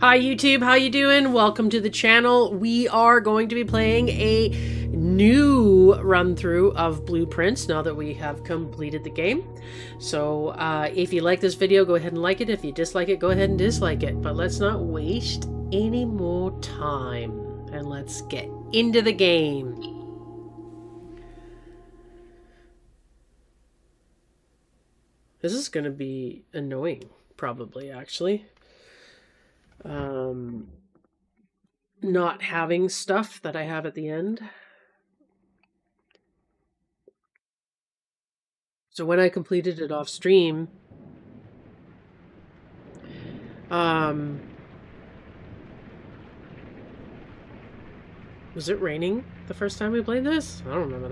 Hi YouTube, how you doing? Welcome to the channel. We are going to be playing a new run through of Blueprints now that we have completed the game. So if you like this video, go ahead and like it. If you dislike it, go ahead and dislike it. But let's not waste any more time and let's get into the game. This is going to be annoying, probably, actually. Not having stuff that I have at the end. So when I completed it off stream, was it raining the first time we played this? I don't remember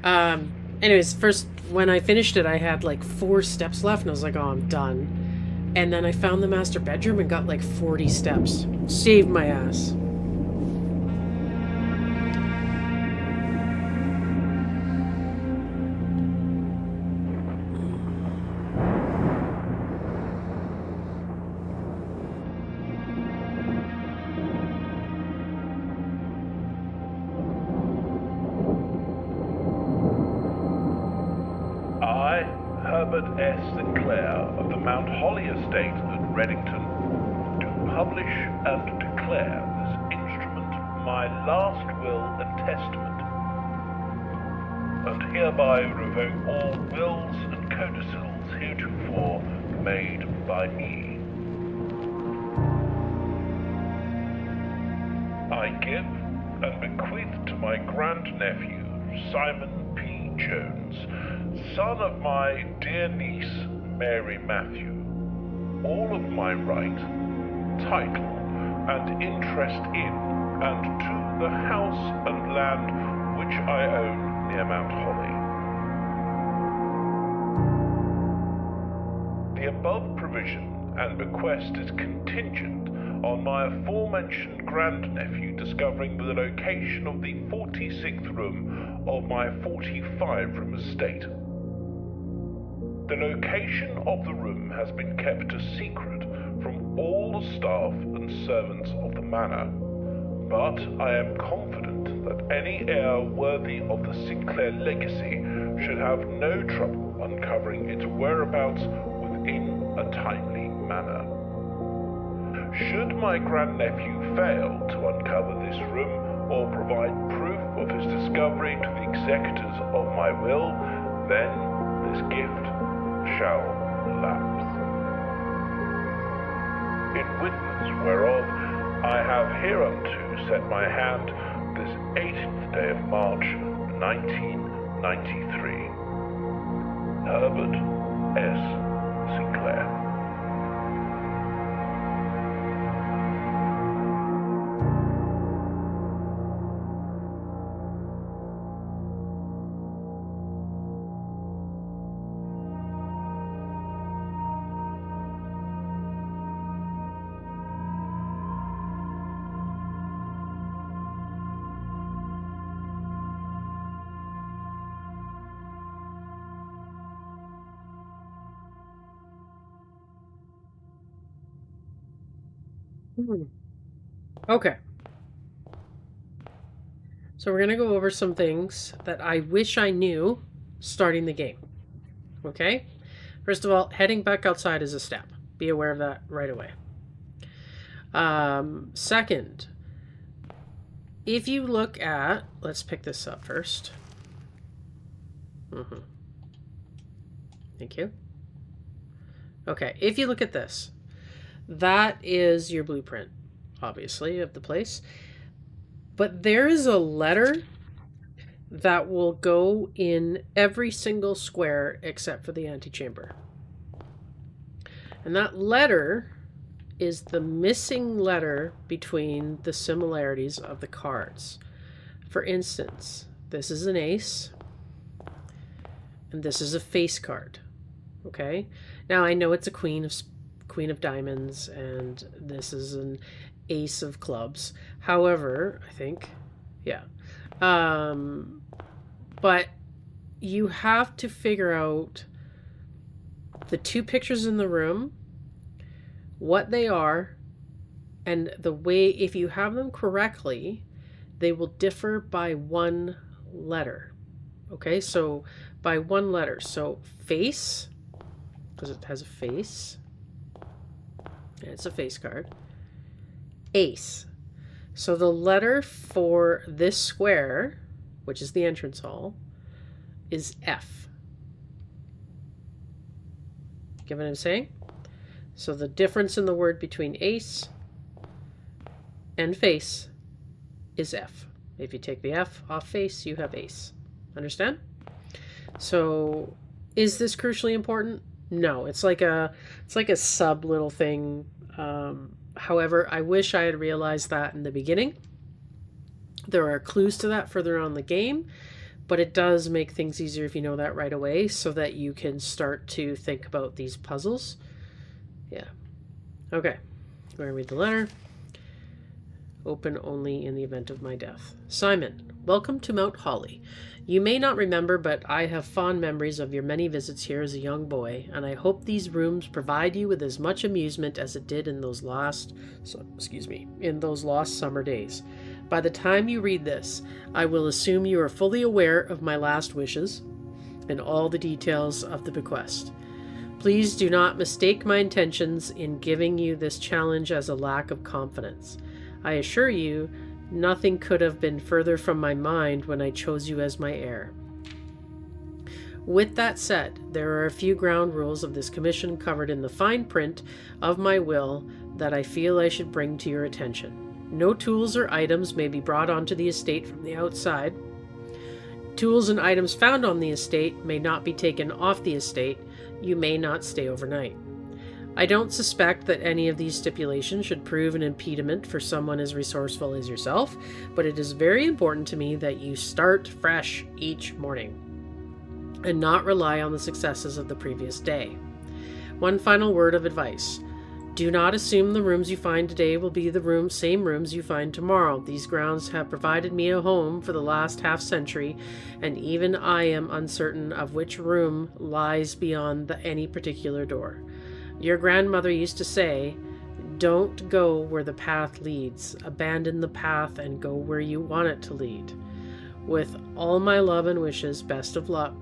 that. Anyways, first, when I finished it, I had like 4 steps left, and I was like, oh, I'm done. And then I found the master bedroom and got like 40 steps. Saved my ass. I, Herbert S. Sinclair of the Mount Holly Estate at Reddington, do publish and declare this instrument my last will and testament, and hereby revoke all wills and codicils heretofore made by me. I give and bequeath to my grandnephew, Simon P. Jones, son of my dear niece, Mary Matthew, all of my right, title, and interest in and to the house and land which I own near Mount Holly. The above provision and bequest is contingent on my aforementioned grandnephew discovering the location of the 46th room of my 45-room estate. The location of the room has been kept a secret from all the staff and servants of the manor, but I am confident that any heir worthy of the Sinclair legacy should have no trouble uncovering its whereabouts within a timely manner. Should my grandnephew fail to uncover this room or provide proof of his discovery to the executors of my will, then this gift shall lapse. In witness whereof I have hereunto set my hand this 18th day of March, 1993. Herbert S. Sinclair. Okay. So we're going to go over some things that I wish I knew starting the game. Okay? First of all, heading back outside is a step. Be aware of that right away. Second, if you look at... Let's pick this up first. Thank you. Okay, if you look at this, that is your blueprint, obviously, of the place. But there is a letter that will go in every single square except for the antechamber. And that letter is the missing letter between the similarities of the cards. For instance, this is an ace, and this is a face card. Okay? Now I know it's a queen of diamonds, and this is an ace of clubs. However, I think, yeah. But you have to figure out the 2 pictures in the room, what they are, And the way, if you have them correctly, they will differ by one letter. Okay, so by one letter. So face, because it has a face, and it's a face card. Ace. So the letter for this square, which is the entrance hall, is F. Get what I'm saying? So the difference in the word between ace and face is F. If you take the F off face, you have ace. Understand? So is this crucially important? No, it's like a sub little thing. However, I wish I had realized that in the beginning. There are clues to that further on in the game, but it does make things easier if you know that right away so that you can start to think about these puzzles. Yeah. Okay. I'm going to read the letter. Open only in the event of my death. Simon, welcome to Mount Holly. You may not remember, but I have fond memories of your many visits here as a young boy, and I hope these rooms provide you with as much amusement as it did in those lost summer days. By the time you read this, I will assume you are fully aware of my last wishes and all the details of the bequest. Please do not mistake my intentions in giving you this challenge as a lack of confidence. I assure you, nothing could have been further from my mind when I chose you as my heir. With that said, there are a few ground rules of this commission covered in the fine print of my will that I feel I should bring to your attention. No tools or items may be brought onto the estate from the outside. Tools and items found on the estate may not be taken off the estate. You may not stay overnight. I don't suspect that any of these stipulations should prove an impediment for someone as resourceful as yourself, but it is very important to me that you start fresh each morning and not rely on the successes of the previous day. One final word of advice. Do not assume the rooms you find today will be the same rooms you find tomorrow. These grounds have provided me a home for the last half century, and even I am uncertain of which room lies beyond any particular door. Your grandmother used to say, "Don't go where the path leads. Abandon the path and go where you want it to lead." With all my love and wishes, best of luck,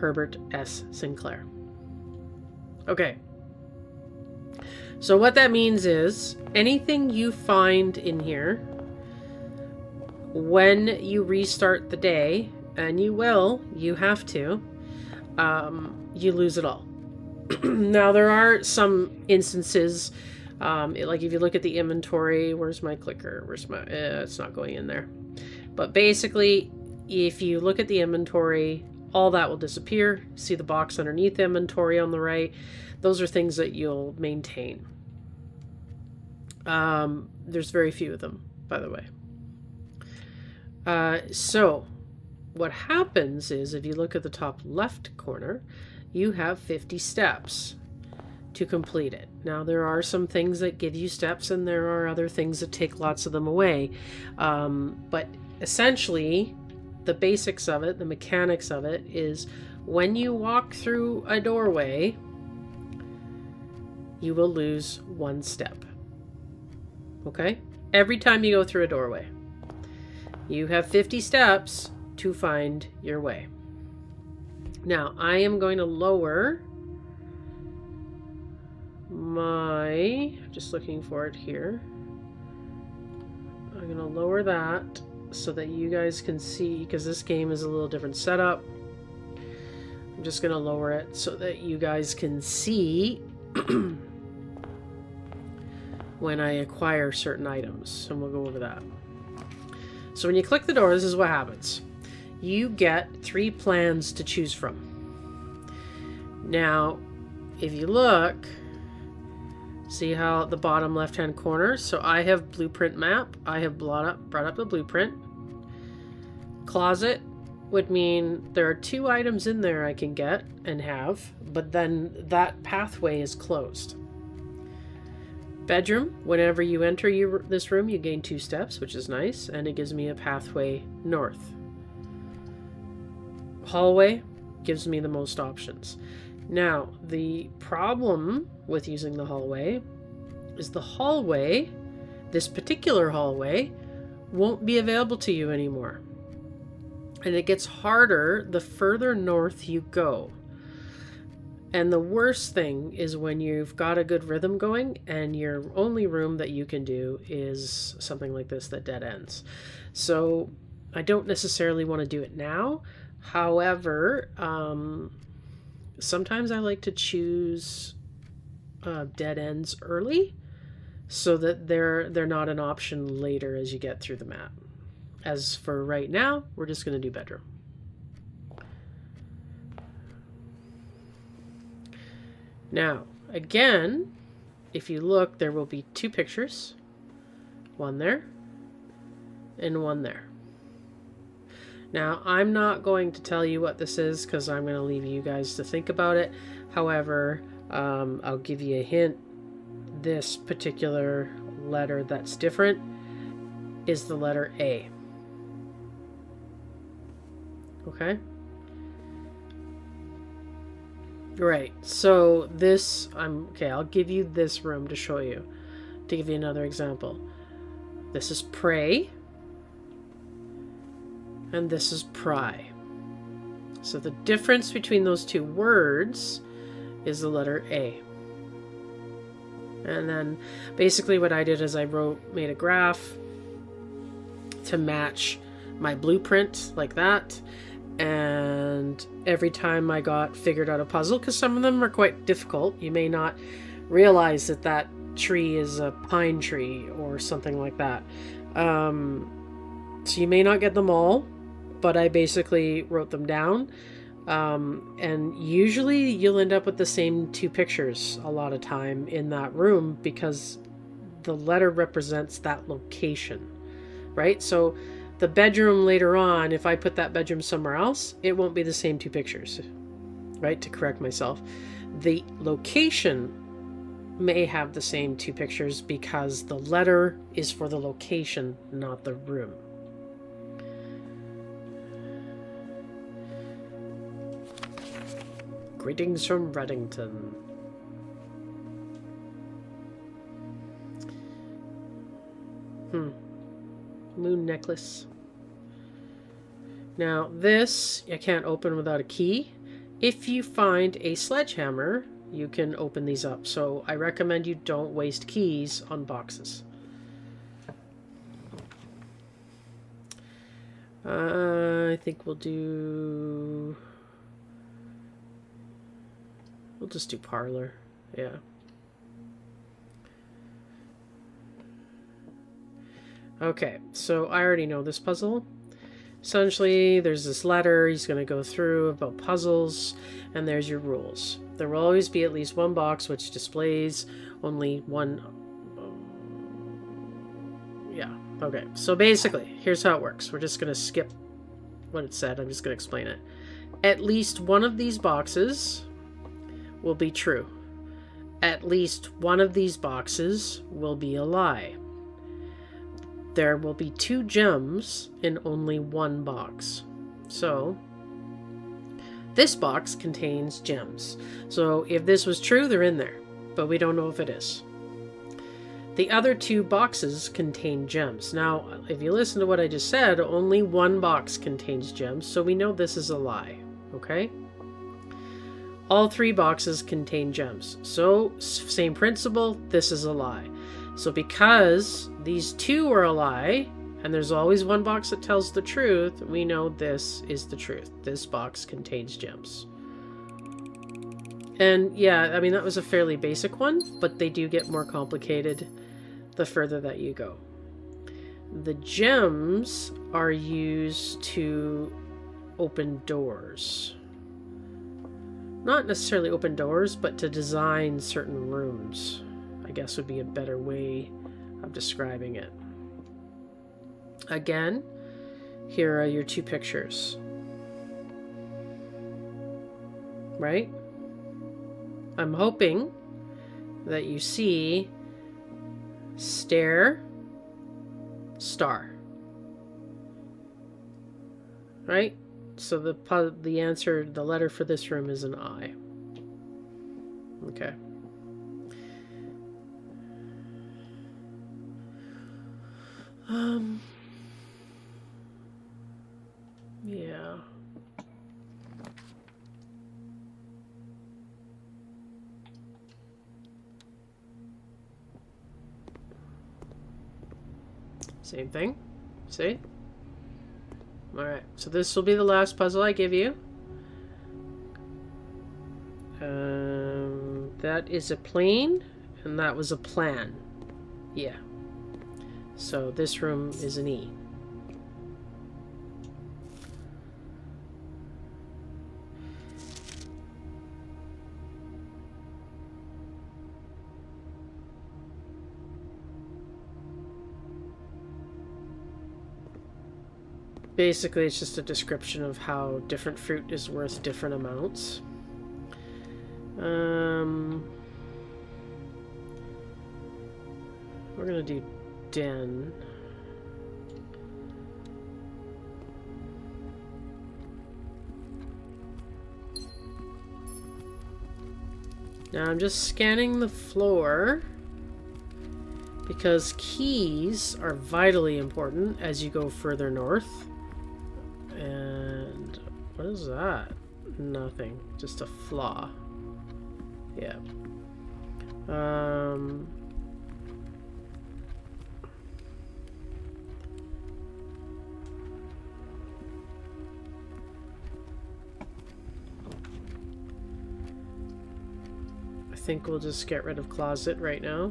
Herbert S. Sinclair. Okay. So what that means is anything you find in here, when you restart the day, and you have to, you lose it all. Now, there are some instances, like if you look at the inventory, where's my clicker? It's not going in there. But basically, if you look at the inventory, all that will disappear. See the box underneath the inventory on the right. Those are things that you'll maintain. There's very few of them, by the way. So what happens is if you look at the top left corner, you have 50 steps to complete it. Now, there are some things that give you steps and there are other things that take lots of them away. But essentially, the basics of it, the mechanics of it, is when you walk through a doorway, you will lose 1 step. Okay? Every time you go through a doorway. You have 50 steps to find your way. Now, I am going to lower just looking for it here. I'm going to lower that so that you guys can see, because this game is a little different setup. I'm just going to lower it so that you guys can see when I acquire certain items, and we'll go over that. So when you click the door, this is what happens. You get 3 plans to choose from. Now, if you look, see how at the bottom left-hand corner, so I have blueprint map. I have brought up the blueprint. Closet would mean there are 2 items in there I can get and have, but then that pathway is closed. Bedroom, whenever you enter this room, you gain 2 steps, which is nice, and it gives me a pathway north. Hallway gives me the most options. Now, the problem with using the hallway is the hallway this particular hallway won't be available to you anymore. And it gets harder the further north you go. And the worst thing is when you've got a good rhythm going and your only room that you can do is something like this that dead ends. So I don't necessarily want to do it now. However, sometimes I like to choose dead ends early so that they're not an option later as you get through the map. As for right now, we're just going to do bedroom. Now, again, if you look, there will be two pictures. One there and one there. Now, I'm not going to tell you what this is because I'm going to leave you guys to think about it. However, I'll give you a hint. This particular letter that's different is the letter A. Okay? Right, so this, I'll give you this room to show you, to give you another example. This is pray, and this is pry. So the difference between those two words is the letter A. And then basically what I did is I made a graph to match my blueprint like that. And every time I figured out a puzzle, because some of them are quite difficult, you may not realize that that tree is a pine tree or something like that. So you may not get them all, but I basically wrote them down. And usually you'll end up with the same two pictures a lot of time in that room because the letter represents that location, right? So the bedroom later on, if I put that bedroom somewhere else, it won't be the same two pictures, right? To correct myself. The location may have the same two pictures because the letter is for the location, not the room. Greetings from Reddington. Moon necklace. Now this I can't open without a key. If you find a sledgehammer, you can open these up. So I recommend you don't waste keys on boxes. I think we'll just do parlor. Yeah. Okay, so I already know this puzzle. Essentially, there's this letter he's going to go through about puzzles, and there's your rules. There will always be at least one box which displays only one. Yeah, okay. So basically, here's how it works. We're just going to skip what it said. I'm just going to explain it. At least one of these boxes will be true. At least one of these boxes will be a lie. There will be 2 gems in only one box. So this box contains gems. So if this was true, they're in there, but we don't know if it is. The other 2 boxes contain gems. Now, if you listen to what I just said, only one box contains gems, so we know this is a lie, okay? All 3 boxes contain gems. So, same principle, this is a lie. So because these 2 are a lie, and there's always one box that tells the truth, we know this is the truth. This box contains gems. And yeah, I mean, that was a fairly basic one, but they do get more complicated the further that you go. The gems are used to open doors. Not necessarily open doors, but to design certain rooms, I guess would be a better way of describing it. Again, here are your 2 pictures. Right? I'm hoping that you see stair, star. Right? So the answer, the letter for this room is an I. Okay. Yeah. Same thing. See? Alright, so this will be the last puzzle I give you. That is a plane, and that was a plan. Yeah. So this room is an E. Basically, it's just a description of how different fruit is worth different amounts. We're gonna do den. Now I'm just scanning the floor because keys are vitally important as you go further north. And what is that? Nothing, just a flaw. Yeah. I think we'll just get rid of closet right now.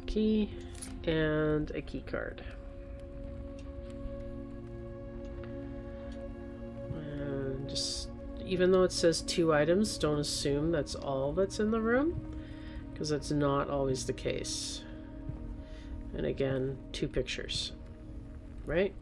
Key and a key card. And just, even though it says 2 items, don't assume that's all that's in the room, because that's not always the case. And again, 2 pictures, right?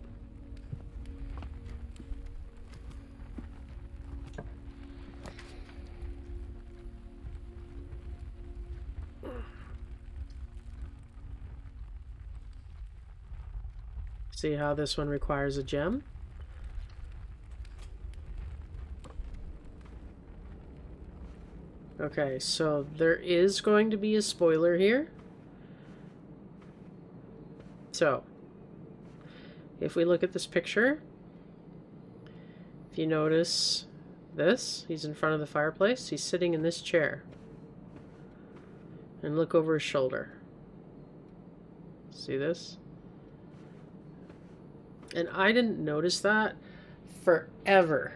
See how this one requires a gem? Okay, so there is going to be a spoiler here. So, if we look at this picture, if you notice this, he's in front of the fireplace, he's sitting in this chair. And look over his shoulder. See this? And I didn't notice that forever.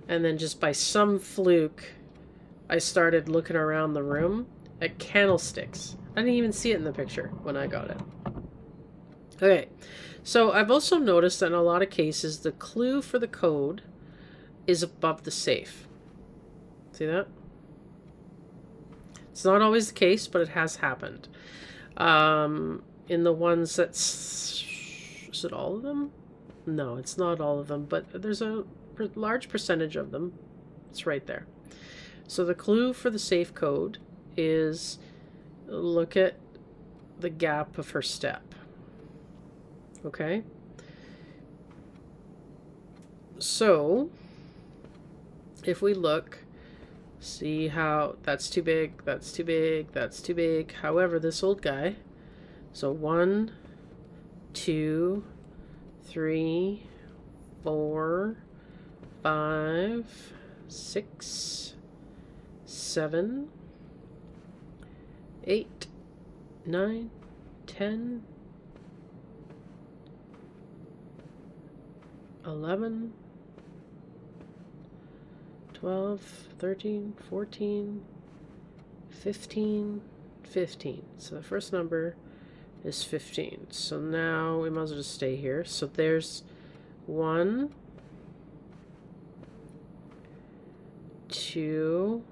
And then just by some fluke, I started looking around the room at candlesticks. I didn't even see it in the picture when I got it. Okay, so I've also noticed that in a lot of cases, the clue for the code is above the safe. See that? It's not always the case, but it has happened. In the ones that's... Is it all of them? No, it's not all of them, but there's a large percentage of them. It's right there. So the clue for the safe code is look at the gap of her step. Okay? So, if we look, see how that's too big, that's too big, that's too big. However, this old guy, so 1, 2, 3, 4, 5, 6, 7, 8, 9, 10, 11, 12, 13, 14, 15, 15. So the first number is 15. So now we might as well just stay here. So there's 1, 2,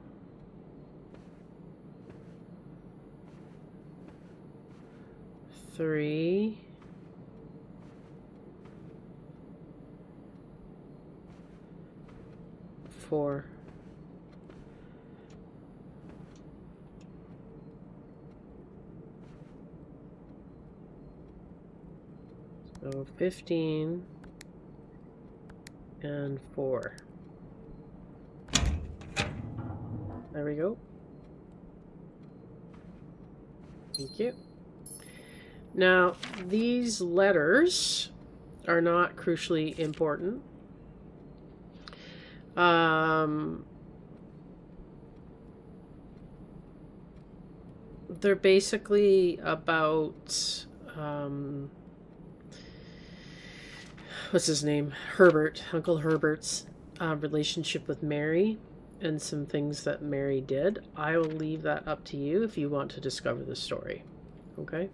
3, 4. So 15 and 4. There we go. Thank you. Now, these letters are not crucially important. They're basically about, what's his name? Herbert, Uncle Herbert's relationship with Mary and some things that Mary did. I will leave that up to you if you want to discover the story. Okay?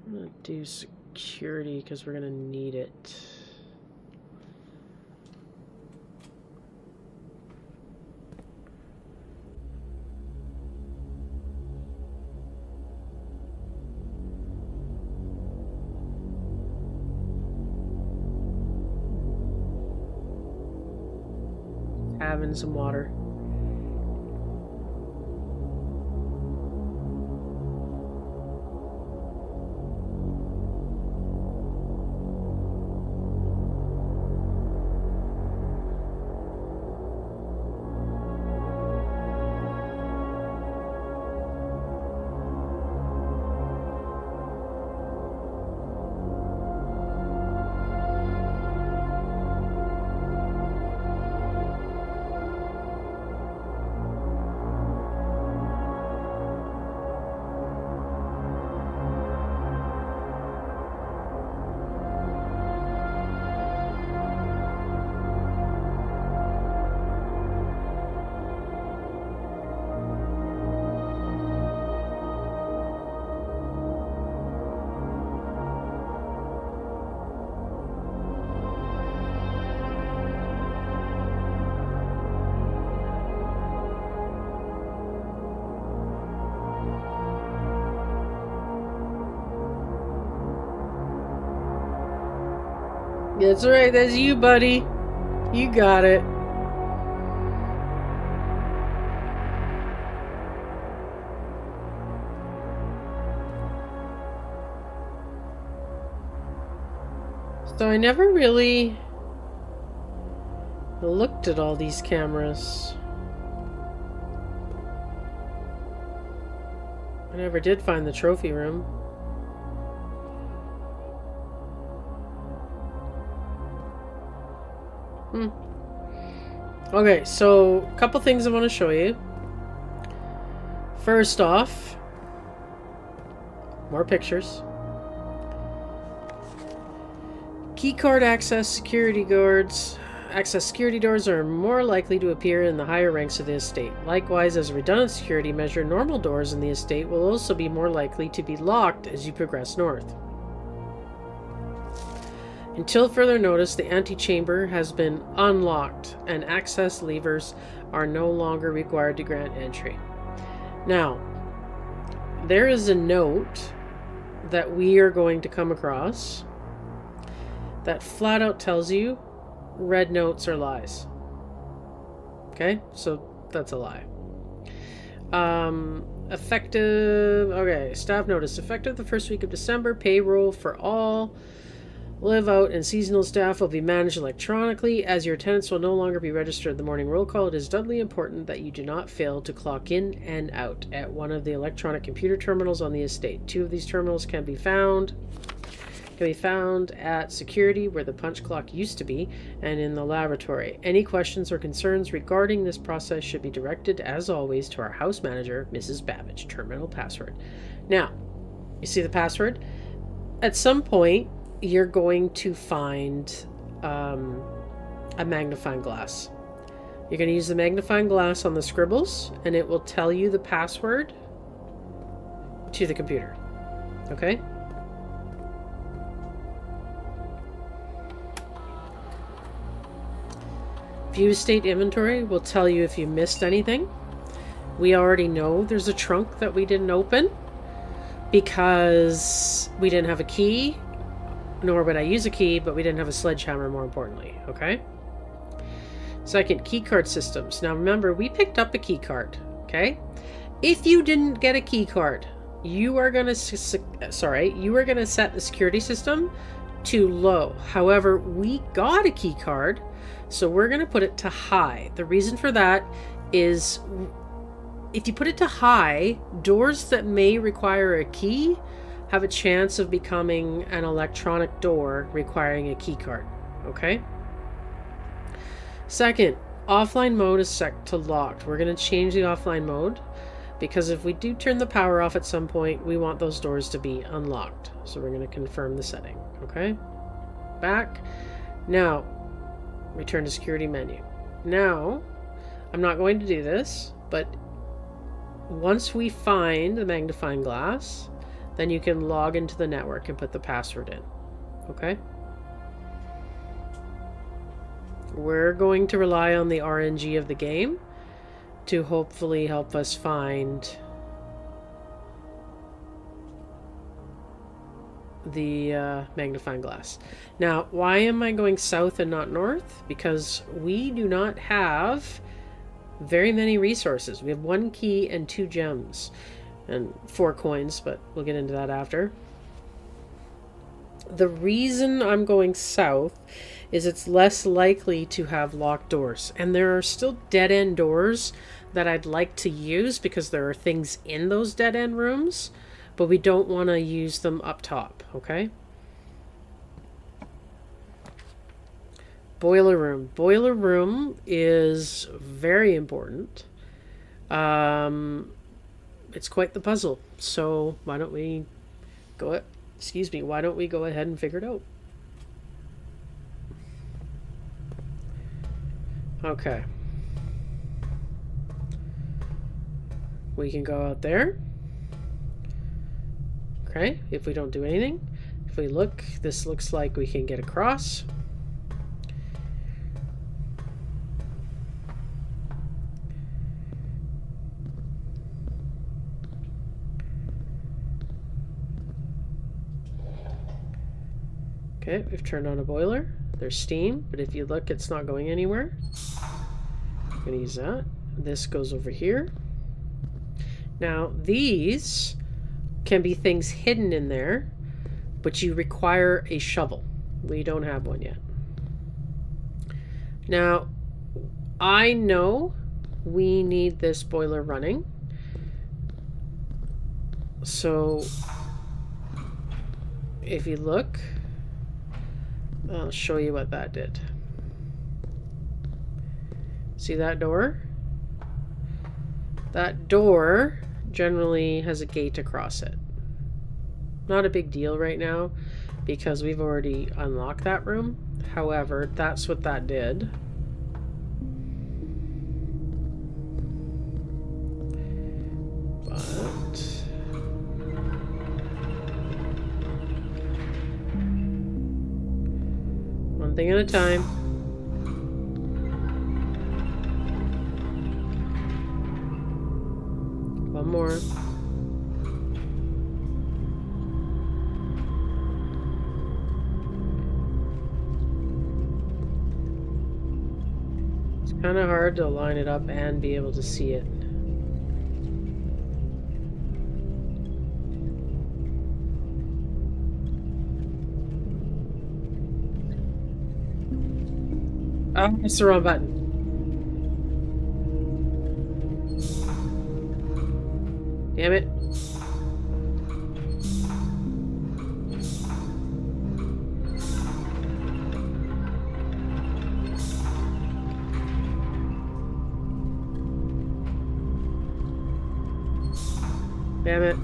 I'm going to do security because we're going to need it. Having some water. That's right, that's you, buddy. You got it. So I never really looked at all these cameras. I never did find the trophy room. Okay, so a couple things I want to show you. First off, more pictures. Keycard access security guards. Access security doors are more likely to appear in the higher ranks of the estate. Likewise, as a redundant security measure, normal doors in the estate will also be more likely to be locked as you progress north. Until further notice, the antechamber has been unlocked and access levers are no longer required to grant entry. Now, there is a note that we are going to come across that flat out tells you red notes are lies. Okay, so that's a lie. Effective, okay, staff notice. Effective the first week of December, payroll for all live out and seasonal staff will be managed electronically. As your attendance will no longer be registered at the morning roll call, it is doubly important that you do not fail to clock in and out at one of the electronic computer terminals on the estate. 2 of these terminals can be found at security, where the punch clock used to be, and in the laboratory. Any questions or concerns regarding this process should be directed, as always, to our house manager, Mrs. Babbage. Terminal password. Now, you see the password? At some point, you're going to find a magnifying glass. You're going to use the magnifying glass on the scribbles, and it will tell you the password to the computer. Okay? View estate inventory will tell you if you missed anything. We already know there's a trunk that we didn't open because we didn't have a key, nor would I use a key, but we didn't have a sledgehammer, more importantly. Okay? Second, keycard systems. Now remember, we picked up a key card. Okay? If you didn't get a key card, you are going to you are going to set the security system to low. However, we got a key card, so we're going to put it to high. The reason for that is if you put it to high, doors that may require a key have a chance of becoming an electronic door requiring a key card. Okay? Second, offline mode is set to locked. We're going to change the offline mode because if we do turn the power off at some point, we want those doors to be unlocked. So we're going to confirm the setting. Okay? Back. Now, return to security menu. Now, I'm not going to do this, but once we find the magnifying glass, then you can log into the network and put the password in. Okay? We're going to rely on the RNG of the game to hopefully help us find the magnifying glass. Now, why am I going south and not north? Because we do not have very many resources. We have 1 key and 2 gems and 4 coins, but we'll get into that after. The reason I'm going south is it's less likely to have locked doors, and there are still dead-end doors that I'd like to use because there are things in those dead-end rooms, but we don't want to use them up top. Okay? Boiler room. Boiler room is very important. It's quite the puzzle. So why don't we go ahead and figure it out? Okay. We can go out there. Okay, if we don't do anything. If we look, this looks like we can get across. Okay, we've turned on a boiler. There's steam, but if you look, it's not going anywhere. I'm going to use that. This goes over here. Now, these can be things hidden in there, but you require a shovel. We don't have one yet. Now, I know we need this boiler running. So, if you look, I'll show you what that did. See that door? That door generally has a gate across it. Not a big deal right now because we've already unlocked that room. However, that's what that did. But one thing at a time. One more. It's kind of hard to line it up and be able to see it. Oh, it's the wrong button. Damn it. Damn it.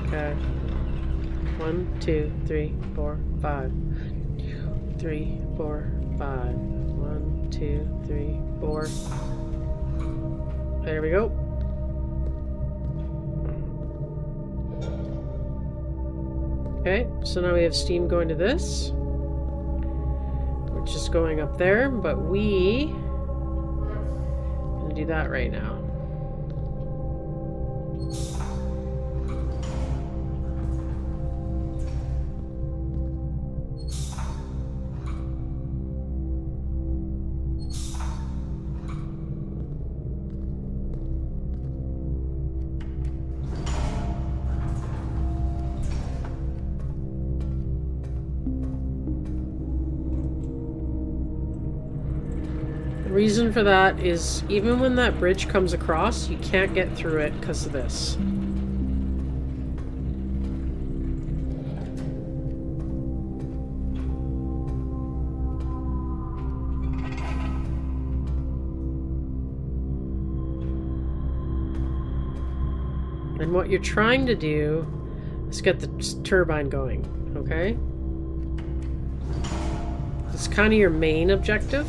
Okay. 1, 2, 3, 4, 5. 2, 3, 4, 5. 1, 2, 3, 4. There we go. Okay, so now we have steam going to this. We're just going up there, but we can do that right now. Reason for that is even when that bridge comes across, you can't get through it because of this. And what you're trying to do is get the turbine going, okay? It's kind of your main objective.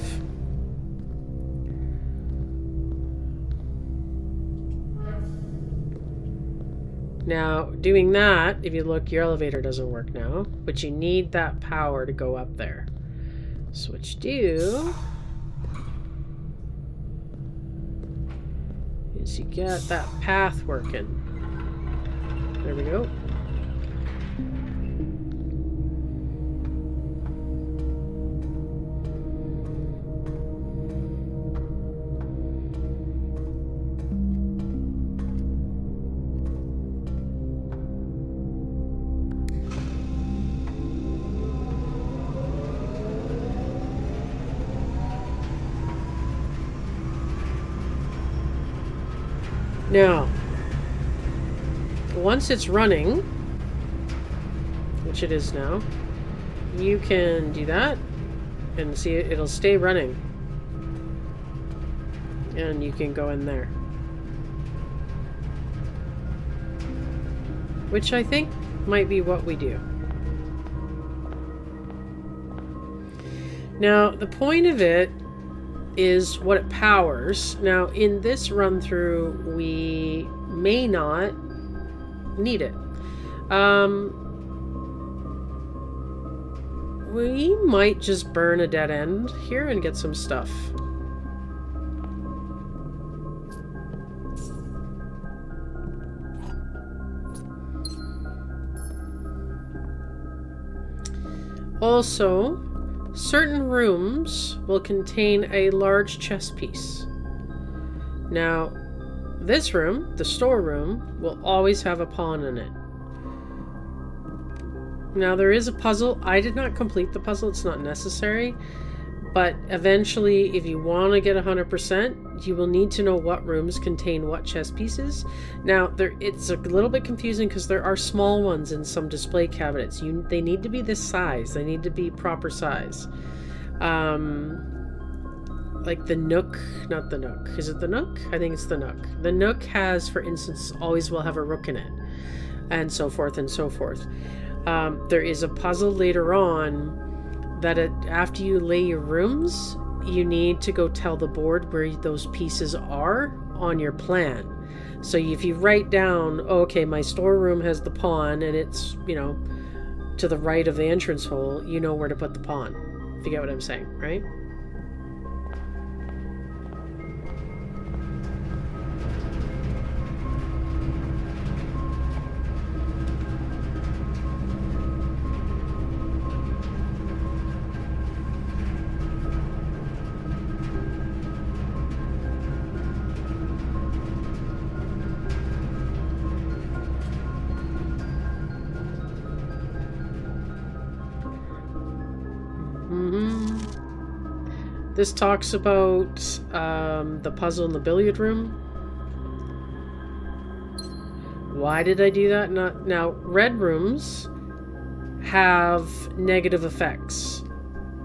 Now, doing that, if you look, your elevator doesn't work now, but you need that power to go up there. So what you do is you get that path working. There we go. Now, once it's running, which it is now, you can do that and see it'll stay running. And you can go in there. Which I think might be what we do. Now, the point of it is what it powers. Now, in this run through, we may not need it. We might just burn a dead end here and get some stuff. Also, certain rooms will contain a large chess piece. Now, this room, the storeroom, will always have a pawn in it. Now, there is a puzzle. I did not complete the puzzle. It's not necessary. But eventually, if you want to get 100%, you will need to know what rooms contain what chess pieces. Now, it's a little bit confusing because there are small ones in some display cabinets. They need to be this size. They need to be proper size. Like the Nook, not the Nook. Is it the Nook? I think it's the Nook. The Nook has, for instance, always will have a rook in it. And so forth and so forth. There is a puzzle later on that after you lay your rooms, you need to go tell the board where those pieces are on your plan. So if you write down, oh, okay, my storeroom has the pawn and it's, to the right of the entrance hole, you know where to put the pawn. If you get what I'm saying, right? This talks about the puzzle in the billiard room. Why did I do that? Now, red rooms have negative effects.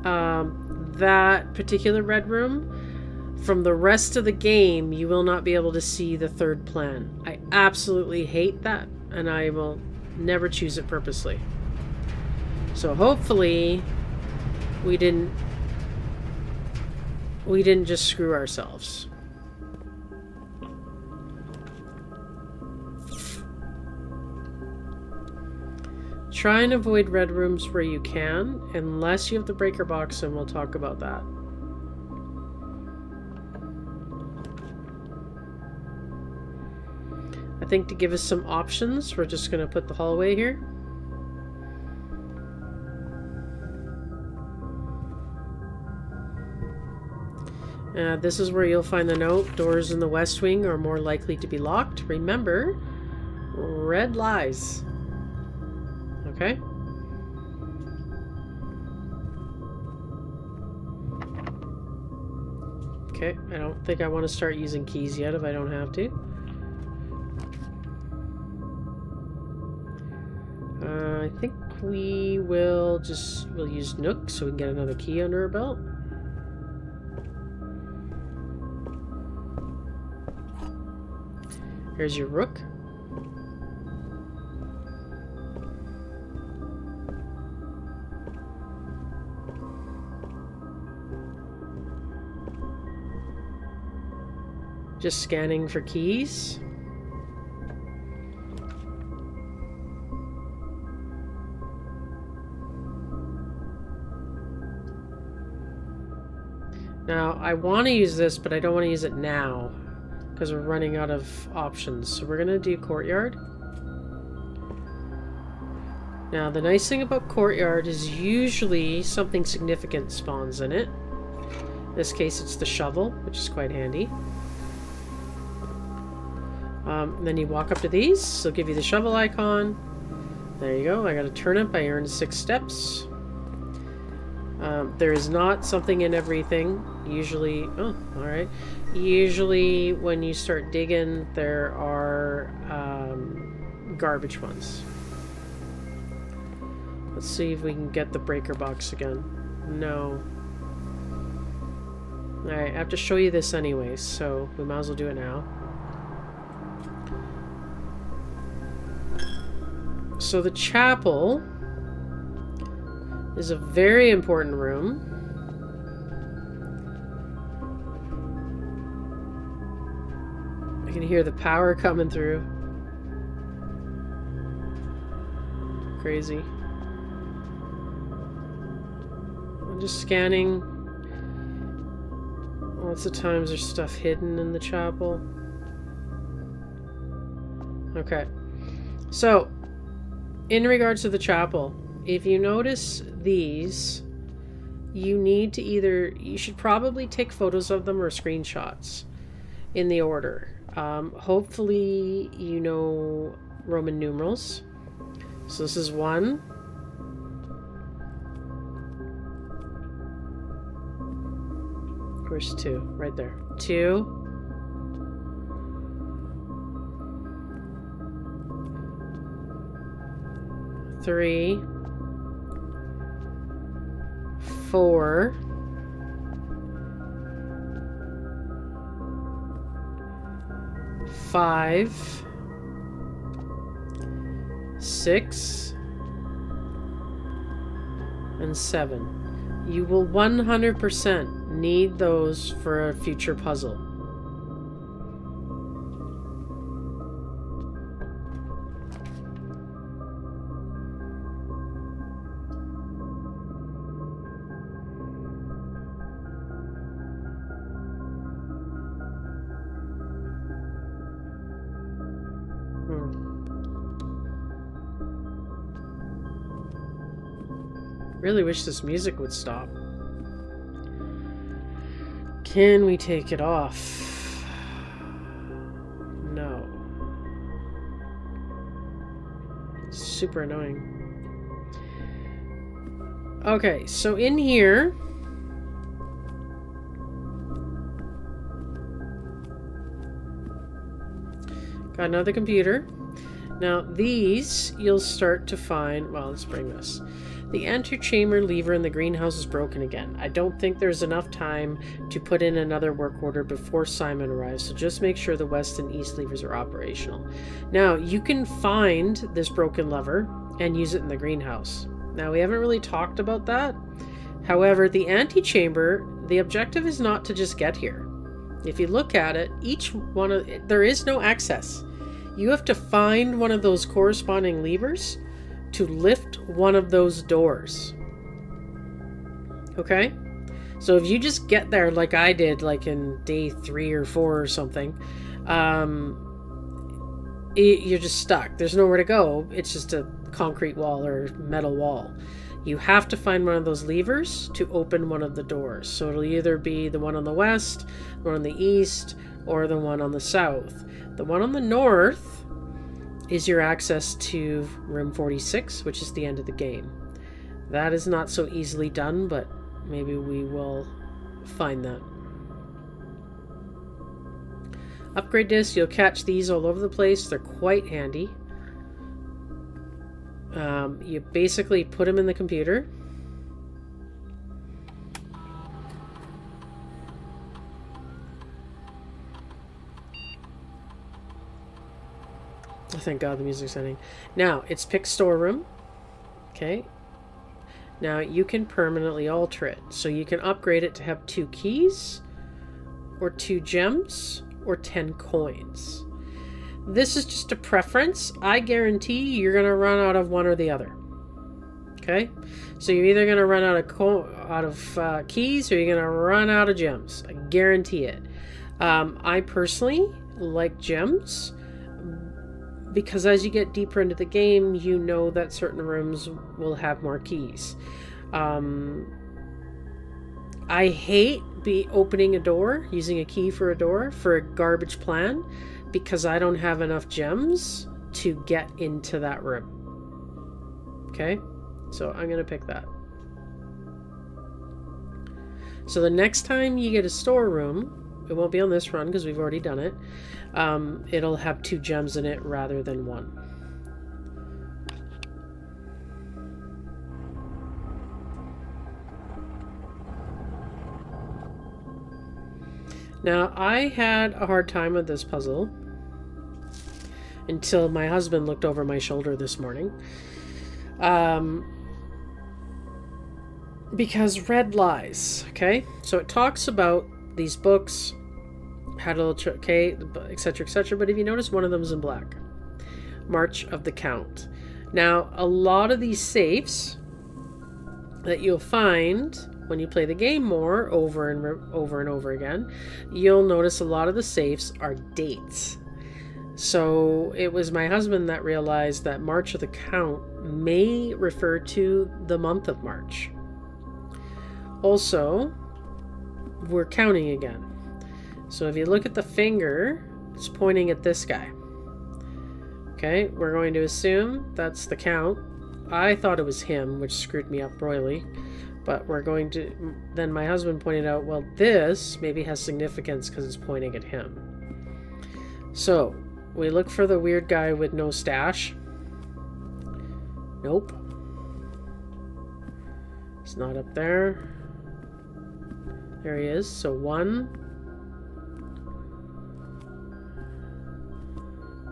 That particular red room, from the rest of the game, you will not be able to see the third plan. I absolutely hate that, and I will never choose it purposely. So hopefully we didn't just screw ourselves. Try and avoid red rooms where you can, unless you have the breaker box, and we'll talk about that. I think to give us some options, we're just going to put the hallway here. This is where you'll find the note. Doors in the west wing are more likely to be locked. Remember, red lies. Okay? Okay, I don't think I want to start using keys yet if I don't have to. I think we'll use Nook so we can get another key under our belt. Here's your rook. Just scanning for keys. Now, I want to use this, but I don't want to use it now because we're running out of options. So we're going to do courtyard. Now, the nice thing about courtyard is usually something significant spawns in it. In this case, it's the shovel, which is quite handy. Then you walk up to these. They'll give you the shovel icon. There you go. I got a turnip. I earned 6 steps. There is not something in everything. Usually, oh, alright. Usually when you start digging, there are garbage ones. Let's see if we can get the breaker box again. No. Alright, I have to show you this anyways, so we might as well do it now. So the chapel is a very important room. I can hear the power coming through. Crazy. I'm just scanning. Lots of times there's stuff hidden in the chapel. Okay. So, in regards to the chapel, if you notice these, you need to you should probably take photos of them or screenshots in the order. Hopefully you know Roman numerals. So this is 1. Where's 2? Right there. 2. 3. 4. 5. 6. And 7. You will 100% need those for a future puzzle. Really wish this music would stop. Can we take it off? No. Super annoying. Okay, so in here, got another computer. Now these you'll start to find, well, let's bring this. The antechamber lever in the greenhouse is broken again. I don't think there's enough time to put in another work order before Simon arrives, so just make sure the west and east levers are operational. Now, you can find this broken lever and use it in the greenhouse. Now, we haven't really talked about that. However, the antechamber, the objective is not to just get here. If you look at it, there is no access. You have to find one of those corresponding levers to lift one of those doors. Okay? So if you just get there like I did, like in day 3 or 4 or something, you're just stuck. There's nowhere to go. It's just a concrete wall or metal wall. You have to find one of those levers to open one of the doors. So it'll either be the one on the west, the one on the east, or the one on the south. The one on the north is your access to room 46, which is the end of the game. That is not so easily done, but maybe we will find that. Upgrade disc, you'll catch these all over the place. They're quite handy. You basically put them in the computer. Oh, thank God the music's ending. Now, it's pick storeroom. Okay. Now, you can permanently alter it. So you can upgrade it to have 2 keys, or 2 gems, or 10 coins. This is just a preference. I guarantee you're going to run out of one or the other. Okay? So you're either going to run out of keys, or you're going to run out of gems. I guarantee it. I personally like gems, because as you get deeper into the game, you know that certain rooms will have more keys. I hate opening a door, using a key for a door, for a garbage plan, because I don't have enough gems to get into that room. Okay? So I'm going to pick that. So the next time you get a storeroom, it won't be on this run because we've already done it. It'll have 2 gems in it rather than 1. Now, I had a hard time with this puzzle until my husband looked over my shoulder this morning. Because red lies, okay? So it talks about these books, how to, okay, etc., etc. But if you notice, one of them is in black. March of the Count. Now, a lot of these safes that you'll find when you play the game more over and over again, you'll notice a lot of the safes are dates. So it was my husband that realized that March of the Count may refer to the month of March. Also, we're counting again. So if you look at the finger, it's pointing at this guy. Okay, we're going to assume that's the count. I thought it was him, which screwed me up royally. But we're going to... Then my husband pointed out, well, this maybe has significance because it's pointing at him. So, we look for the weird guy with no stash. Nope. It's not up there. There he is. So 1,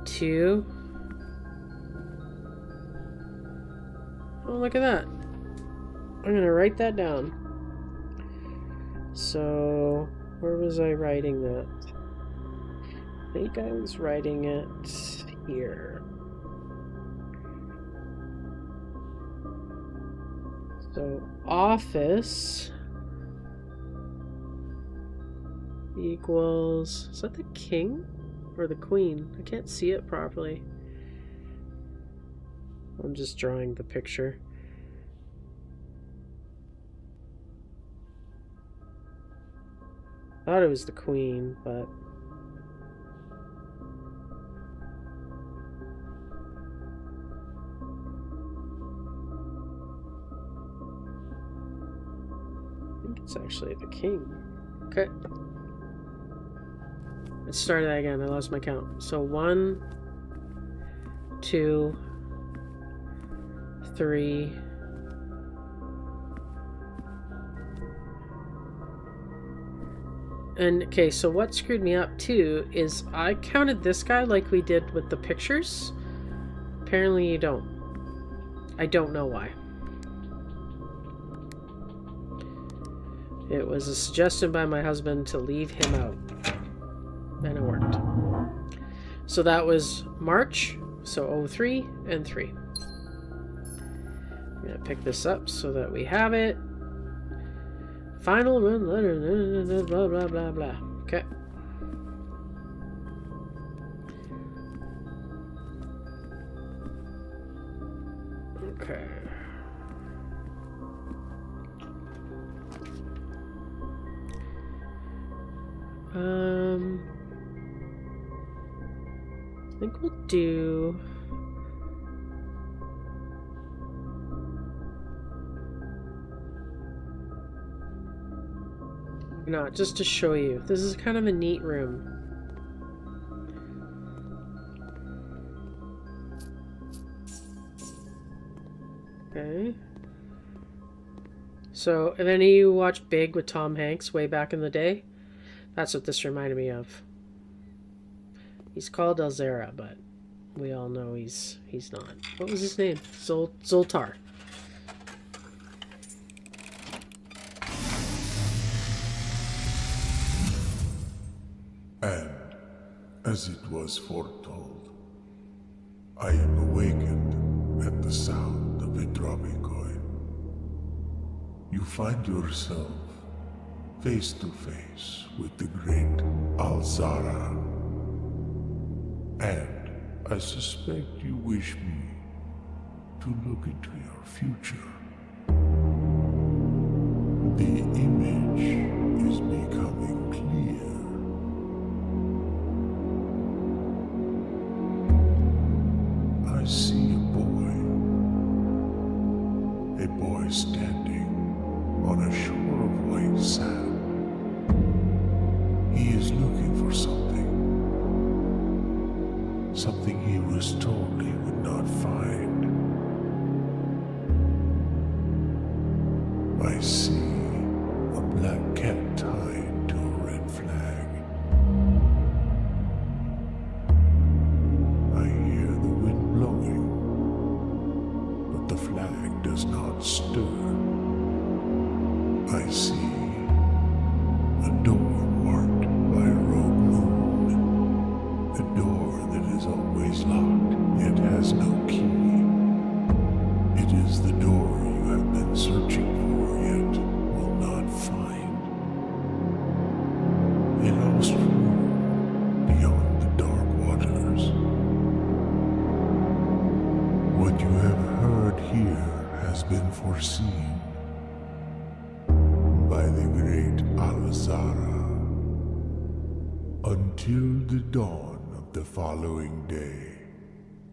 2. Oh, look at that. I'm going to write that down. So, where was I writing that? I think I was writing it here. So, office equals... Is that the king or the queen? I can't see it properly. I'm just drawing the picture. I thought it was the queen, but... I think it's actually the king. Okay. Let's start that again. I lost my count. So 1, 2, 3... And, okay, so what screwed me up, too, is I counted this guy like we did with the pictures. Apparently you don't. I don't know why. It was a suggestion by my husband to leave him out. And it worked. So that was March, so 03 and 3. I'm going to pick this up so that we have it. Final run letter, blah, blah, blah, blah. Okay. Okay. I think we'll do... No, just to show you. This is kind of a neat room. Okay. So, if any of you watched Big with Tom Hanks way back in the day, that's what this reminded me of. He's called Elzara, but we all know he's not. What was his name? Zoltar. And, as it was foretold, I am awakened at the sound of a dropping coin. You find yourself face to face with the great Alzara. And I suspect you wish me to look into your future. The image is becoming clear. I see a boy standing on a shore of white sand. He is looking for something he was told he would not find. I see a black cat tied to a red flag. I hear the wind blowing, but the flag does not stir. I see a door marked by a rogue moon, a door that is always locked, yet has no key. It is the door you have been searching for, yet will not find. A lost room beyond the dark waters. What you have heard here has been foreseen by the great Alzara. Until the dawn of the following day,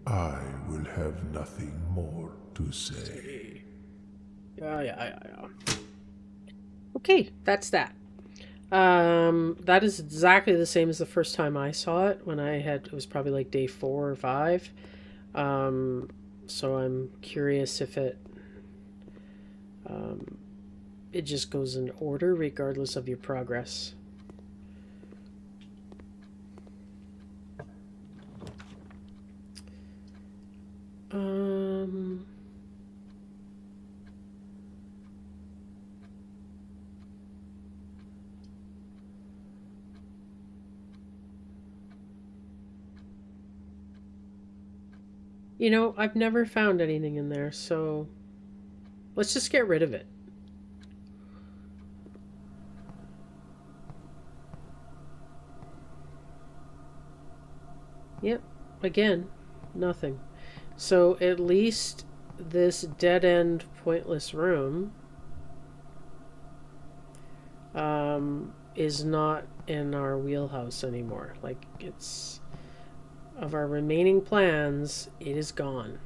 I will have nothing more to say. Yeah. Okay, that's that. That is exactly the same as the first time I saw it, when it was probably like day 4 or 5. So I'm curious if it just goes in order regardless of your progress. You know, I've never found anything in there, so let's just get rid of it. Yep, again, nothing. So at least this dead-end, pointless room is not in our wheelhouse anymore. Like, it's... Of our remaining plans, it is gone.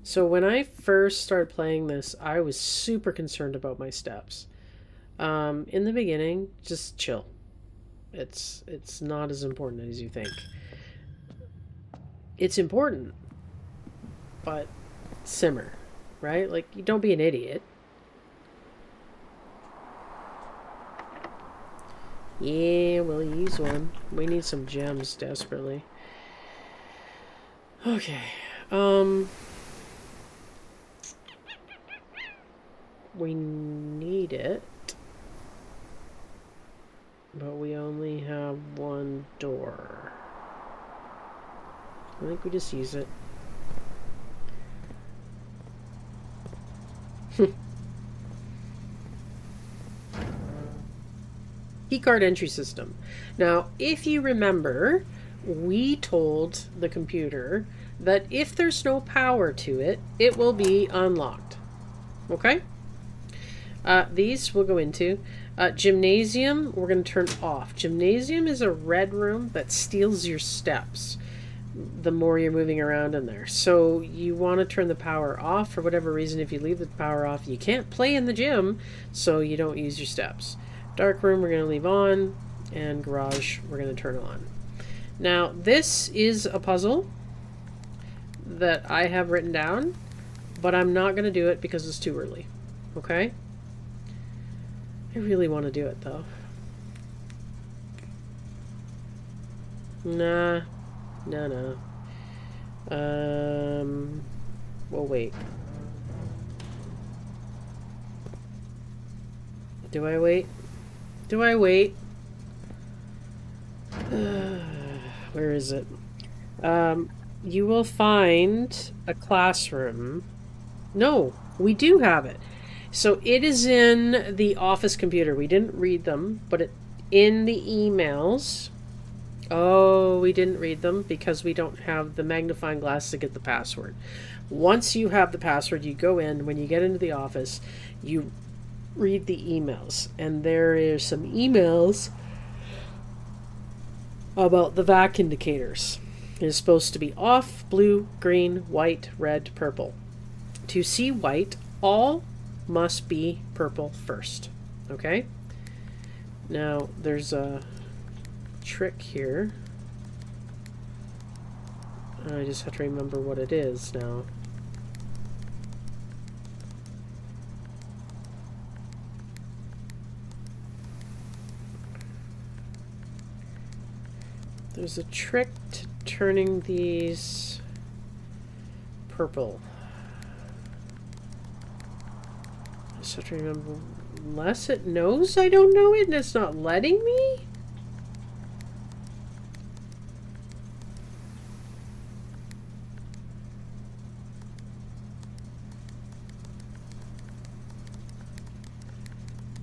So when I first started playing this, I was super concerned about my steps. In the beginning, just chill. It's not as important as you think. It's important, but simmer, right? Like, you don't be an idiot. Yeah, we'll use one. We need some gems desperately. Okay. We need it. But we only have one door. I think we just use it. Keycard entry system. Now, if you remember, we told the computer that if there's no power to it, it will be unlocked. Okay? These we'll go into. Gymnasium, we're going to turn off. Gymnasium is a red room that steals your steps the more you're moving around in there. So you want to turn the power off for whatever reason. If you leave the power off, you can't play in the gym, so you don't use your steps. Dark room we're going to leave on, and garage we're going to turn on. Now, this is a puzzle that I have written down, but I'm not going to do it because it's too early. Okay? I really want to do it, though. Nah. No. We'll wait. Do I wait? Do I wait? Where is it? You will find a classroom. No, we do have it. So it is in the office computer. We didn't read them, but in the emails. Oh, we didn't read them because we don't have the magnifying glass to get the password. Once you have the password, you go in. When you get into the office, you read the emails. And there is some emails about the VAC indicators. It is supposed to be off, blue, green, white, red, purple. To see white, all must be purple first. Okay? Now, there's a trick here. I just have to remember what it is now. There's a trick to turning these purple. I just have to remember. Unless it knows I don't know it and it's not letting me?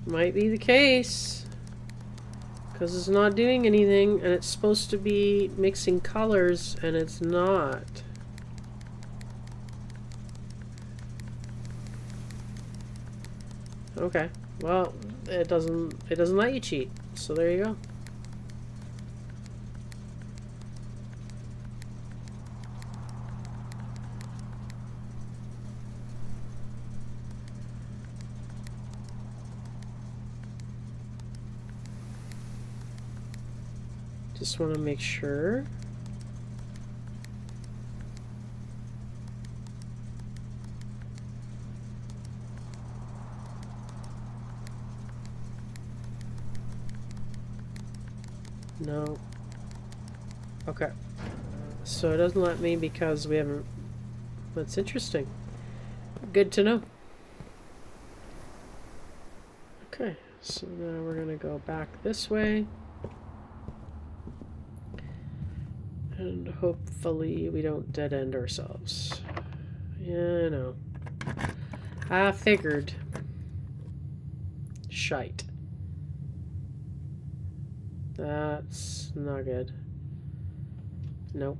Might be the case. Because it's not doing anything and it's supposed to be mixing colors and it's not. Okay. Well, it doesn't let you cheat. So there you go. Just want to make sure. No. Okay. So it doesn't let me because we haven't... That's interesting. Good to know. Okay. So now we're going to go back this way. And hopefully we don't dead end ourselves. Yeah, I know. I figured. Shite. That's not good. Nope.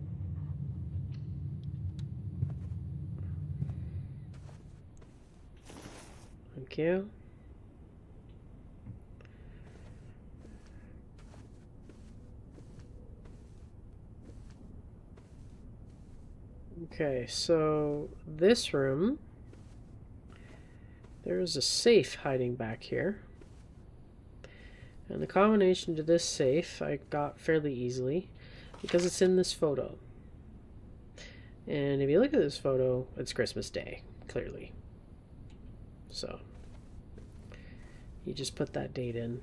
Thank you. Okay, so this room, there's a safe hiding back here. And the combination to this safe I got fairly easily because it's in this photo. And if you look at this photo, it's Christmas Day, clearly. So, you just put that date in.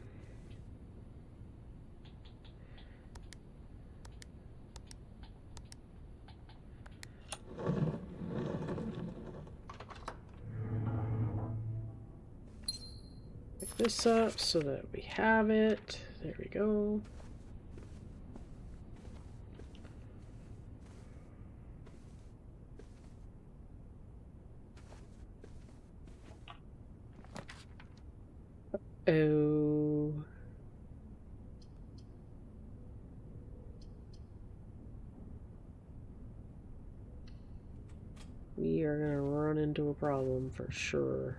Pick this up so that we have it. There we go. Oh. We are gonna run into a problem for sure.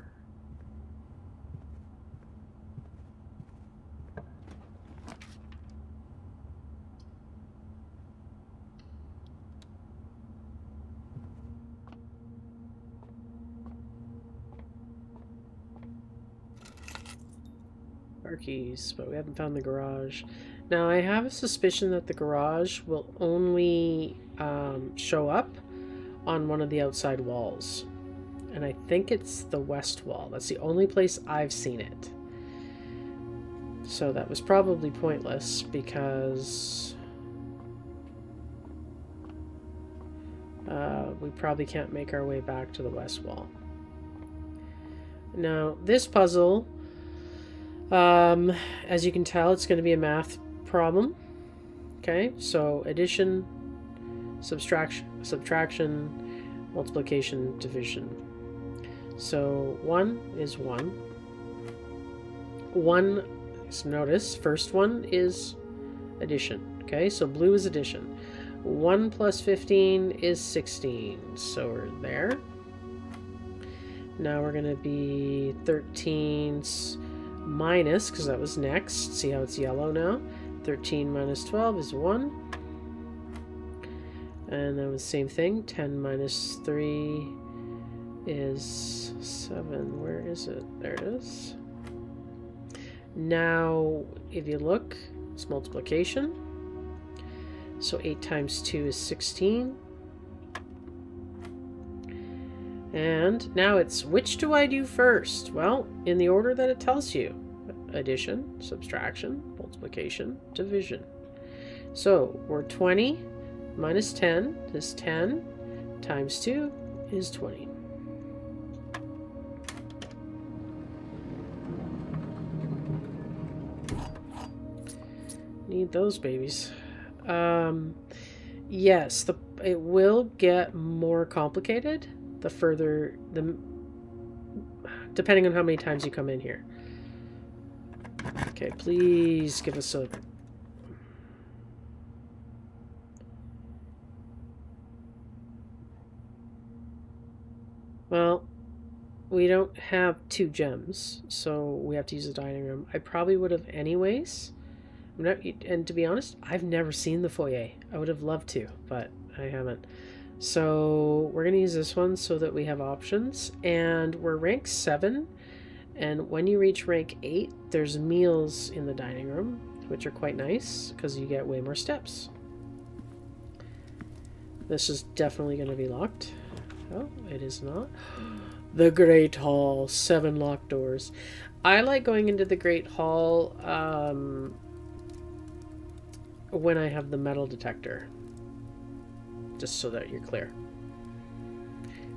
Keys, but we haven't found the garage. Now, I have a suspicion that the garage will only show up on one of the outside walls. And I think it's the west wall. That's the only place I've seen it. So that was probably pointless because we probably can't make our way back to the west wall. Now, this puzzle, as you can tell, it's going to be a math problem. Okay, so addition, subtraction, multiplication, division. So 1 is 1. 1, notice, first one is addition. Okay, so blue is addition. 1 plus 15 is 16. So we're there. Now we're going to be 13 minus, because that was next. See how it's yellow now? 13 minus 12 is 1. And then the same thing. 10 minus 3 is 7. Where is it? There it is. Now, if you look, it's multiplication. So 8 times 2 is 16. And now it's, which do I do first? Well, in the order that it tells you. Addition, subtraction, multiplication, division. So we're 20 minus 10 is 10 times 2 is 20. Need those babies. Yes, it will get more complicated the further, depending on how many times you come in here. Okay, please give us a... Well, we don't have 2 gems, so we have to use the dining room. I probably would have anyways. And to be honest, I've never seen the foyer. I would have loved to, but I haven't. So we're going to use this one so that we have options. And we're rank 7. And when you reach rank 8, there's meals in the dining room, which are quite nice because you get way more steps. This is definitely going to be locked. Oh, it is not. The Great Hall. 7 locked doors. I like going into the Great Hall when I have the metal detector. Just so that you're clear.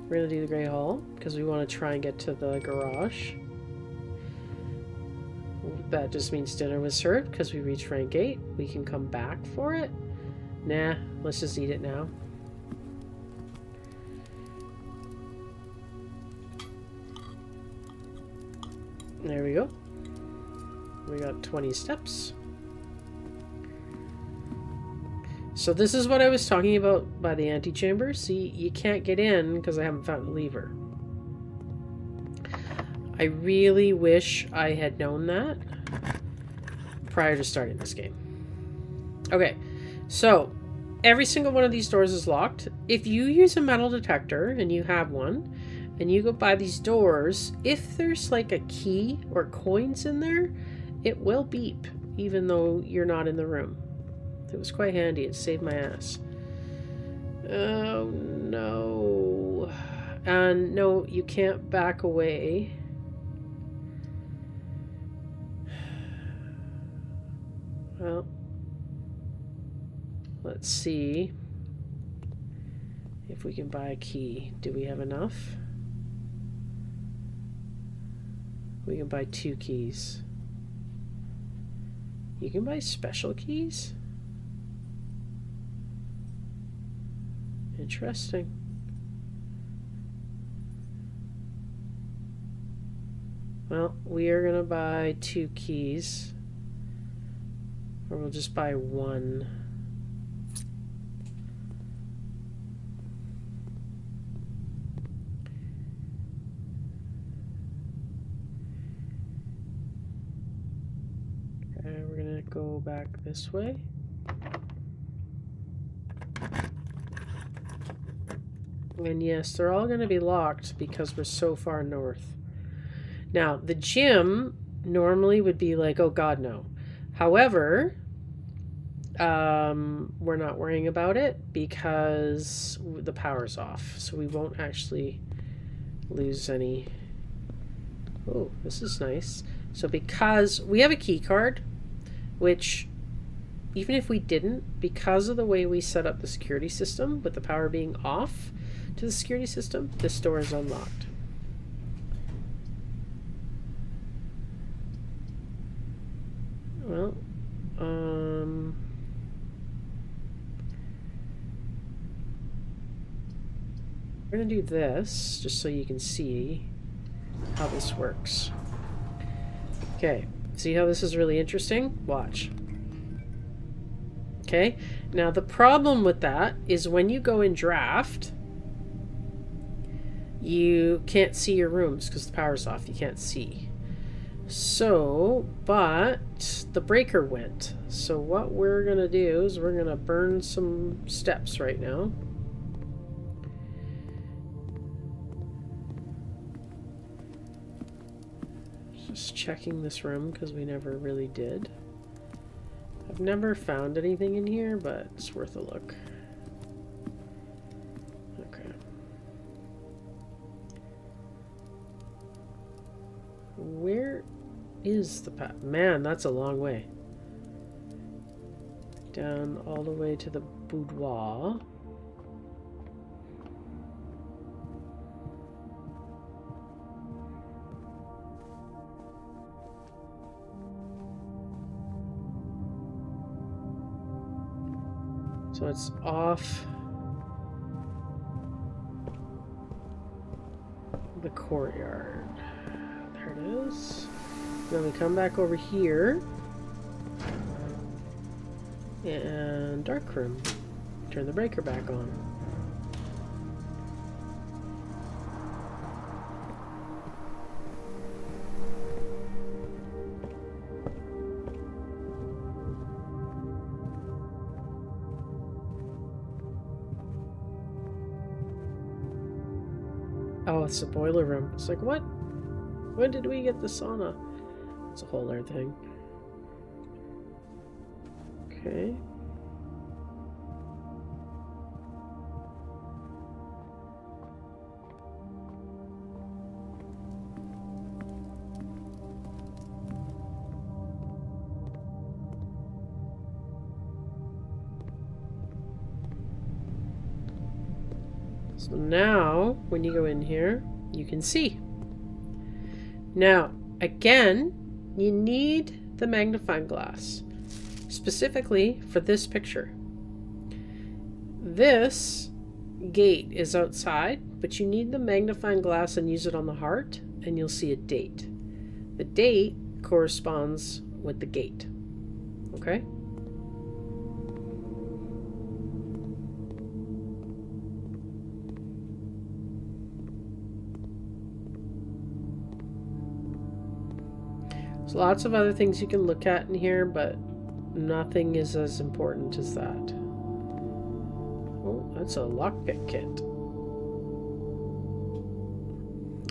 We're going to do the Great Hall because we want to try and get to the garage. That just means dinner was served because we reached rank 8. We can come back for it. Nah, let's just eat it now. There we go. We got 20 steps. So this is what I was talking about by the antechamber. See, you can't get in because I haven't found the lever. I really wish I had known that prior to starting this game. Okay, so every single one of these doors is locked. If you use a metal detector, and you have one, and you go by these doors, if there's like a key or coins in there, it will beep, even though you're not in the room. It was quite handy. It saved my ass. Oh, no. And no, you can't back away. Well, let's see if we can buy a key. Do we have enough? We can buy 2 keys. You can buy special keys? Interesting. Well, we are going to buy 2 keys. Or we'll just buy 1. Okay, we're going to go back this way. And yes, they're all going to be locked because we're so far north. Now, the gym normally would be like, oh god, no. However, we're not worrying about it because the power's off, so we won't actually lose any. Oh, this is nice. So because we have a key card, which even if we didn't, because of the way we set up the security system with the power being off to the security system, this door is unlocked. Well, we're going to do this just so you can see how this works. Okay, see how this is really interesting? Watch. Okay, now the problem with that is when you go in draft, you can't see your rooms because the power's off. You can't see. So, but the breaker went. So what we're going to do is we're going to burn some steps right now. Just checking this room because we never really did. I've never found anything in here, but it's worth a look. Okay. Where is the path? Man, that's a long way. Down all the way to the boudoir. So it's off the courtyard. There it is. Then we come back over here. And dark room. Turn the breaker back on. Oh, it's the boiler room. It's like, what? When did we get the sauna? It's a whole other thing. Okay. So now, when you go in here, you can see. Now, again, you need the magnifying glass, specifically for this picture. This gate is outside, but you need the magnifying glass and use it on the heart, and you'll see a date. The date corresponds with the gate. Okay? There's lots of other things you can look at in here, but nothing is as important as that. Oh, that's a lockpick kit.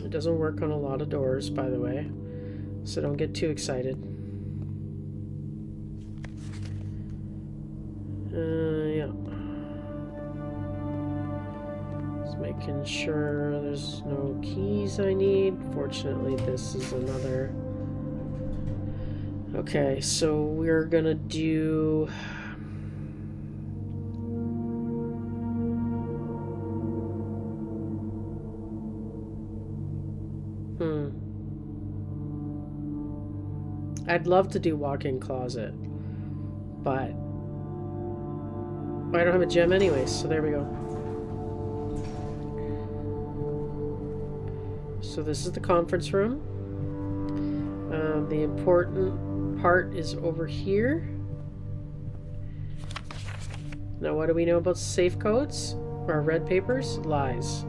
It doesn't work on a lot of doors, by the way, so don't get too excited. Yeah. Just making sure there's no keys I need. Fortunately, this is another... Okay, so we're gonna do... I'd love to do walk-in closet, but I don't have a gem anyways, so there we go. So this is the conference room. The important part is over here. Now, what do we know about safe codes or red papers? Lies.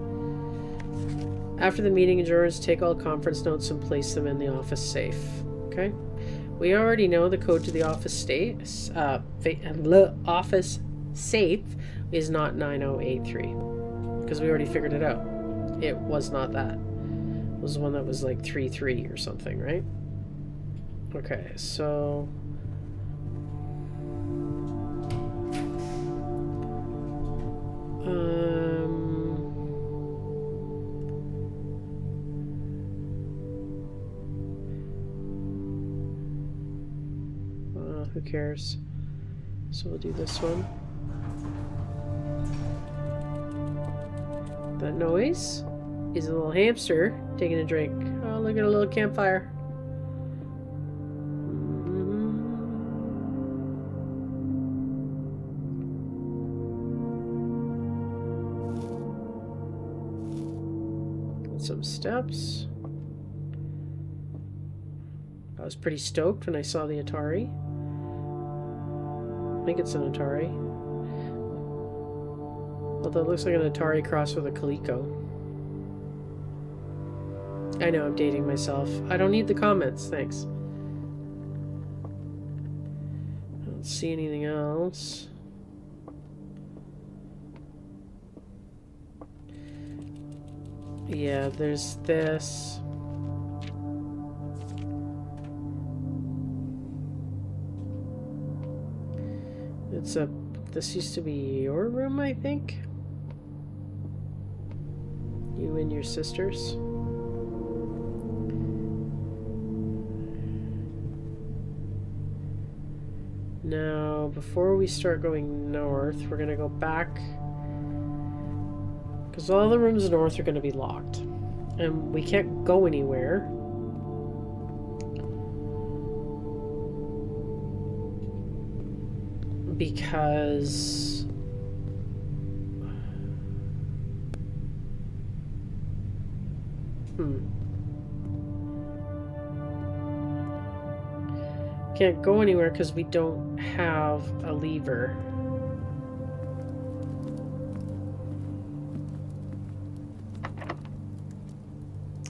After the meeting, adjourners take all conference notes and place them in the office safe. Okay? We already know the code to the office office safe is not 9083 because we already figured it out. It was not that. It was the one that was like 33 or something, right? Okay, so who cares? So we'll do this one. That noise is a little hamster taking a drink. Oh, look at a little campfire. Some steps. I was pretty stoked when I saw the Atari. I think it's an Atari. Although it looks like an Atari crossed with a Coleco. I know I'm dating myself. I don't need the comments, thanks. I don't see anything else. Yeah, there's this. This used to be your room, I think? You and your sisters? Now, before we start going north, we're gonna go back. Because all the rooms north are going to be locked. And we can't go anywhere. Because... Can't go anywhere because we don't have a lever.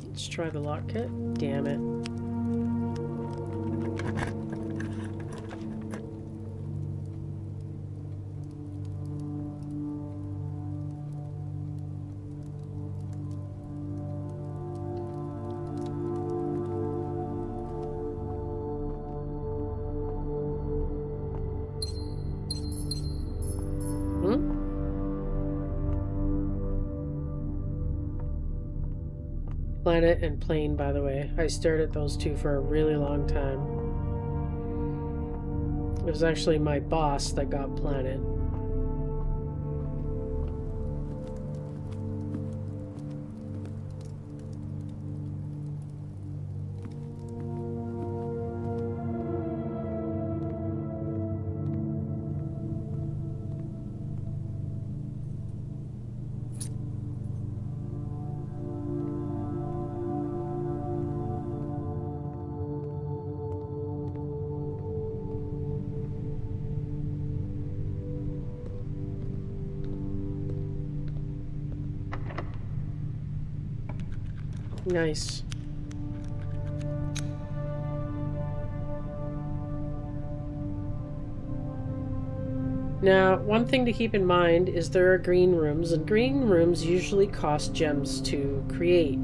Let's try the lock kit. Damn it. Planet and plane, by the way. I stared at those two for a really long time. It was actually my boss that got Planet. Nice. Now, one thing to keep in mind is there are green rooms, and green rooms usually cost gems to create.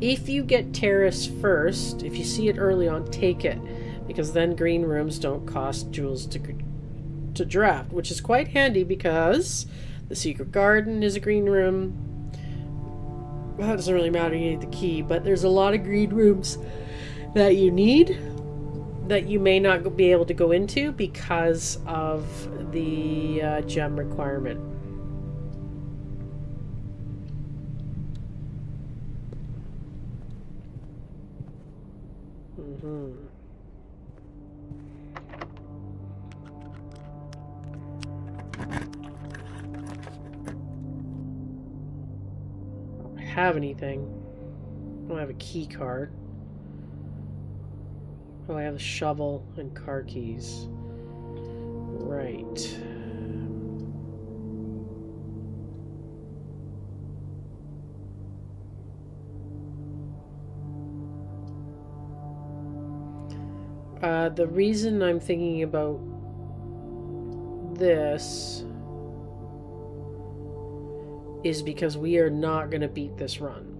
If you get Terrace first, if you see it early on, take it, because then green rooms don't cost jewels to draft, which is quite handy because the Secret Garden is a green room. Well, it doesn't really matter, you need the key, but there's a lot of green rooms that you need that you may not be able to go into because of the gem requirement. Have anything. I don't have a key card. Oh, I have a shovel and car keys. Right. The reason I'm thinking about this is because we are not going to beat this run.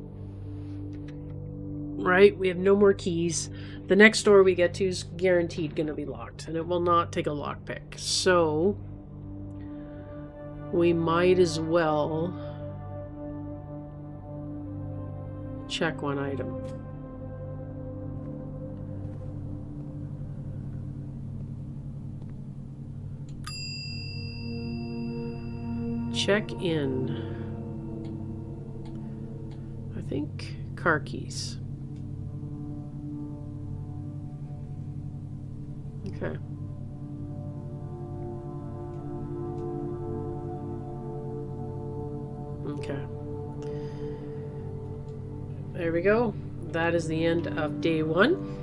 Right? We have no more keys. The next door we get to is guaranteed going to be locked, and it will not take a lockpick. So, we might as well check one item. check in. I think car keys. Okay. Okay. There we go. That is the end of day 1.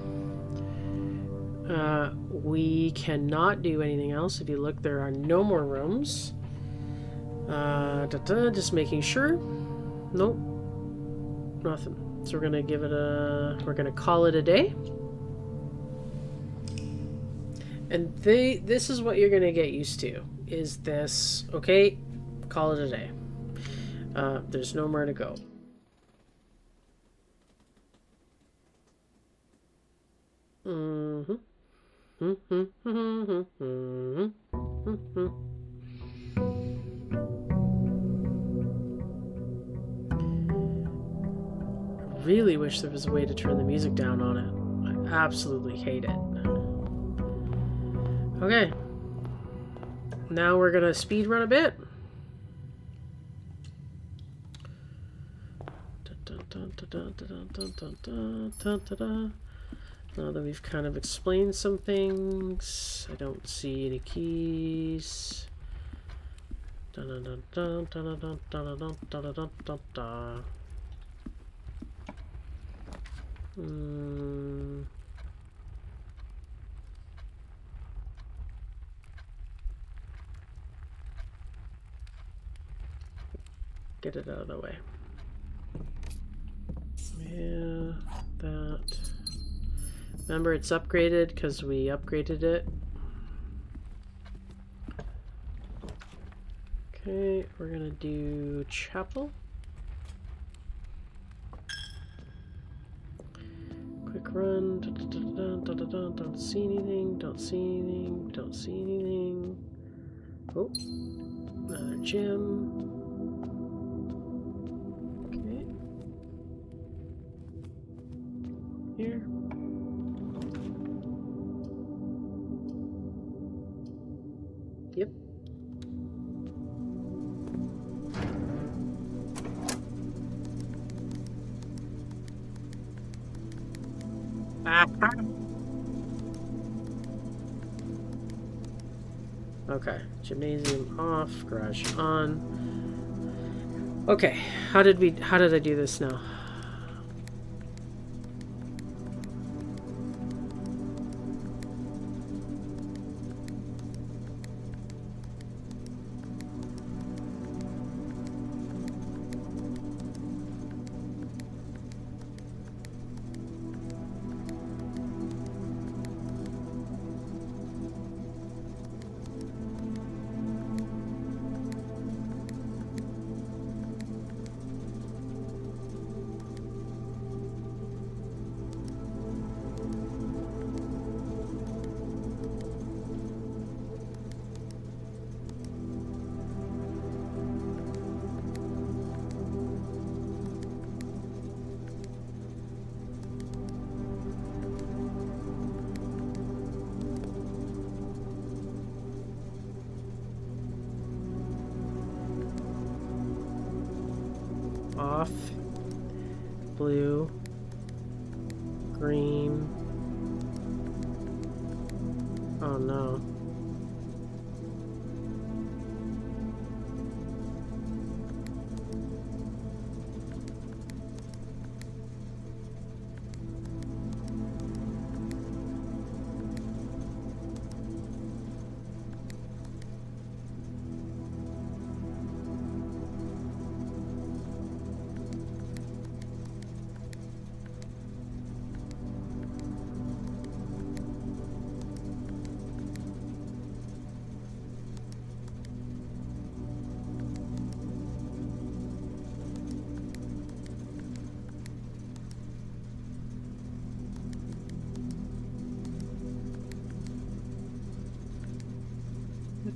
We cannot do anything else. If you look, there are no more rooms. Just making sure. Nope. Nothing. So we're gonna give it a... We're gonna call it a day. And this is what you're gonna get used to. Is this... Okay, call it a day. There's no more to go. Really wish there was a way to turn the music down on it. I absolutely hate it. Okay. Now we're gonna speed run a bit. Now that we've kind of explained some things, I don't see any keys. Get it out of the way. Yeah, that. Remember, it's upgraded because we upgraded it. Okay, we're gonna do chapel. Quick run. Don't see anything. Don't see anything. Don't see anything. Oh, another gym. Okay. Here. Yep. Okay, gymnasium off, garage on. Okay, how did I do this now? Off, blue, green. Oh no.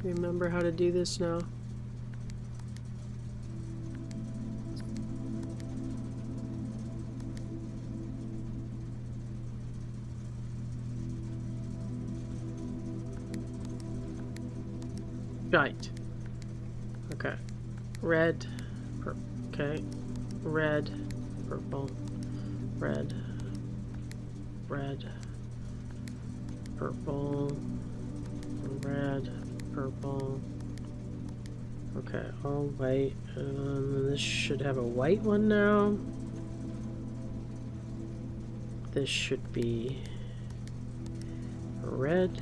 Remember how to do this now? Right. Okay. Red. Okay. Red. Purple. Red. Red. Purple. Red. Purple. Okay, all white. This should have a white one now. This should be red.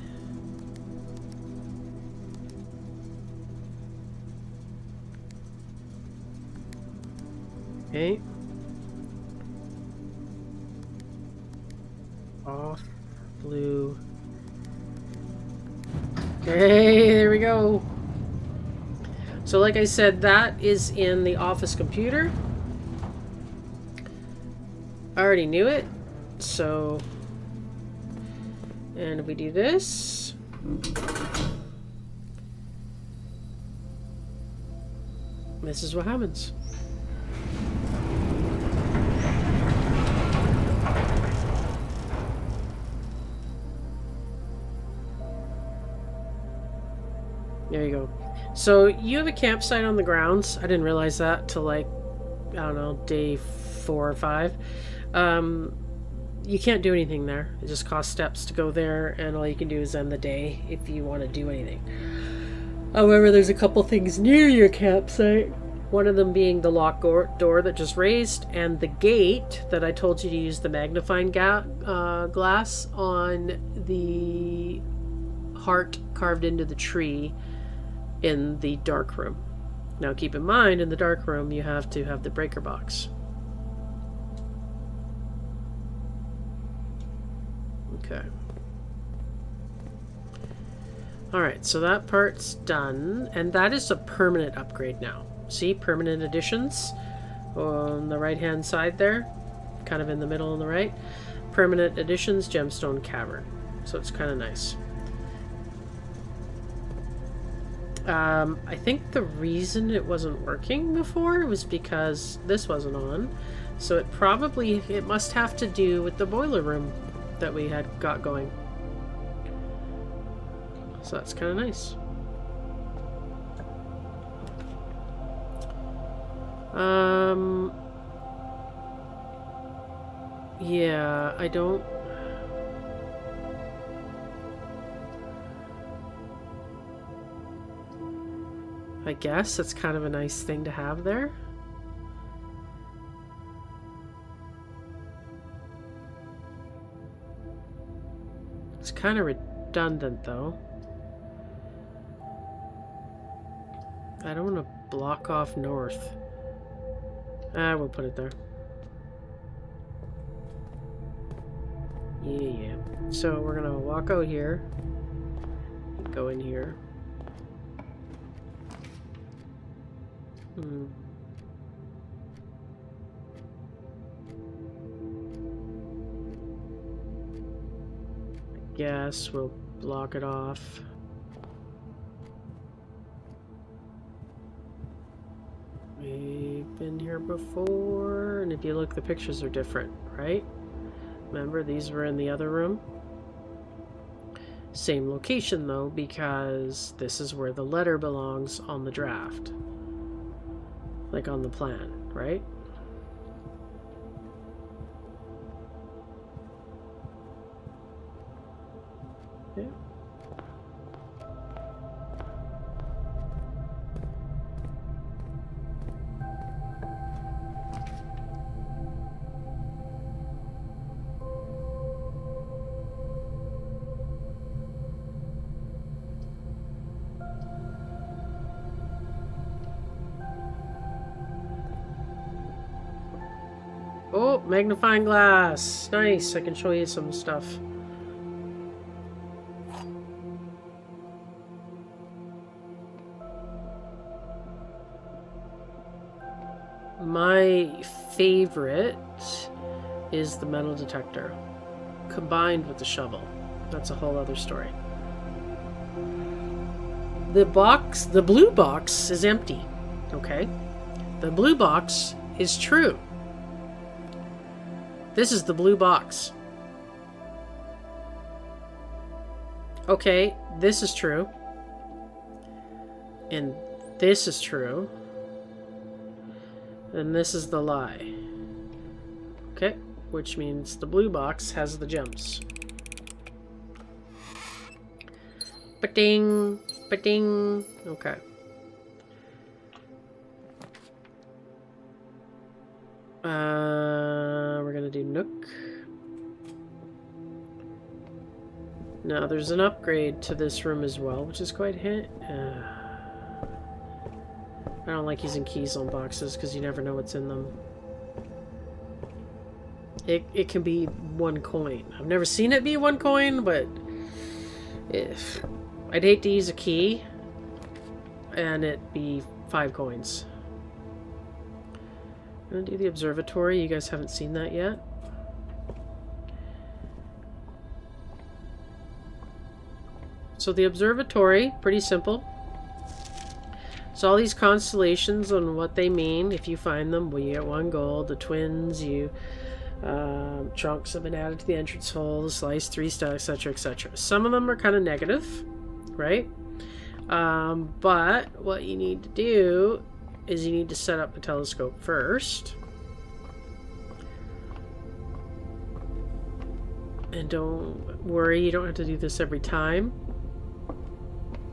Okay. Off. Blue. Okay, there we go. So like I said, that is in the office computer. I already knew it. So, and if we do this, this is what happens. There you go. So you have a campsite on the grounds. I didn't realize that till like, I don't know, day 4 or 5. You can't do anything there. It just costs steps to go there, and all you can do is end the day if you want to do anything. However, there's a couple things near your campsite. One of them being the locked door that just raised, and the gate that I told you to use the magnifying glass on the heart carved into the tree in the dark room. Now keep in mind, in the dark room you have to have the breaker box. Okay. Alright, so that part's done, and that is a permanent upgrade now. See, permanent additions on the right hand side there, kind of in the middle on the right. Permanent additions, gemstone cavern. So it's kind of nice. I think the reason it wasn't working before was because this wasn't on. So it must have to do with the boiler room that we had got going. So that's kind of nice. Yeah, I don't... I guess that's kind of a nice thing to have there. It's kind of redundant though. I don't want to block off north. We'll put it there. Yeah. So we're gonna walk out here. Go in here. I guess we'll block it off. We've been here before, and if you look, the pictures are different, right? Remember, these were in the other room? Same location though, because this is where the letter belongs on the draft. Like on the plan, right? Yeah. Oh, magnifying glass. Nice. I can show you some stuff. My favorite is the metal detector combined with the shovel. That's a whole other story. The blue box is empty. Okay? The blue box is true. This is the blue box. Okay, this is true. And this is true. And this is the lie. Okay, which means the blue box has the gems. Ba-ding, ba-ding. Okay. We're gonna do Nook. Now there's an upgrade to this room as well, which is quite I don't like using keys on boxes because you never know what's in them. It can be 1 coin. I've never seen it be 1 coin, but if I'd hate to use a key and it be 5 coins. I'm gonna do the observatory. You guys haven't seen that yet. So the observatory, pretty simple. So all these constellations and what they mean, if you find them, well, you get 1 gold. The twins, trunks have been added to the entrance hole, the slice 3 stars, etc., etc. Some of them are kind of negative, right? But what you need to do is you need to set up the telescope first. And don't worry, you don't have to do this every time.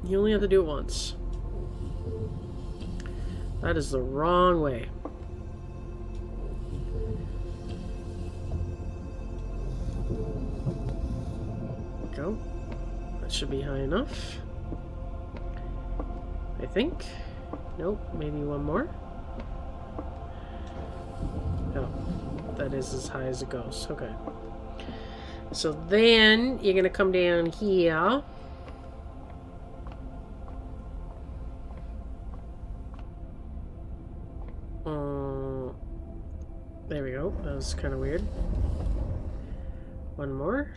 You only have to do it once. That is the wrong way. Go. That should be high enough. I think. Nope, maybe 1 more. No, that is as high as it goes. Okay. So then you're gonna come down here. There we go. That was kind of weird. 1 more.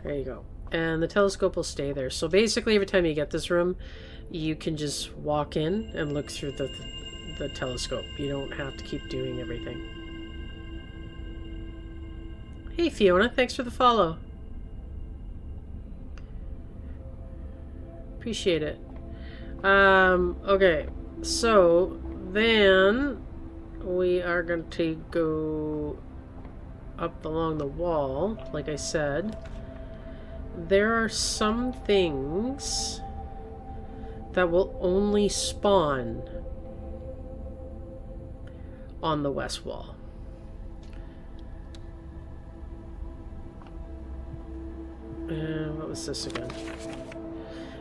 There you go. And the telescope will stay there. So basically every time you get this room, you can just walk in and look through the telescope. You don't have to keep doing everything. Hey Fiona, thanks for the follow. Appreciate it. Okay, so then we are going to go up along the wall, like I said. There are some things that will only spawn on the west wall. What was this again?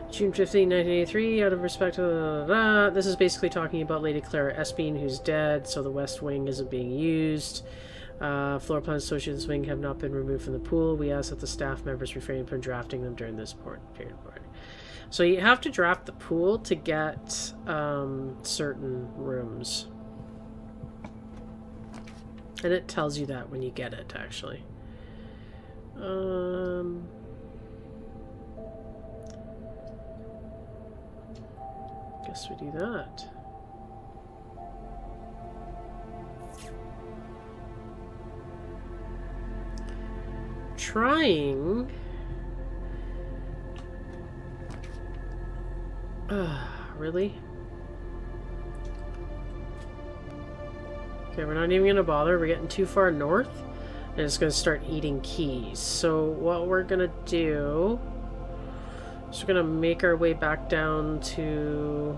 June 15, 1983, out of respect to... This is basically talking about Lady Clara Espine, who's dead, so the west wing isn't being used. Floor plans associated with this wing have not been removed from the pool. We ask that the staff members refrain from drafting them during this period. So you have to draft the pool to get certain rooms. And it tells you that when you get it, actually. Guess we do that. Trying. Really? Okay, we're not even gonna bother. We're getting too far north. And it's gonna start eating keys. So what we're gonna do is we're gonna make our way back down to...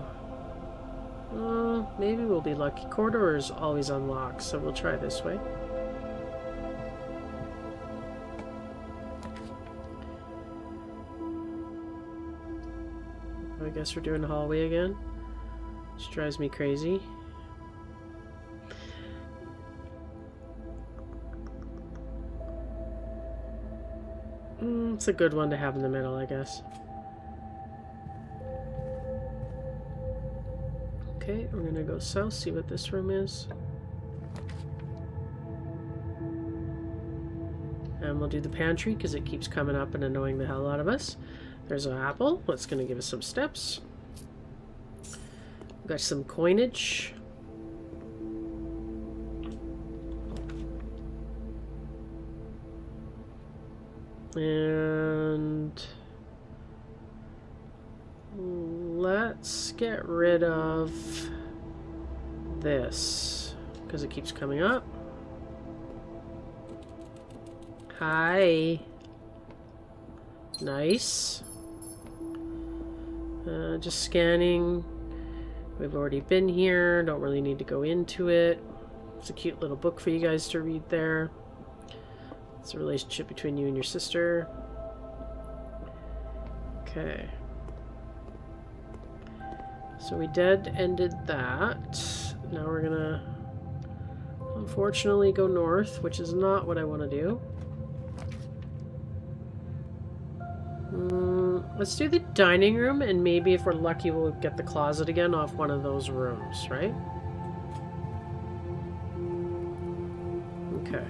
maybe we'll be lucky. Corridor is always unlocked, so we'll try this way. I guess we're doing the hallway again. Which drives me crazy. It's a good one to have in the middle, I guess. Okay, we're gonna go south, see what this room is. And we'll do the pantry because it keeps coming up and annoying the hell out of us. There's an apple. That's gonna give us some steps. We've got some coinage. And let's get rid of this because it keeps coming up. Hi. Nice. Just scanning. We've already been here. Don't really need to go into it. It's a cute little book for you guys to read there. It's a relationship between you and your sister. Okay. So we ended that. Now we're gonna, unfortunately, go north, which is not what I want to do. Let's do the dining room, and maybe if we're lucky we'll get the closet again off one of those rooms, right? Okay.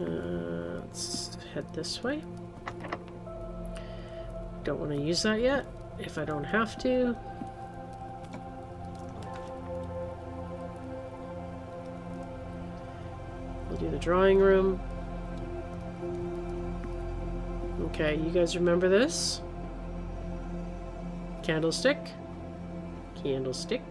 Let's head this way. Don't want to use that yet, if I don't have to. We'll do the drawing room. Okay, you guys remember this? Candlestick. Candlestick.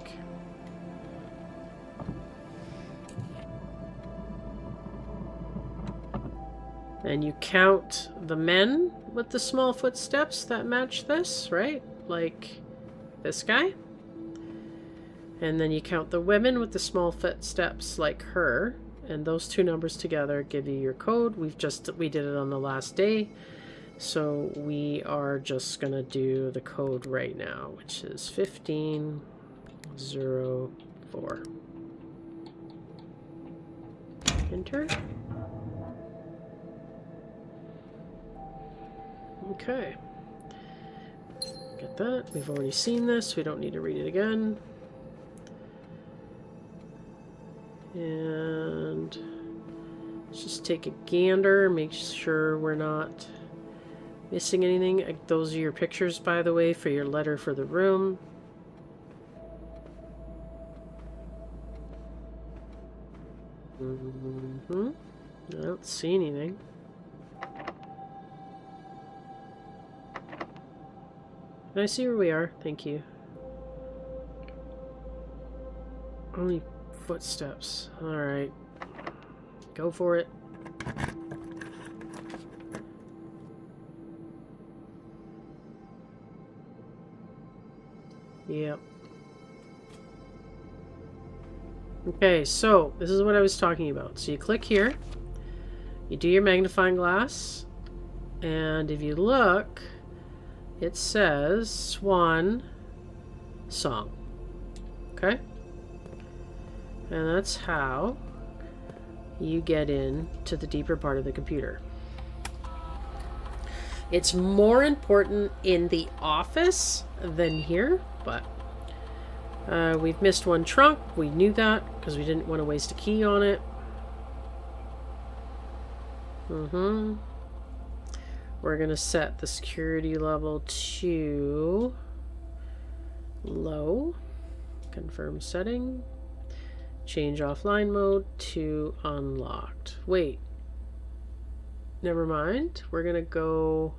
And you count the men with the small footsteps that match this, right? Like this guy. And then you count the women with the small footsteps like her. And those two numbers together give you your code. We did it on the last day. So we are just gonna do the code right now, which is 1504. Enter. Okay. Get that. We've already seen this. We don't need to read it again. And let's just take a gander, make sure we're not missing anything. Those are your pictures, by the way, for your letter for the room. I don't see anything. I see where we are. Thank you. Only footsteps. Alright. Go for it. Yep. Okay, so this is what I was talking about. So you click here, you do your magnifying glass, and if you look, it says Swan Song. Okay? And that's how you get into the deeper part of the computer. It's more important in the office than here, but we've missed one trunk. We knew that because we didn't want to waste a key on it. We're going to set the security level to low. Confirm setting. Change offline mode to unlocked. Wait. Never mind. We're going to go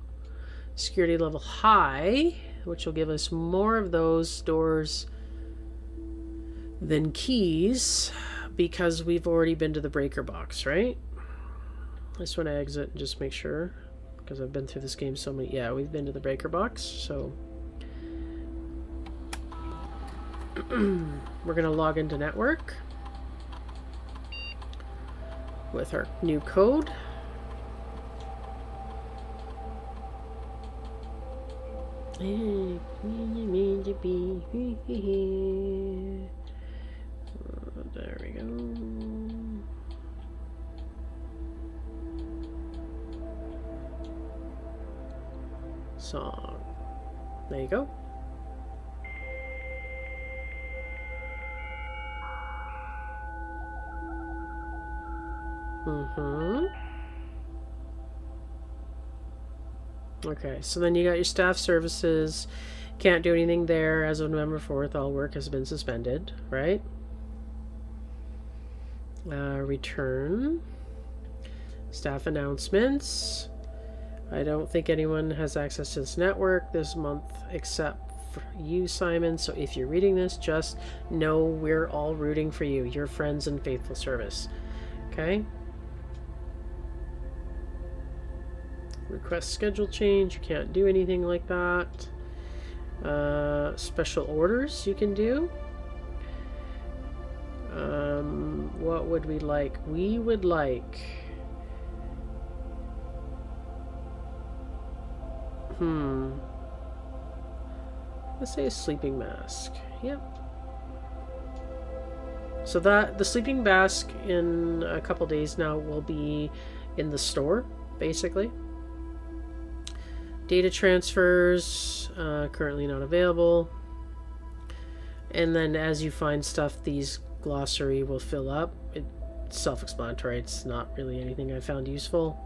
security level high, which will give us more of those doors than keys because we've already been to the breaker box, right? I just want to exit and just make sure because I've been through this game so many. Yeah, we've been to the breaker box, so we're going to log into network with our new code. There we go. Song. There you go. Okay, so then you got your staff services. Can't do anything there as of November 4th. All work has been suspended, right? Return. Staff announcements. I don't think anyone has access to this network this month except for you, Simon. So if you're reading this, just know we're all rooting for you, your friends in faithful service. Okay? Request schedule change. You can't do anything like that. Special orders you can do. What would we like? We would like... Let's say a sleeping mask. Yep. So that the sleeping mask in a couple days now will be in the store, basically. Data transfers, currently not available. And then as you find stuff, these glossary will fill up. It's self-explanatory. It's not really anything I found useful.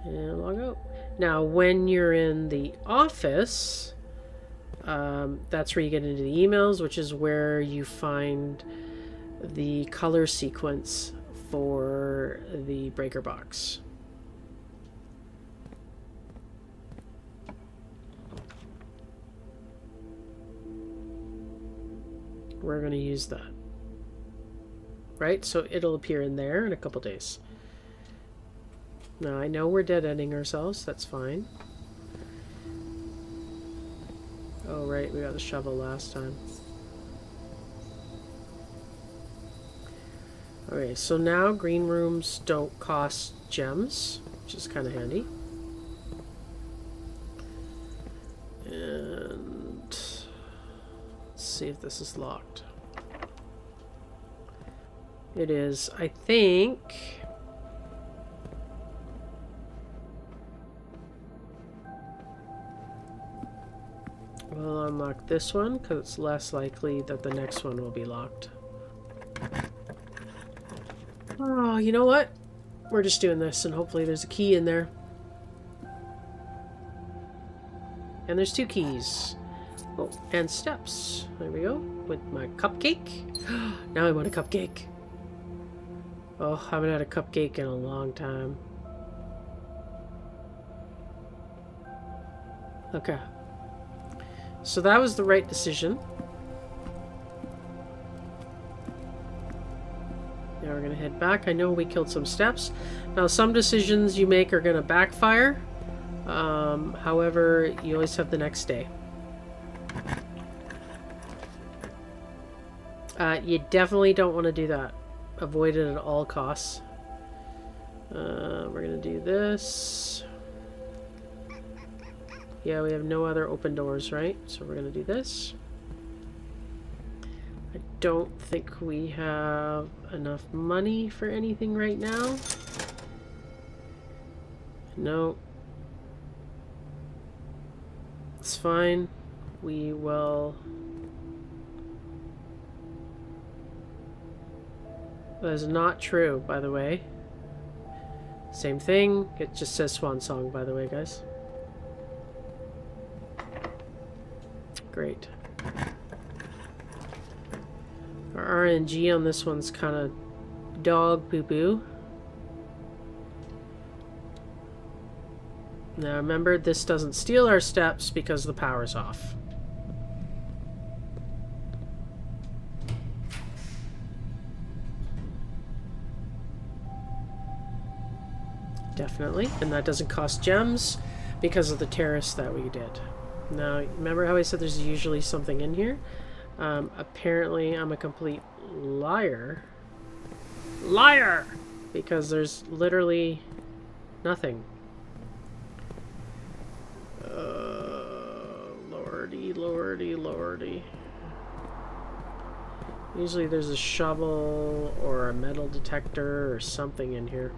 And log out. Now, when you're in the office, that's where you get into the emails, which is where you find the color sequence for the breaker box. We're going to use that. Right? So it'll appear in there in a couple days. Now, I know we're dead-ending ourselves. That's fine. Oh, right. We got the shovel last time. Okay, so now green rooms don't cost gems, which is kind of handy. And let's see if this is locked. It is, I think. We'll unlock this one because it's less likely that the next one will be locked. Oh, you know what? We're just doing this and hopefully there's a key in there. And there's 2 keys. Oh, and steps. There we go. With my cupcake. Now I want a cupcake. Oh, I haven't had a cupcake in a long time. Okay. So that was the right decision. Now we're going to head back. I know we killed some steps. Now some decisions you make are going to backfire. However, you always have the next day. You definitely don't want to do that. Avoid it at all costs. We're going to do this. Yeah, we have no other open doors, right? So we're going to do this. I don't think we have enough money for anything right now. No. It's fine. We will... That is not true, by the way. Same thing. It just says Swan Song, by the way, guys. Great. Our RNG on this one's kind of dog poo-poo. Now remember, this doesn't steal our steps because the power's off. Definitely. And that doesn't cost gems because of the terrace that we did. Now, remember how I said there's usually something in here? Apparently, I'm a complete liar. Liar! Because there's literally nothing. Lordy, lordy, lordy. Usually there's a shovel or a metal detector or something in here.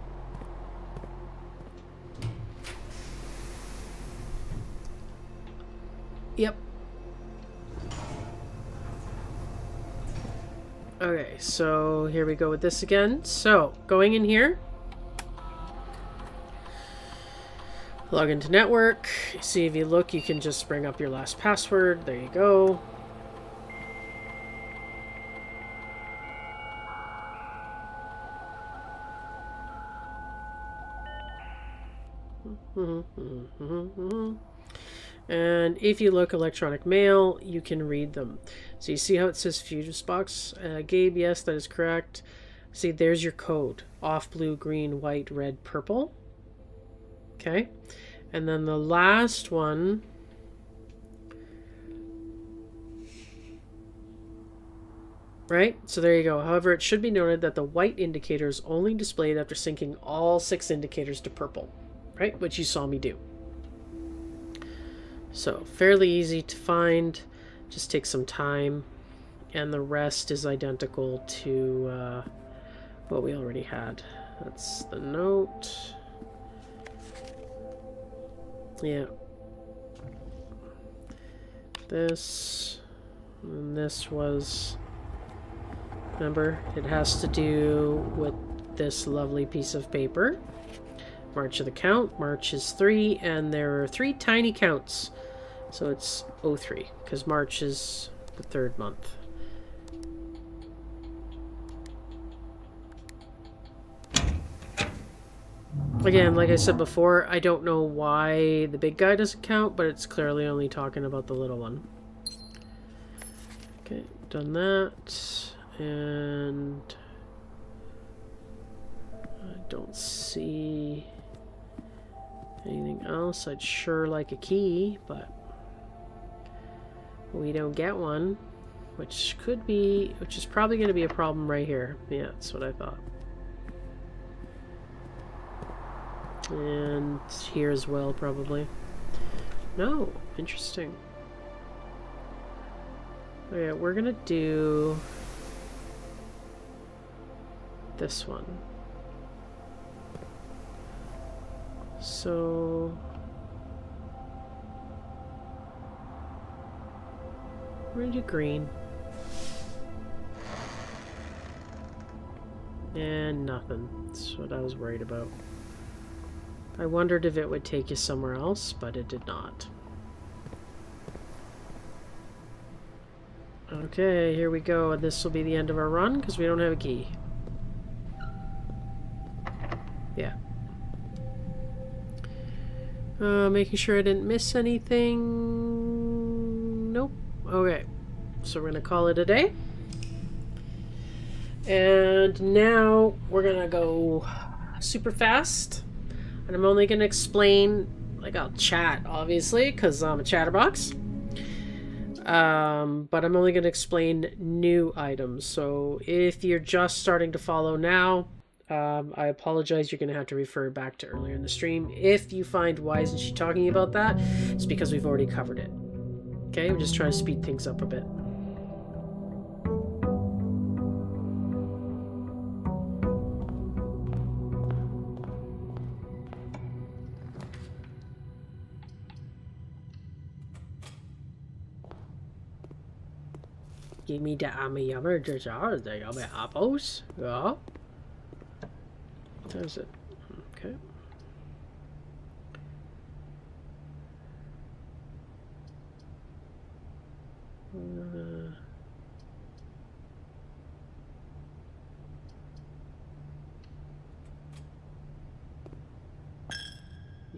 Yep. Okay, so here we go with this again. So, going in here. Log into network. See, if you look, you can just bring up your last password. There you go. And if you look electronic mail, you can read them. So you see how it says Fuse Box? Gabe, yes, that is correct. See, there's your code. Off, blue, green, white, red, purple. Okay. And then the last one... Right? So there you go. However, it should be noted that the white indicator is only displayed after syncing all 6 indicators to purple. Right? Which you saw me do. So, fairly easy to find. Just takes some time. And the rest is identical to what we already had. That's the note. Yeah. This. And this was... Remember, it has to do with this lovely piece of paper. March of the count. March is 3, and there are 3 tiny counts. So it's 03, because March is the 3rd month. Again, like I said before, I don't know why the big guy doesn't count, but it's clearly only talking about the little one. Okay, done that. And I don't see anything else. I'd sure like a key, but we don't get one, which is probably going to be a problem right here. Yeah, that's what I thought. And here as well, probably. No, interesting. Okay, we're going to do this one. So we're gonna do green. And nothing. That's what I was worried about. I wondered if it would take you somewhere else, but it did not. Okay, here we go. And this will be the end of our run because we don't have a key. Yeah. Making sure I didn't miss anything. Nope. Okay. So we're going to call it a day. And now we're going to go super fast. And I'm only going to explain, like I'll chat, obviously, because I'm a chatterbox. But I'm only going to explain new items. So if you're just starting to follow now, I apologize, you're going to have to refer back to earlier in the stream. If you find why isn't she talking about that, it's because we've already covered it. Okay, I'm just trying to speed things up a bit. Give me the yummer jar, the yummy apples. Yeah. There's it. Okay.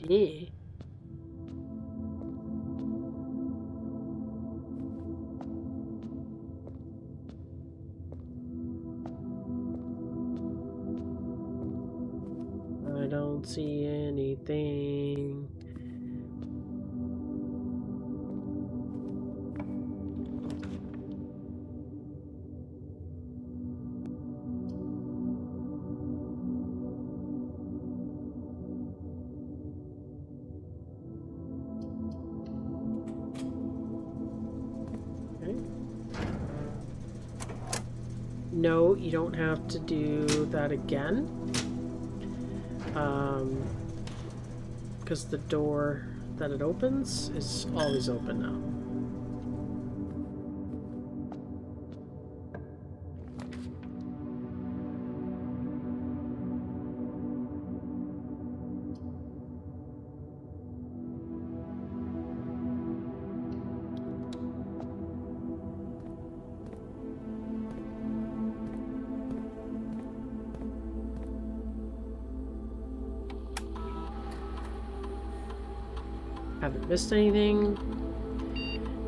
Yeah. I don't see anything. Okay. No, you don't have to do that again. Because the door that it opens is always open now. Haven't missed anything.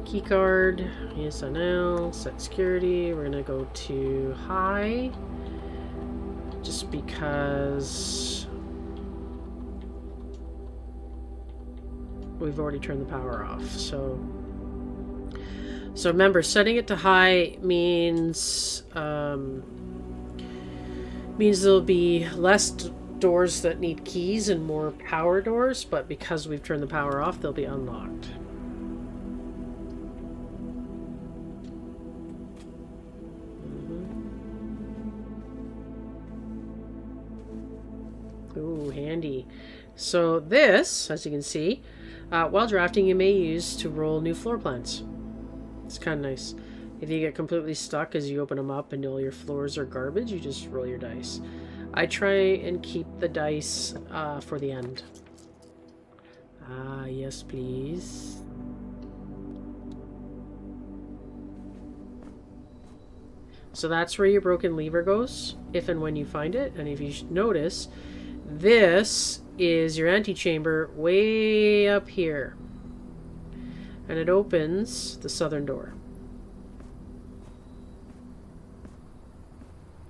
Key card. Yes, I know. Set security. We're gonna go to high. Just because we've already turned the power off. So remember, setting it to high means there'll be less doors that need keys and more power doors, but because we've turned the power off, they'll be unlocked. Ooh, handy. So this, as you can see, while drafting, you may use to roll new floor plans. It's kind of nice. If you get completely stuck as you open them up and all your floors are garbage, you just roll your dice. I try and keep the dice for the end. Ah, yes, please. So that's where your broken lever goes, if and when you find it. And if you notice, this is your antechamber way up here. And it opens the southern door.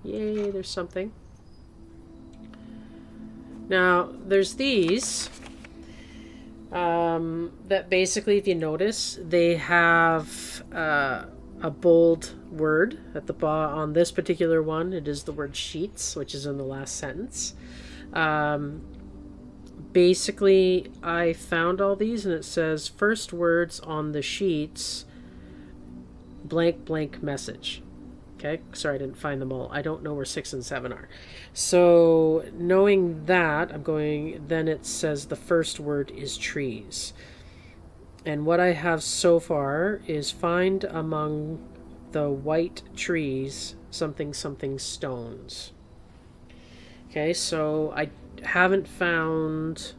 Yay, there's something. Now, there's these that basically, if you notice, they have a bold word at the bottom. On this particular one, it is the word sheets, which is in the last sentence. Basically, I found all these and it says first words on the sheets, blank blank message. Okay, sorry I didn't find them all. I don't know where 6 and 7 are. So knowing that, then it says the first word is trees. And what I have so far is find among the white trees something stones. Okay, so I haven't found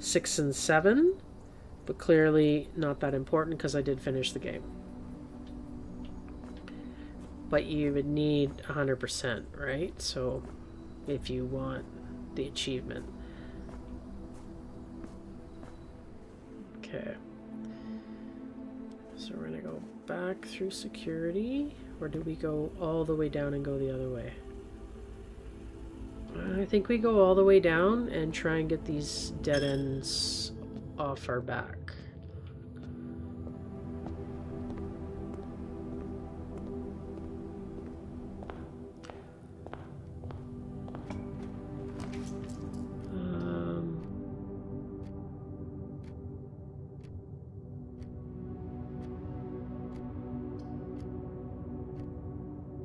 6 and 7, but clearly not that important because I did finish the game. But you would need 100%, right? So if you want the achievement. Okay. So we're gonna go back through security, or do we go all the way down and go the other way? I think we go all the way down and try and get these dead ends off our back.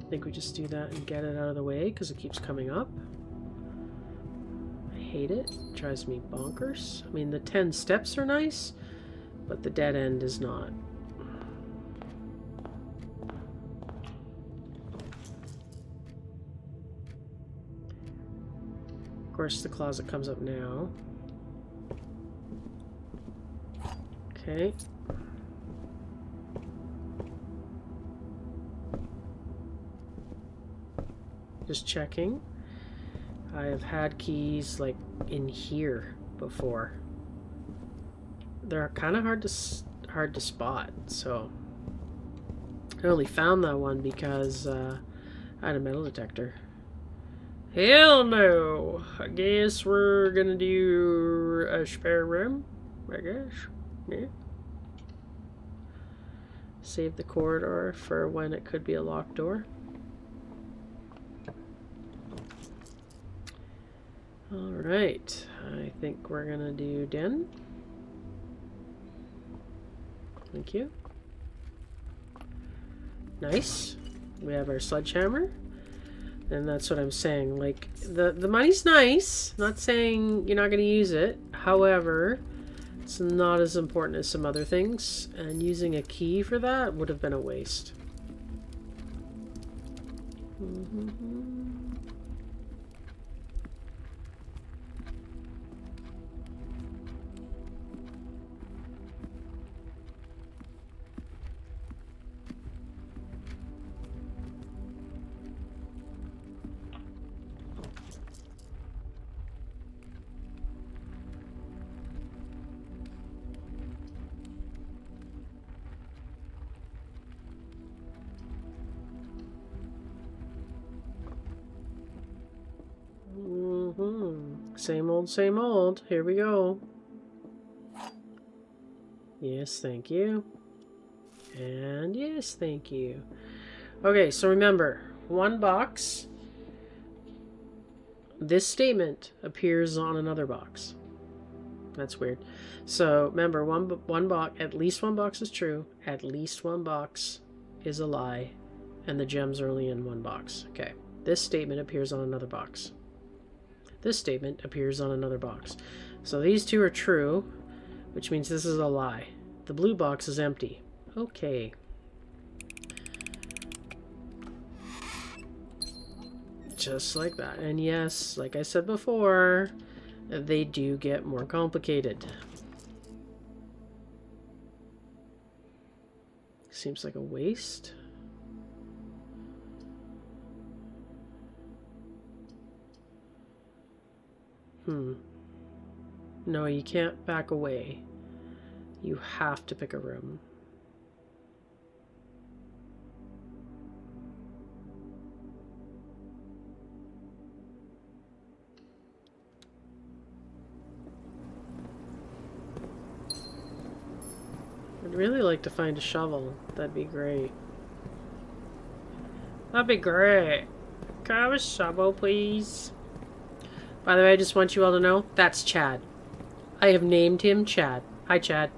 I think we just do that and get it out of the way because it keeps coming up. I hate it. It drives me bonkers. I mean, the 10 steps are nice, but the dead end is not. Of course, the closet comes up now. Okay. Just checking. I have had keys like in here before. They're kind of hard to spot. So I only found that one because I had a metal detector. Hell no! I guess we're gonna do a spare room. I guess. Yeah. Save the corridor for when it could be a locked door. Alright, I think we're gonna do den. Thank you. Nice. We have our sledgehammer. And that's what I'm saying. Like, the money's nice. Not saying you're not gonna use it. However, it's not as important as some other things. And using a key for that would have been a waste. Same old, same old. Here we go. Yes, thank you. And yes, thank you. Okay, so remember, one box. This statement appears on another box. That's weird. So remember, one box, at least one box is true. At least one box is a lie. And the gems are only in one box. Okay. This statement appears on another box. This statement appears on another box. So these two are true, which means this is a lie. The blue box is empty. Okay. Just like that. And yes, like I said before, they do get more complicated. Seems like a waste. No, you can't back away. You have to pick a room. I'd really like to find a shovel. That'd be great. That'd be great. Can I have a shovel, please? By the way, I just want you all to know, that's Chad. I have named him Chad. Hi, Chad.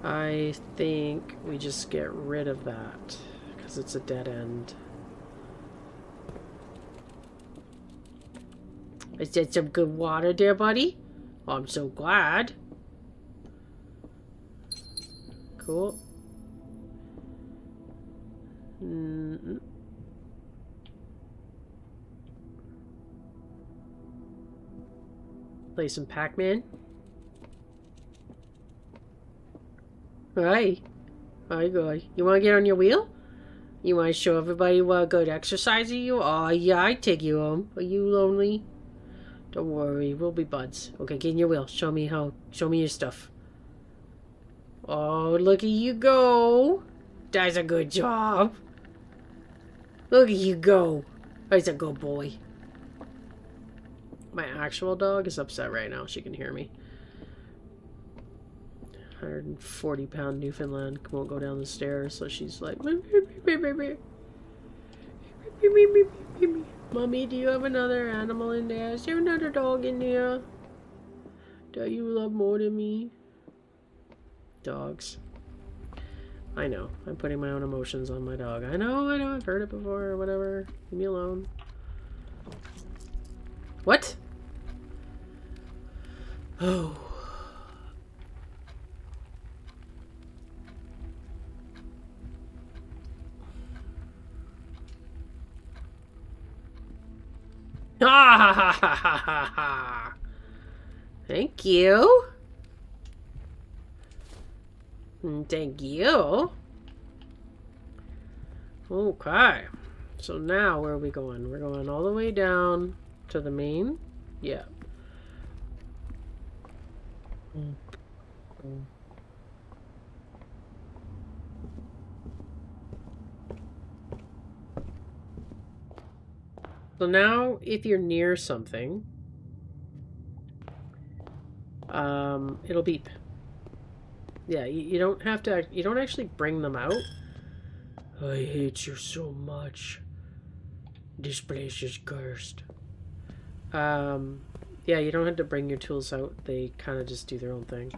I think we just get rid of that because it's a dead end. Is that some good water there, buddy? Oh, I'm so glad. Cool. Play some Pac-Man. Hi. Hi, guy. You want to get on your wheel? You want to show everybody what good exercise you? Oh, yeah, I take you home. Are you lonely? Don't worry, we'll be buds. Okay, get in your wheel. Show me your stuff. Oh, look at you go. That's a good job. Look at you go. That's a good boy. My actual dog is upset right now. She can hear me. 140-pound Newfoundland won't go down the stairs, so she's like, Mommy, do you have another animal in there? Is there another dog in there that you love more than me? Dogs. I know. I'm putting my own emotions on my dog. I know. I've heard it before or whatever. Leave me alone. What? Oh. Ha ha ha ha ha ha. Thank you. Thank you. Okay. So now where are we going? We're going all the way down to the main? Yeah. So now if you're near something, it'll beep. Yeah, you don't have to, you don't actually bring them out. I hate you so much. This place is cursed. Yeah, you don't have to bring your tools out. They kind of just do their own thing.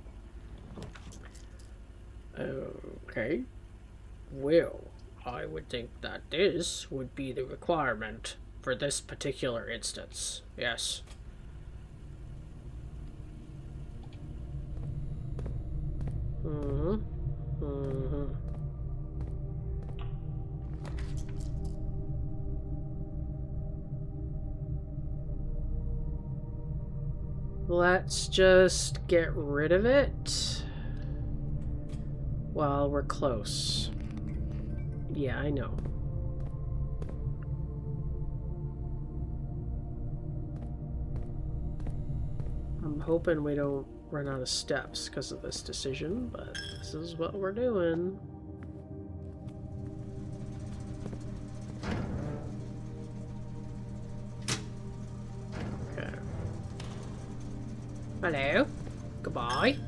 Okay. Well, I would think that this would be the requirement for this particular instance. Yes. Let's just get rid of it while we're close. Yeah, I know. I'm hoping we don't run out of steps because of this decision, but this is what we're doing. Okay. Hello. Goodbye.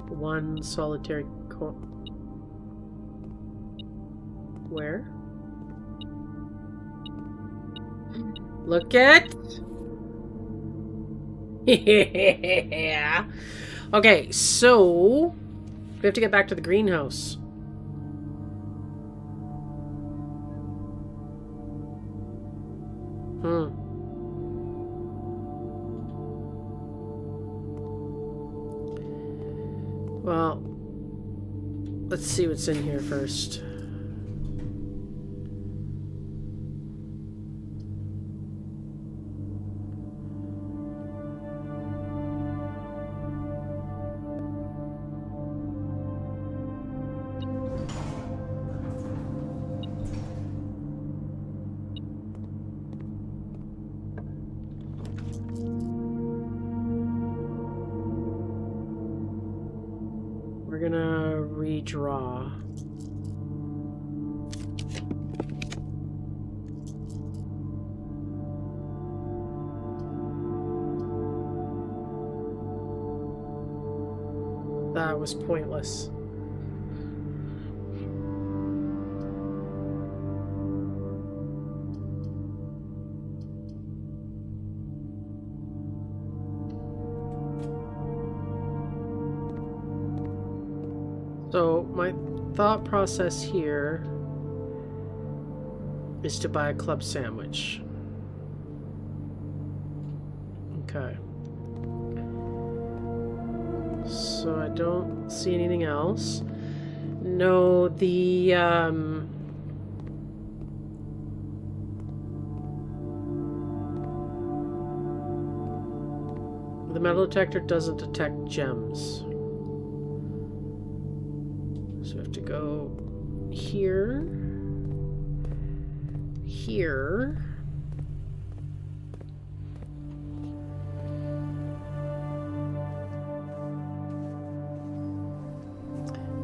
One solitary where? Look at yeah. Okay, so we have to get back to the greenhouse. Well, let's see what's in here first. We're gonna redraw. That was pointless. So my thought process here is to buy a club sandwich. Okay. So I don't see anything else. No, the metal detector doesn't detect gems. So we have to go here, here,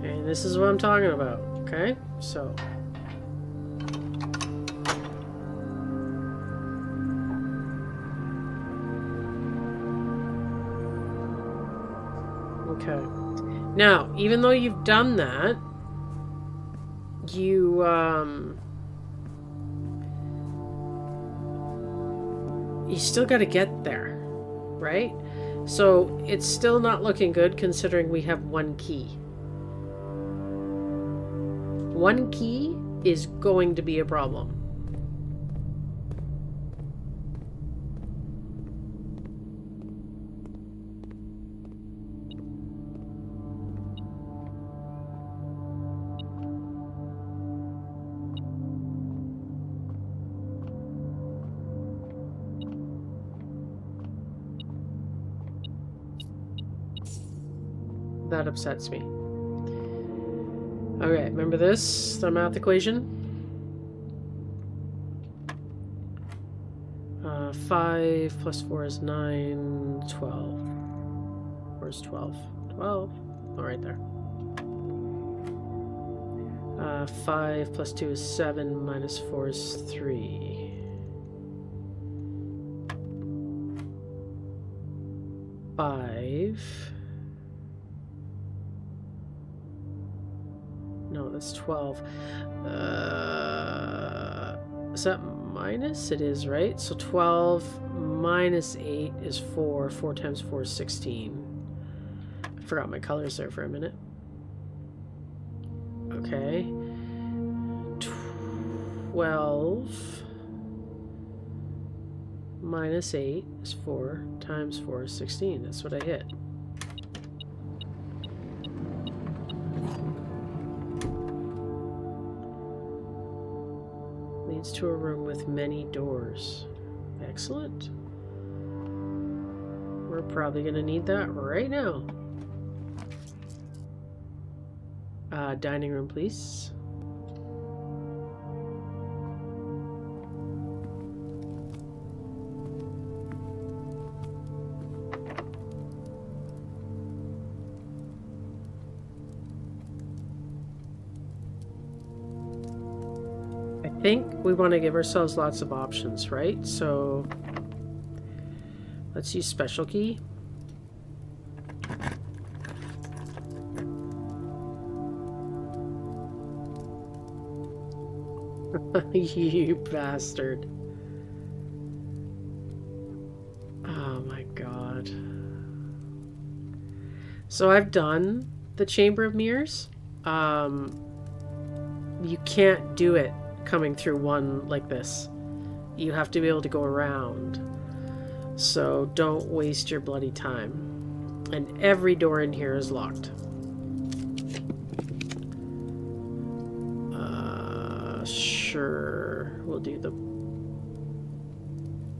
and this is what I'm talking about, okay? So okay. Now, even though you've done that, you still got to get there, right? So it's still not looking good considering we have one key. One key is going to be a problem. That upsets me. Okay, remember this? The math equation? 5 plus 4 is 9, 12. Where's 12? 12. Oh, right there. 5 plus 2 is 7, minus 4 is 3. No, that's 12. Is that minus? It is, right? So 12 minus 8 is 4. 4 times 4 is 16. I forgot my colors there for a minute. Okay. 12 minus 8 is 4 times 4 is 16. That's what I hit. Leads to a room with many doors. Excellent. We're probably going to need that right now. Dining room, please. I think we want to give ourselves lots of options, right? So let's use special key. You bastard. Oh my god. So I've done the Chamber of Mirrors. You can't do it coming through one like this. You have to be able to go around. So don't waste your bloody time. And every door in here is locked. Sure, we'll do the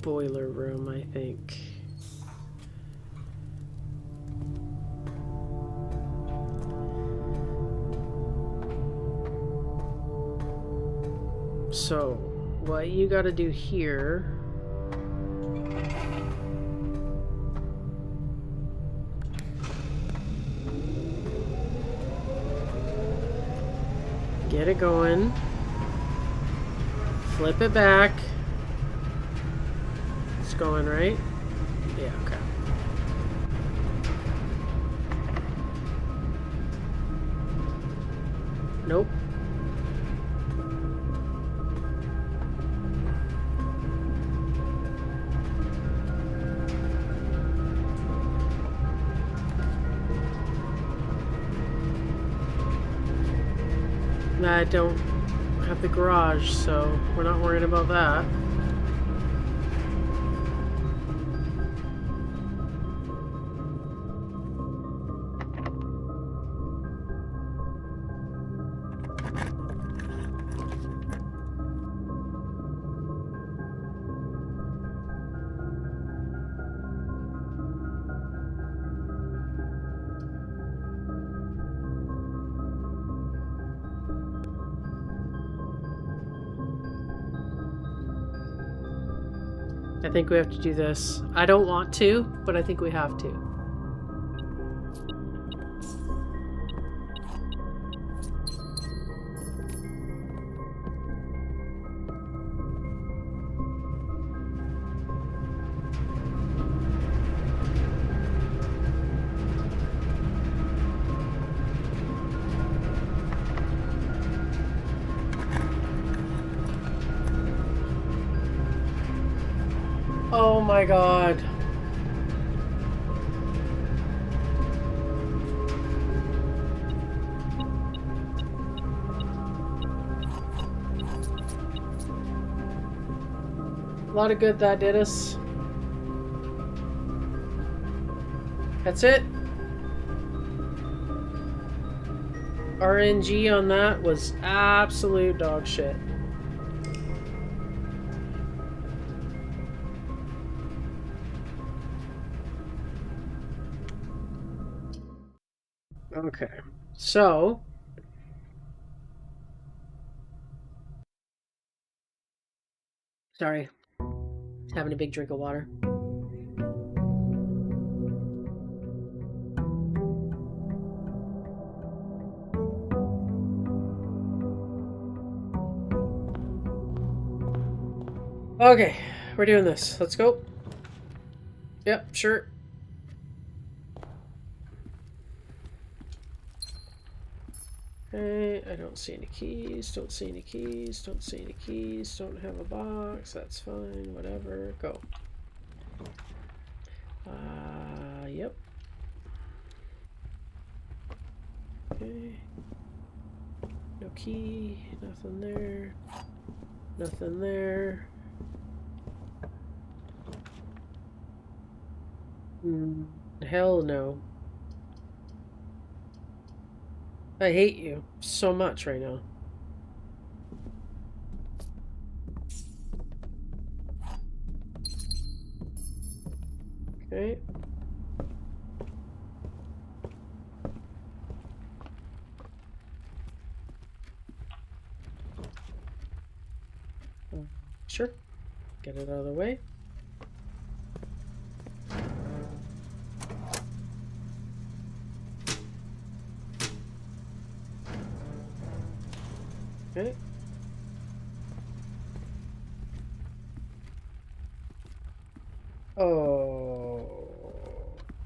boiler room, I think. So, what you gotta do here get it going. Flip it back. It's going, right? Yeah, okay. Nope. I don't have the garage, so we're not worried about that. I think we have to do this. I don't want to, but I think we have to. Oh my god. A lot of good that did us. That's it. RNG on that was absolute dog shit. Okay, so sorry, having a big drink of water. Okay, we're doing this. Let's go. Yep, sure. Okay, I don't see any keys, don't see any keys, don't see any keys, don't have a box, that's fine, whatever, go. Yep. Okay. No key, nothing there, nothing there. Hell no. I hate you so much right now. Okay. Sure. Get it out of the way. Okay. Oh,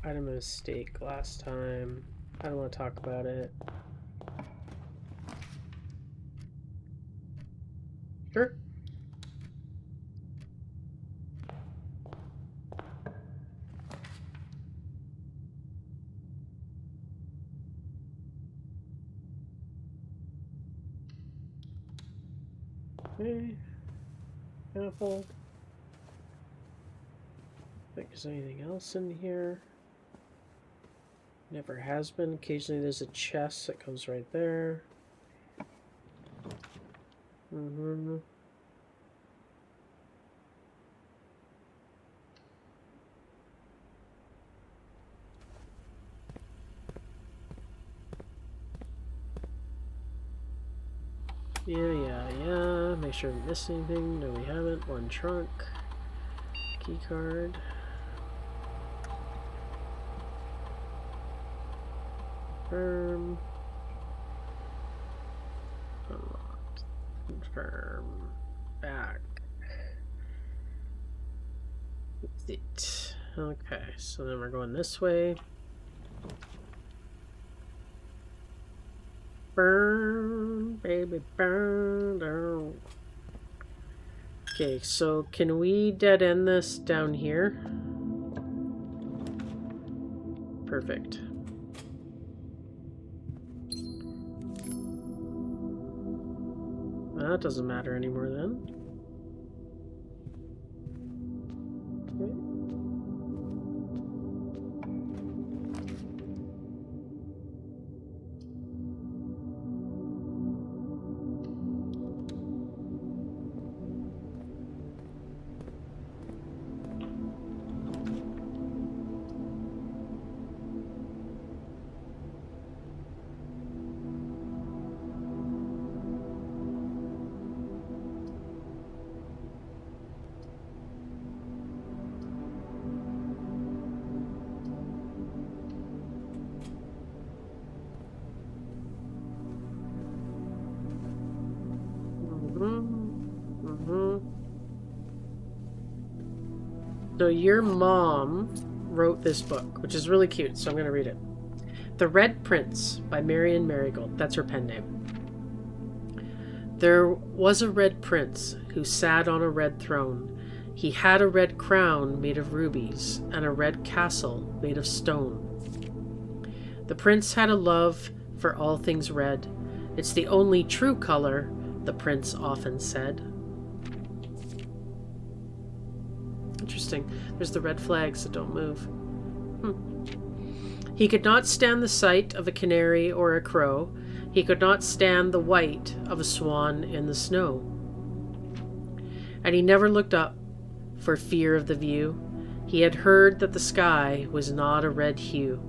I had a mistake last time. I don't want to talk about it. Sure. Okay. Apple. Think there's anything else in here. Never has been. Occasionally there's a chest that goes right there. Mm-hmm. Yeah. Make sure we didn't miss anything. No, we haven't. One trunk. Key card. Confirm. Unlocked. Confirm. Back. Exit. Okay, so then we're going this way. Burn, baby, burn down. Okay, so can we dead end this down here? Perfect. Well, that doesn't matter anymore then. Okay. So your mom wrote this book, which is really cute, so I'm going to read it. The Red Prince by Marian Marigold. That's her pen name. There was a red prince who sat on a red throne. He had a red crown made of rubies and a red castle made of stone. The prince had a love for all things red. It's the only true color, the prince often said. Interesting. There's the red flags that don't move. He could not stand the sight of a canary or a crow. He could not stand the white of a swan in the snow. And he never looked up for fear of the view. He had heard that the sky was not a red hue.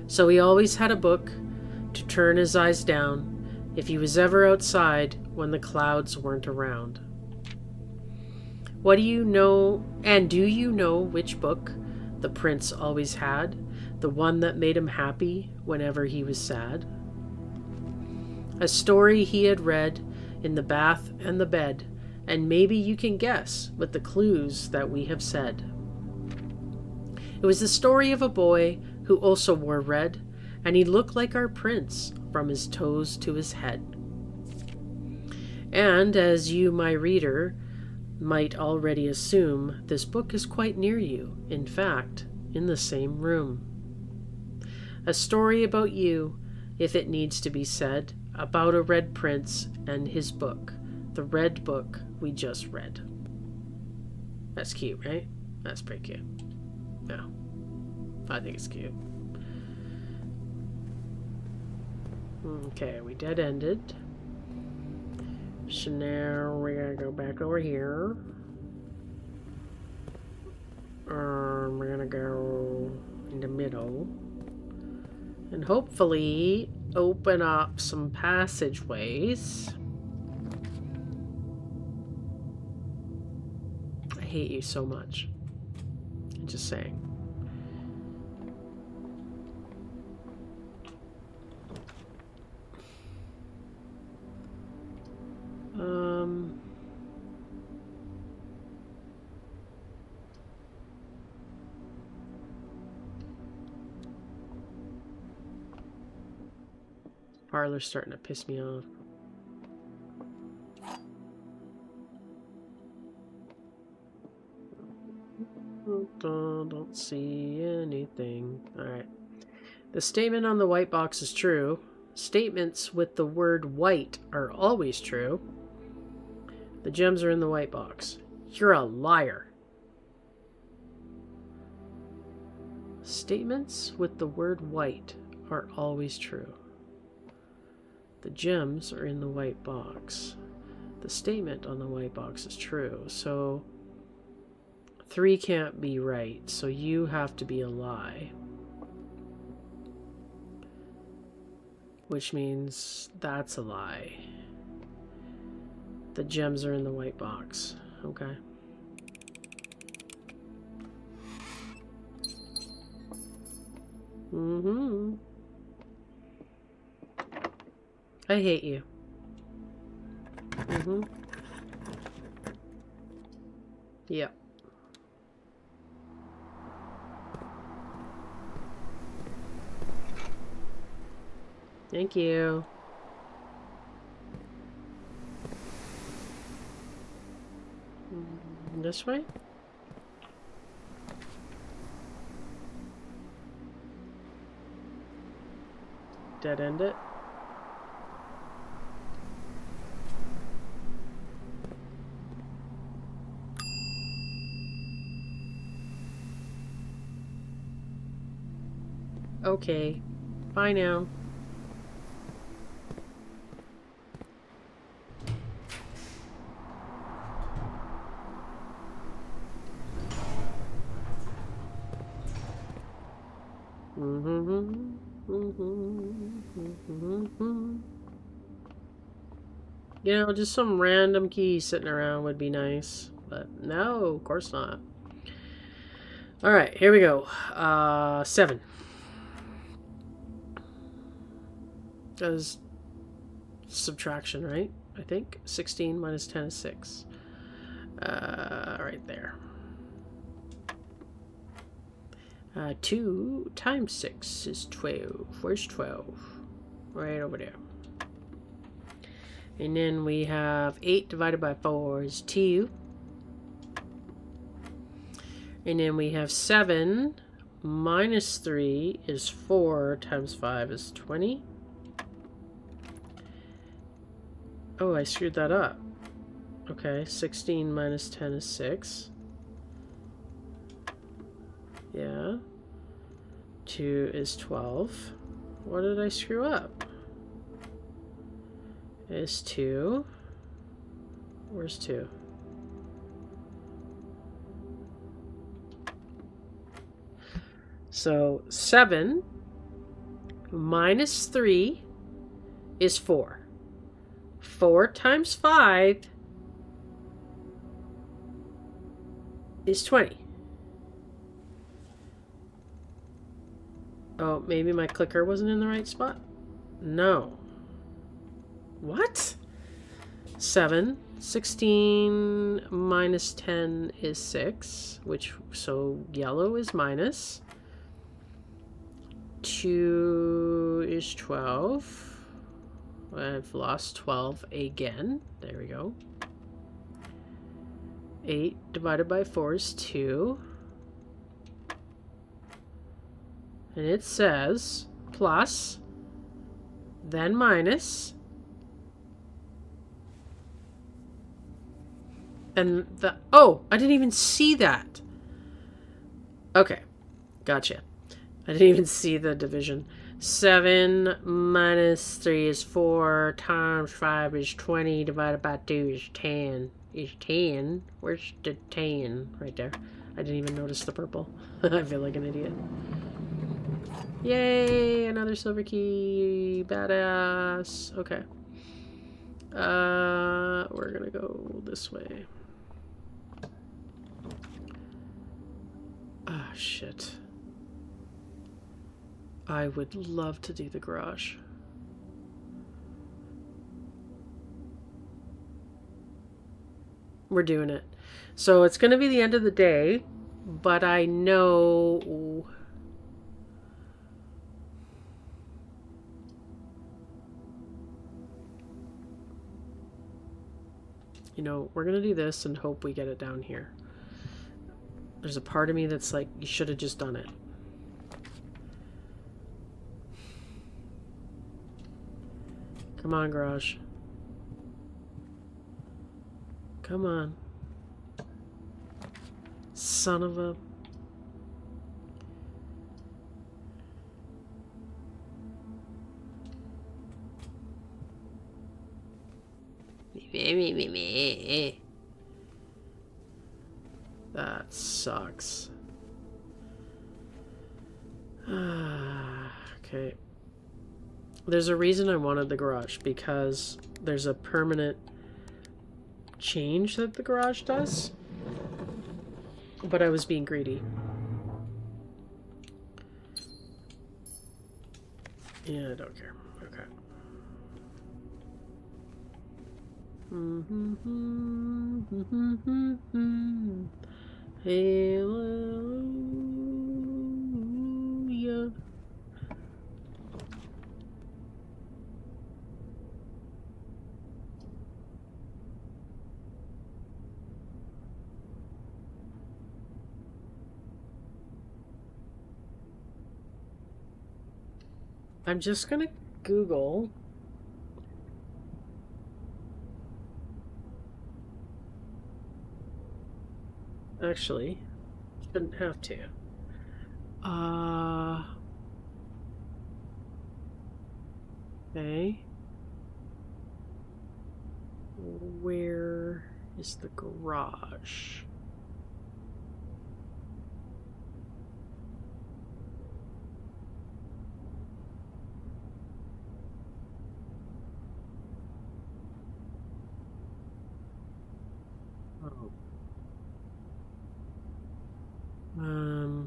So he always had a book to turn his eyes down if he was ever outside when the clouds weren't around. What do you know, and do you know which book the prince always had? The one that made him happy whenever he was sad? A story he had read in the bath and the bed, and maybe you can guess with the clues that we have said. It was the story of a boy who also wore red, and he looked like our prince from his toes to his head. And as you, my reader, might already assume, this book is quite near you, in fact, in the same room. A story about you, if it needs to be said, about a red prince and his book, the red book we just read. That's cute, right? That's pretty cute. Yeah, I think it's cute. Okay, we dead-ended. So now we're gonna go back over here. We're gonna go in the middle. And hopefully open up some passageways. I hate you so much. I'm just saying. Parlor's starting to piss me off. Don't see anything. Alright. The statement on the white box is true. Statements with the word white are always true. The gems are in the white box. You're a liar. Statements with the word white are always true. The gems are in the white box. The statement on the white box is true. So 3 can't be right. So you have to be a lie. Which means that's a lie. The gems are in the white box. Okay. Mm-hmm. I hate you. Mm-hmm. Yep. Thank you. This way? Dead end it. Okay. Bye now. You know, just some random key sitting around would be nice, but no, of course not. All right, here we go. 7. Does subtraction, right? I think 16 minus 10 is 6. Right there. 2 times 6 is 12. Where's 12? Right over there. And then we have 8 divided by 4 is 2. And then we have 7 minus 3 is 4 times 5 is 20. Oh, I screwed that up. Okay, 16 minus 10 is 6. Yeah. 2 is 12. What did I screw up? Is 2. Where's 2? So 7 minus 3 is 4. 4 times 5 is 20. Oh, maybe my clicker wasn't in the right spot? No. What? 7. 16 minus 10 is 6, which, so yellow is minus. 2 is 12. I've lost 12 again. There we go. 8 divided by 4 is 2. And it says plus, then minus, and the, oh, I didn't even see that. Okay, gotcha. I didn't even see the division. 7 minus 3 is 4, times 5 is 20, divided by 2 is 10. Is 10. Where's the 10? Right there. I didn't even notice the purple. I feel like an idiot. Yay! Another silver key. Badass. Okay. We're gonna go this way. Ah, shit. I would love to do the garage. We're doing it. So it's gonna be the end of the day, but I know... You know, we're gonna do this and hope we get it down here. There's a part of me that's like, you should have just done it. Come on, garage. Come on. Son of a... That sucks. Okay. There's a reason I wanted the garage, because there's a permanent change that the garage does. But I was being greedy. Yeah, I don't care. Okay. Hallelujah. I'm just gonna Google actually shouldn't have to okay, where is the garage? Oh.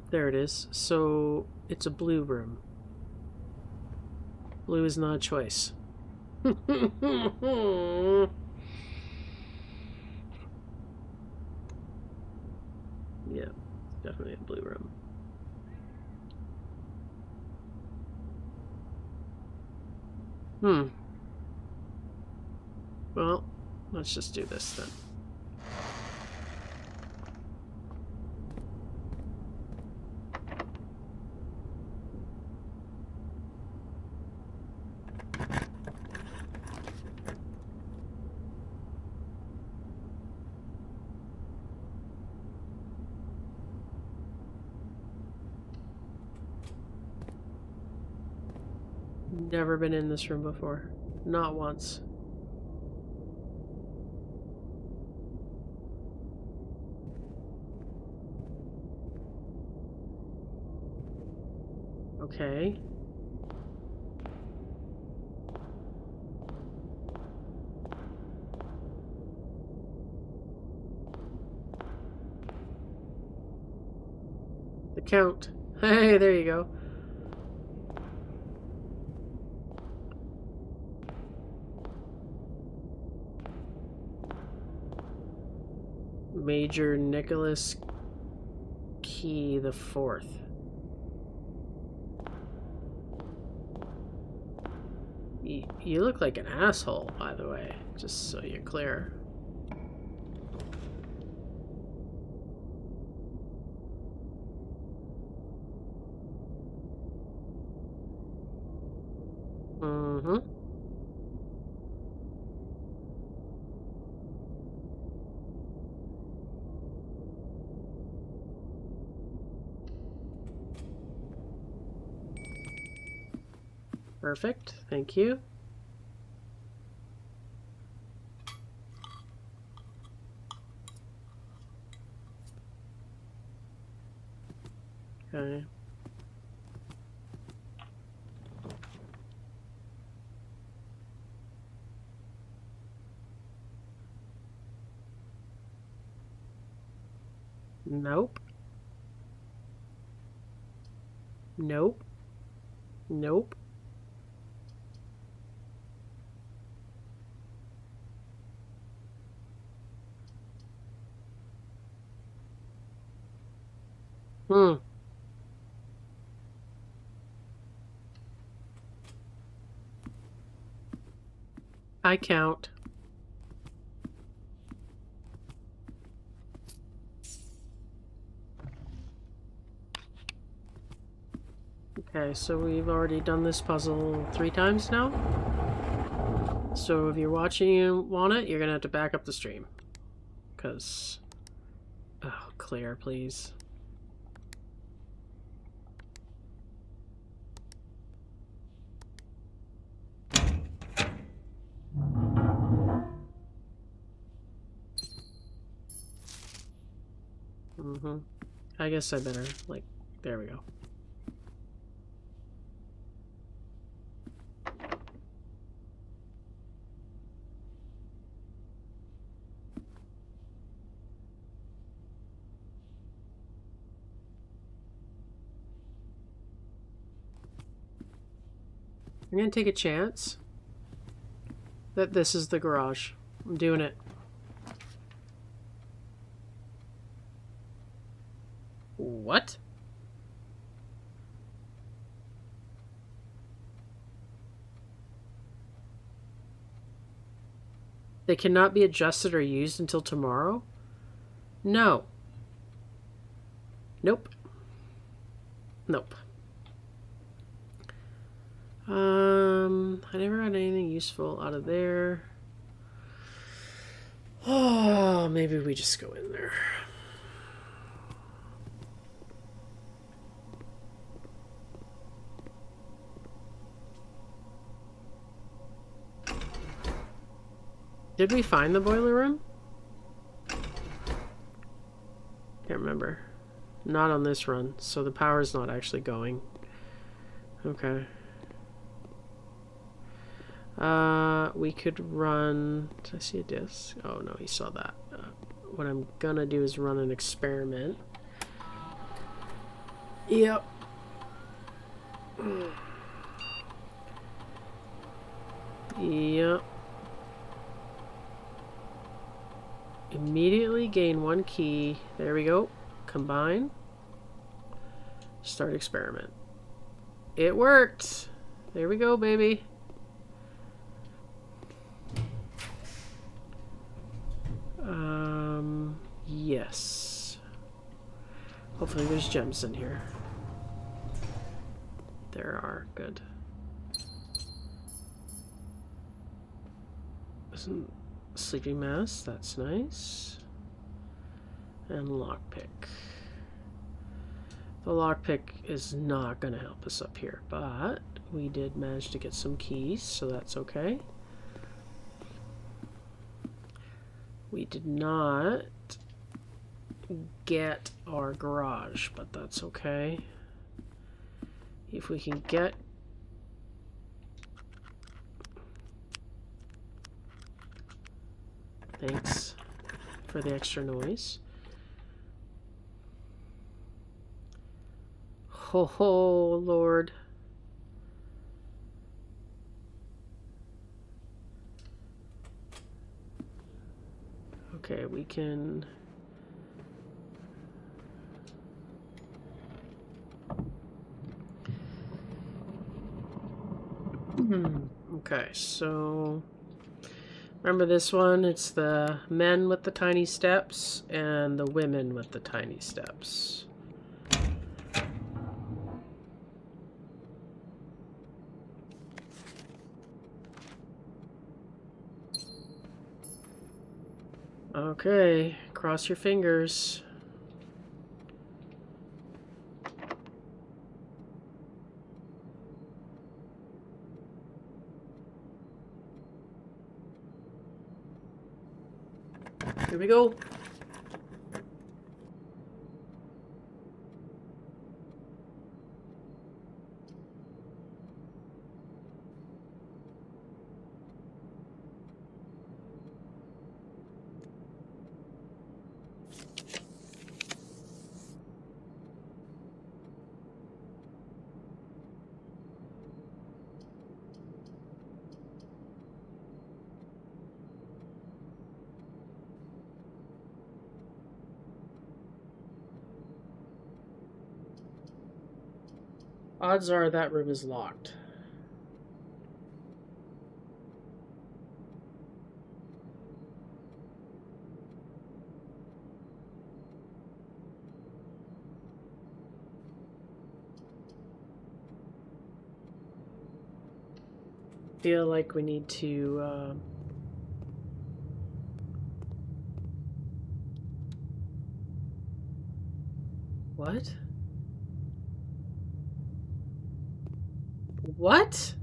There it is. So it's a blue room. Blue is not a choice. Yeah, definitely a blue room. Well, let's just do this then. Never been in this room before. Not once. Okay. The count. Hey, there you go. Major Nicholas Key the Fourth. You look like an asshole, by the way, just so you're clear. Perfect, thank you. Okay. Nope. Nope. Nope. Hmm. I count. Okay, so we've already done this puzzle 3 times now. So if you're watching and want it, you're gonna have to back up the stream. Because... Oh, clear, please. Mm-hmm. I guess I better, like, there we go. I'm gonna take a chance that this is the garage. I'm doing it. What? They cannot be adjusted or used until tomorrow? No. Nope. Nope. I never got anything useful out of there. Oh, maybe we just go in there. Did we find the boiler room? Can't remember. Not on this run, so the power's not actually going. Okay. We could run... Did I see a disc? Oh no, he saw that. What I'm gonna do is run an experiment. Yep. Yep. Immediately gain 1 key. There we go. Combine. Start experiment. It worked. There we go, baby. Yes. Hopefully there's gems in here. There are. Good. Sleeping mask. That's nice. And lockpick. The lockpick is not going to help us up here, but we did manage to get some keys, so that's okay. We did not get our garage, but that's okay. If we can get... Thanks for the extra noise. Ho ho, Lord. Okay, we can... Okay, so... Remember this one? It's the men with the tiny steps and the women with the tiny steps. Okay, cross your fingers. Here we go. Odds are that room is locked. Feel like we need to what? What?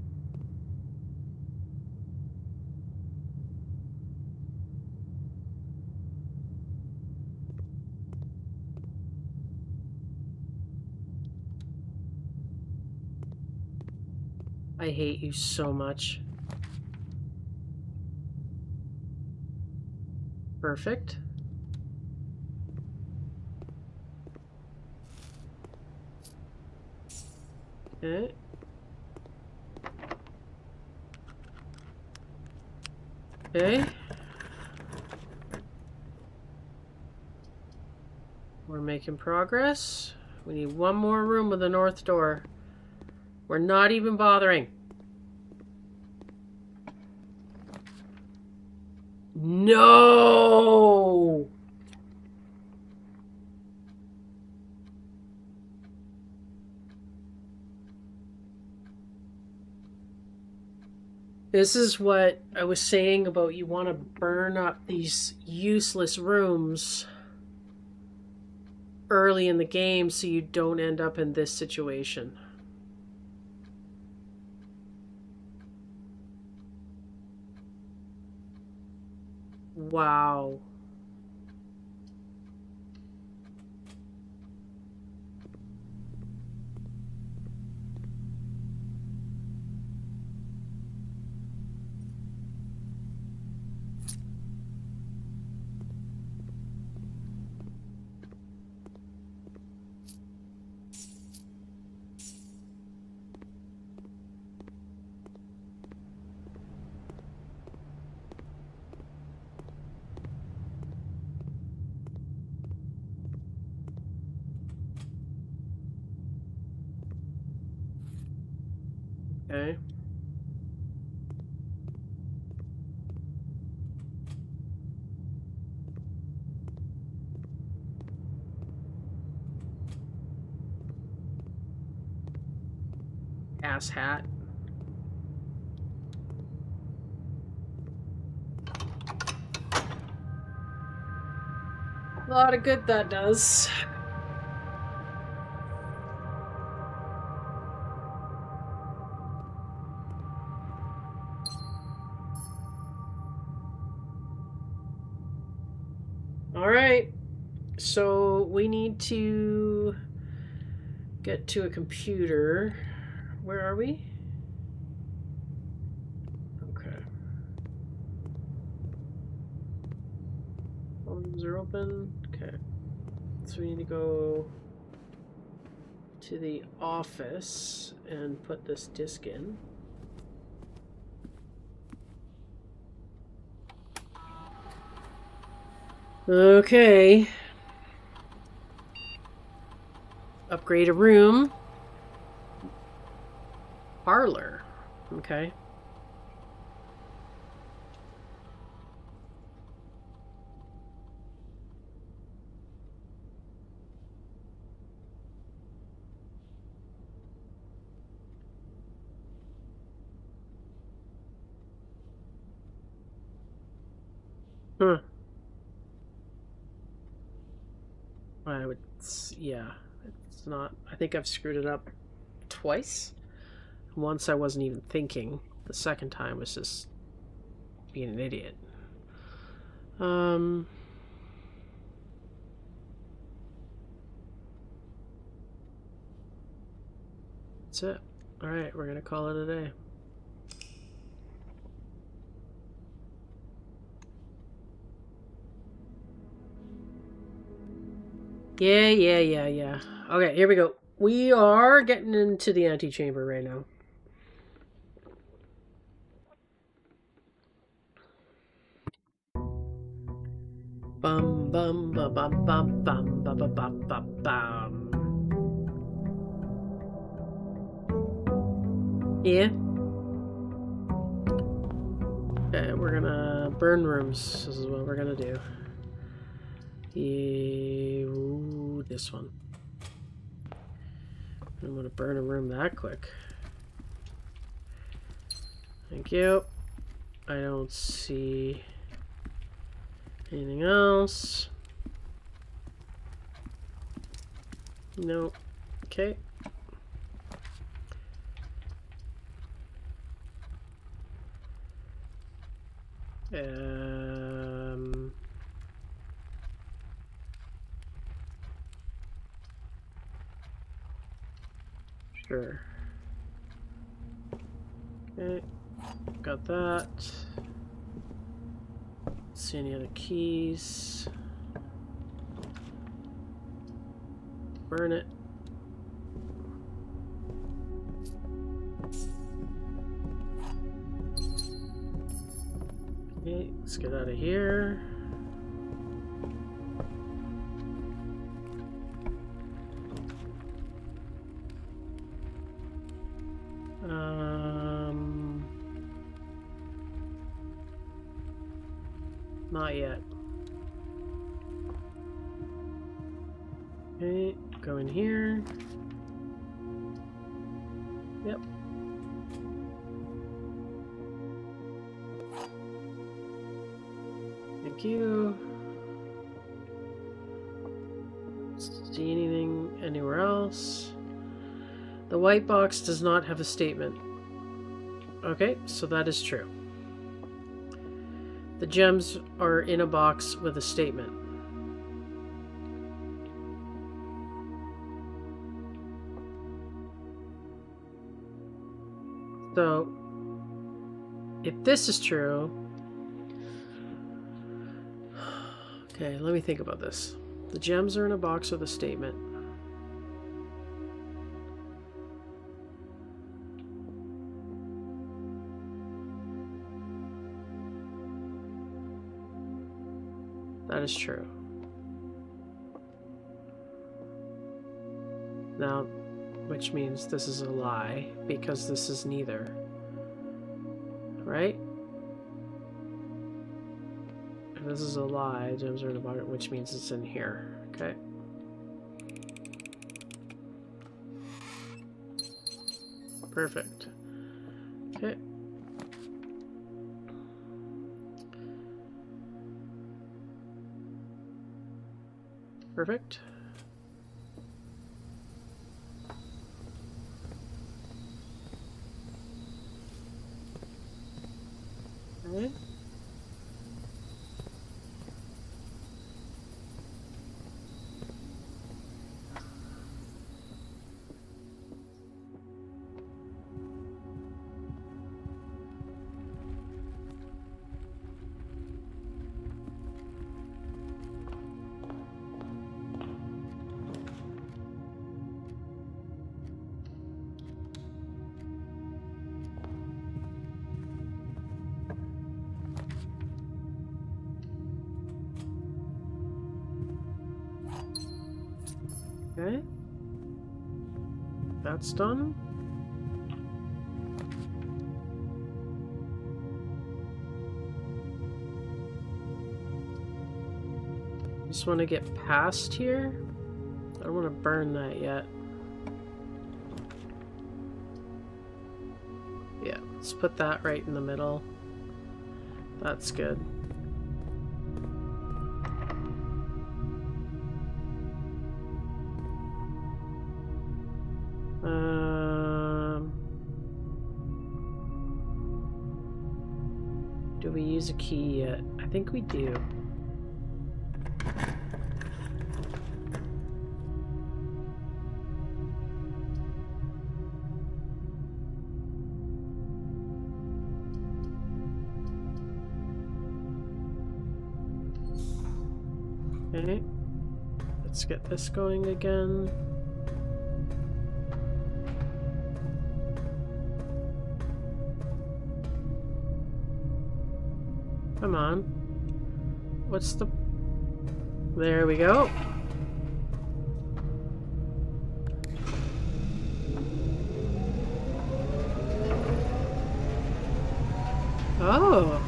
I hate you so much. Perfect. Okay. Okay. We're making progress. We need one more room with a north door. We're not even bothering. No! This is what I was saying about you want to burn up these useless rooms early in the game so you don't end up in this situation. Wow. Okay. Ass hat. A lot of good that does. Alright, so we need to get to a computer. Where are we? Okay. Phones are open. Okay. So we need to go to the office and put this disc in. Okay. Upgrade a room. Parlor. Okay. Huh. I would, yeah. It's not, I think I've screwed it up twice. Once I wasn't even thinking. The second time was just being an idiot. That's it. Alright, we're gonna call it a day. Yeah. Okay, here we go. We are getting into the antechamber right now. Bum bum ba bum bum bum ba ba bum bum bum. Yeah. Okay, we're gonna burn rooms. This is what we're gonna do. Ooh, this one. I don't want to burn a room that quick. Thank you. I don't see anything else. No. Okay. Sure. Okay, got that. See any other keys? Burn it. Okay, let's get out of here. Not yet. Okay, go in here. Yep. Thank you. See anything anywhere else? The white box does not have a statement. Okay, so that is true. The gems are in a box with a statement. So, if this is true... Okay, let me think about this. The gems are in a box with a statement. That is true. Now, which means this is a lie, because this is neither. Right? If this is a lie, gems are in a bucket, which means it's in here. Okay. Perfect. Okay. Perfect. Okay. Okay. That's done. Just want to get past here. I don't want to burn that yet. Yeah, let's put that right in the middle. That's good. Do we use a key yet? I think we do. Okay, let's get this going again. Come on. What's the... There we go. Oh.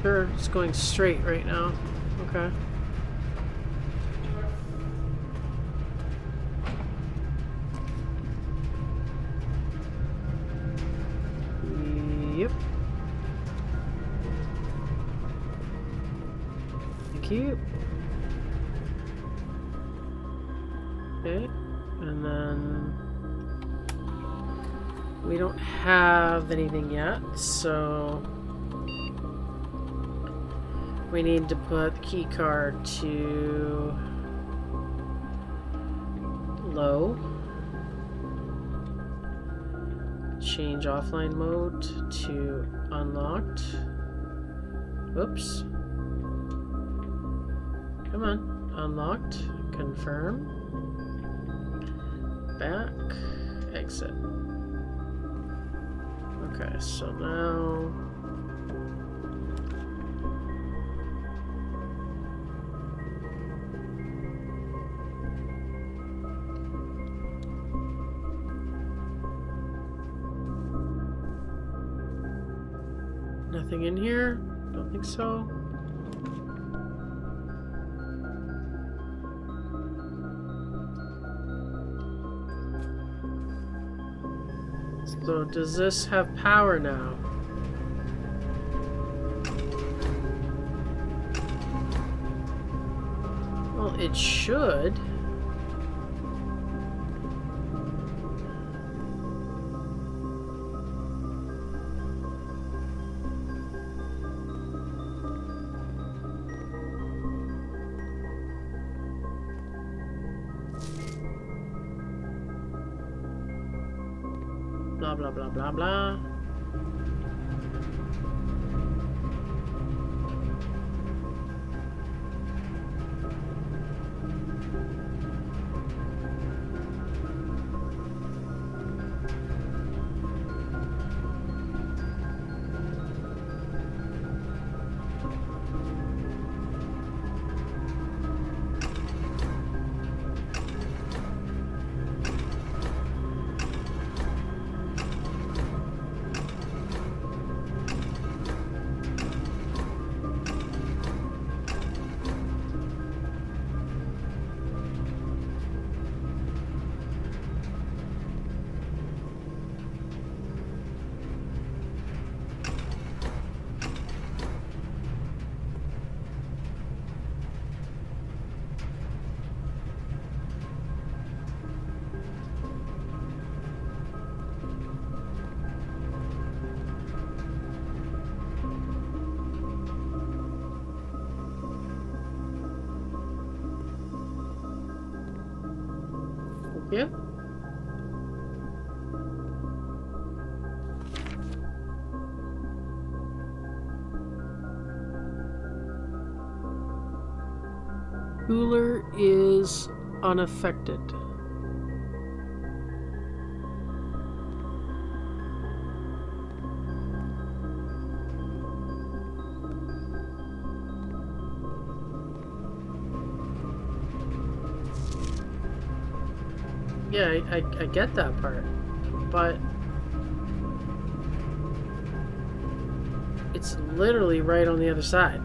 Sure, it's going straight right now. Okay. Yep. Thank you. Okay, and then we don't have anything yet, so we need to put the key card to low. Change offline mode to unlocked. Whoops. Come on. Unlocked. Confirm. Back. Exit. Okay, so now... Nothing in here? Don't think so. So does this have power now? Well, it should. Blah, blah, blah, blah, blah. Yeah. Cooler is unaffected. Yeah, I get that part, but it's literally right on the other side.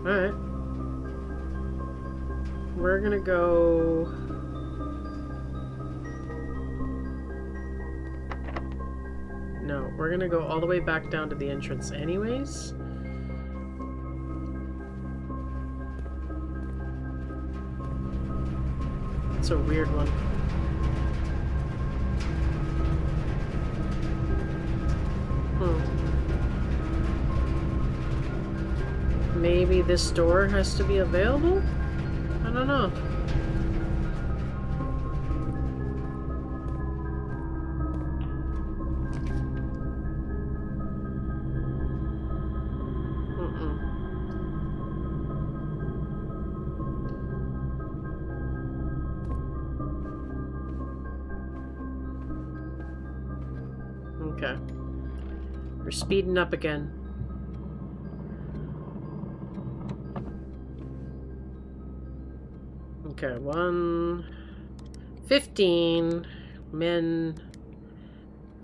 Alright. We're gonna go no. We're gonna go all the way back down to the entrance anyways. It's a weird one. Maybe this door has to be available? I don't know. Okay. We're speeding up again. Okay, 1:15 men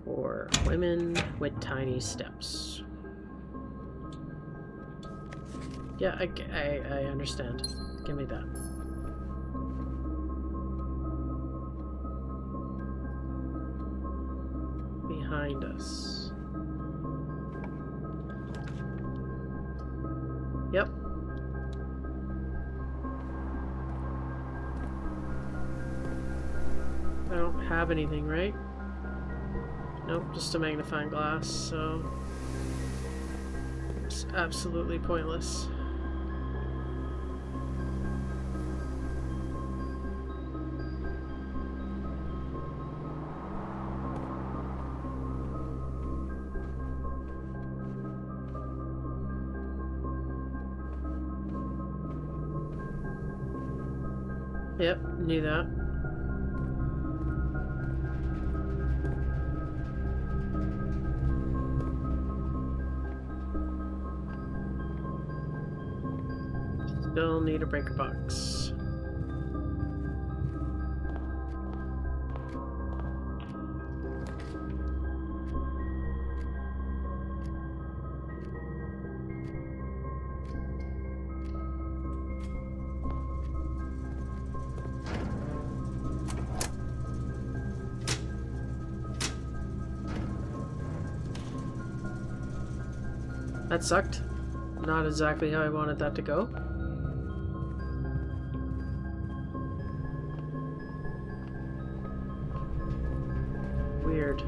for women with tiny steps. Yeah, I understand. Give me that. Behind us. Yep. I don't have anything, right? Nope, just a magnifying glass, so it's absolutely pointless. Yep, knew that. Still need a breaker box. That sucked. Not exactly how I wanted that to go. Weird.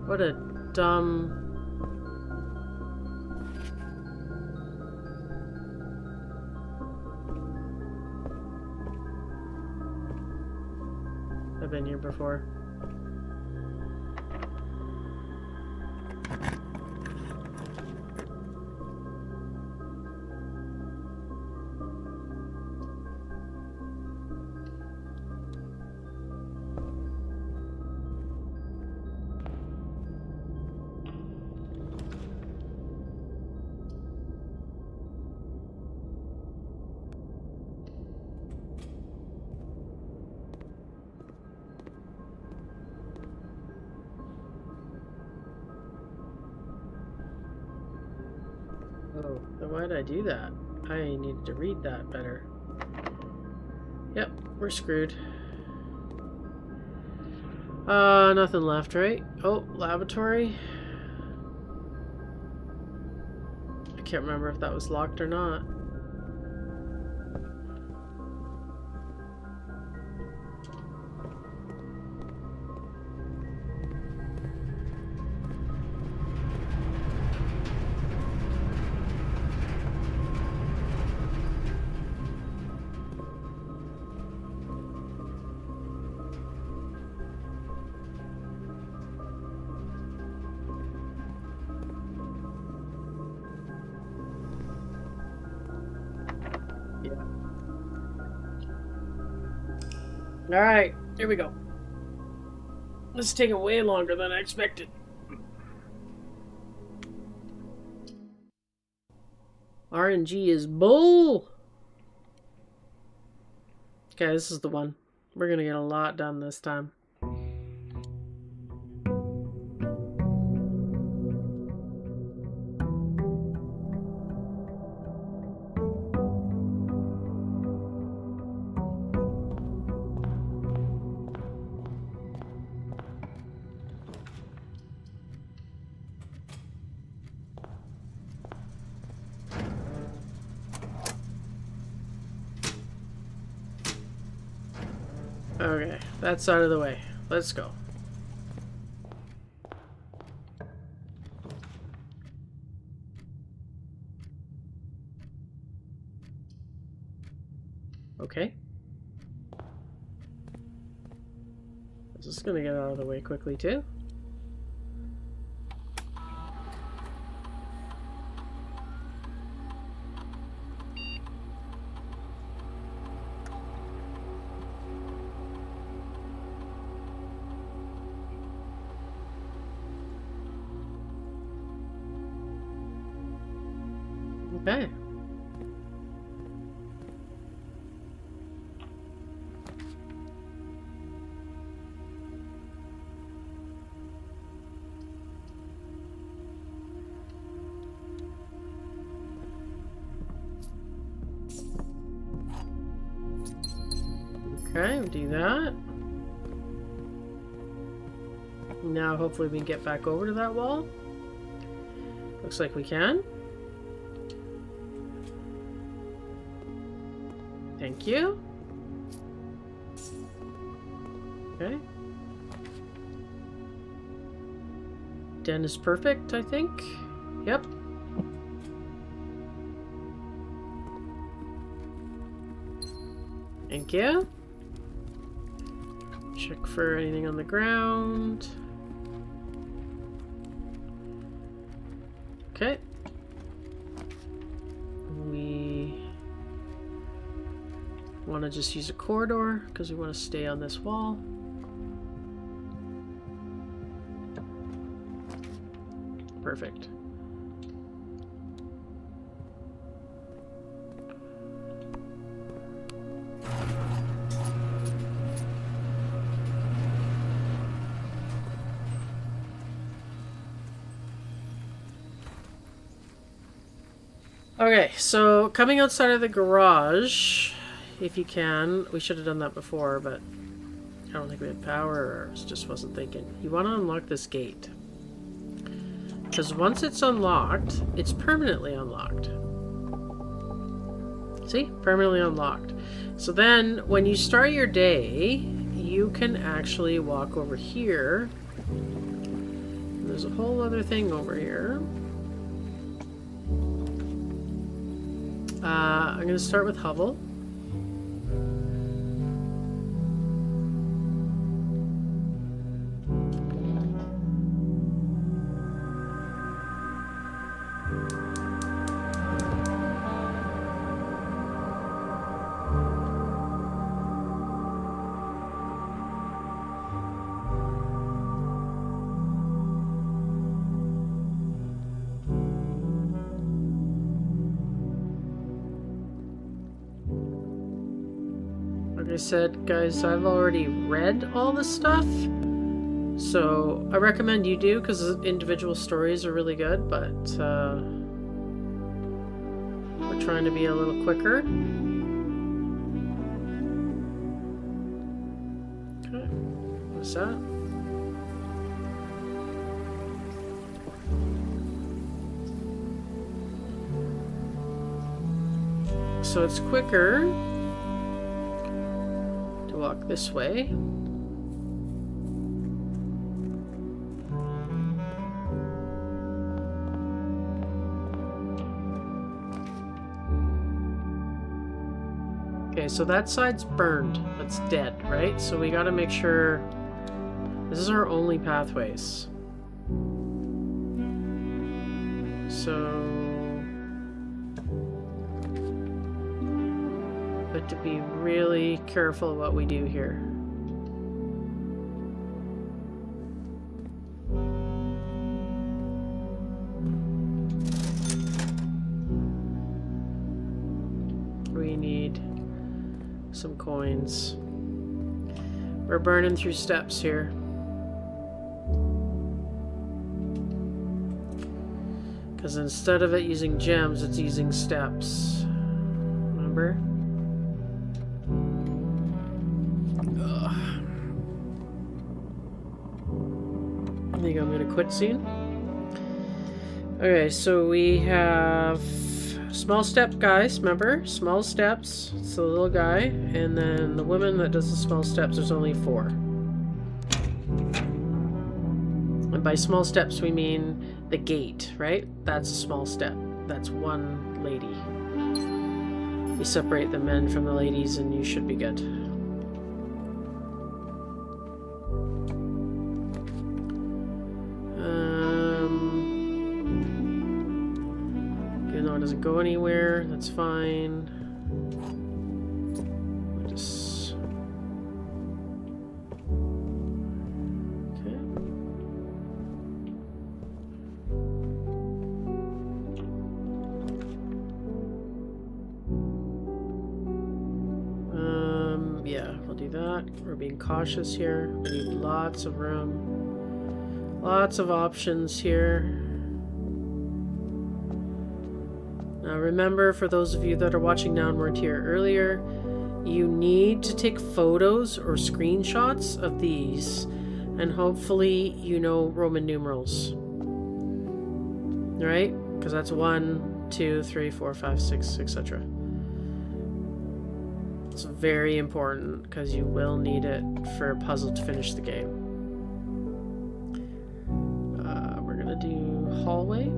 What a dumb... I've been here before. Oh, then why did I do that? I needed to read that better. Yep, we're screwed. Nothing left, right? Oh, lavatory. I can't remember if that was locked or not. Alright, here we go. This is taking way longer than I expected. RNG is bull! Okay, this is the one. We're gonna get a lot done this time. Okay, that's out of the way. Let's go. Okay. This is gonna get out of the way quickly too. Okay. Okay, we'll do that. Now hopefully we can get back over to that wall. Looks like we can. Thank you. Okay. Den is perfect, I think. Yep. Thank you. Check for anything on the ground. Okay. We want to just use a corridor because we want to stay on this wall. Perfect. Okay, so coming outside of the garage, if you can, we should have done that before, but I don't think we had power, or just wasn't thinking. You want to unlock this gate. Because once it's unlocked, it's permanently unlocked. See? Permanently unlocked. So then, when you start your day, you can actually walk over here. There's a whole other thing over here. I'm going to start with Hovel. Like I said, guys, I've already read all this stuff, so I recommend you do because individual stories are really good, but we're trying to be a little quicker. Okay, what's that? So it's quicker to walk this way. Okay, so that side's burned. That's dead, right? So we gotta make sure this is our only pathways. So we have to be really careful what we do here. need some coins. We're burning through steps here. Because instead of it using gems, it's using steps. Remember? Ugh. I think I'm going to quit soon. Okay, so we have small step guys, remember? Small steps. It's the little guy. And then the woman that does the small steps, there's only 4. And by small steps, we mean the gate, right? That's a small step. That's one lady. You separate the men from the ladies and you should be good. Even though it doesn't go anywhere, that's fine. Just... okay. Yeah, we'll do that. We're being cautious here. We need lots of room. Lots of options here. Now remember, for those of you that are watching now and weren't here earlier, you need to take photos or screenshots of these, and hopefully you know Roman numerals. Right? Because that's 1, 2, 3, 4, 5, 6, etc. It's very important because you will need it for a puzzle to finish the game. We're gonna do hallway.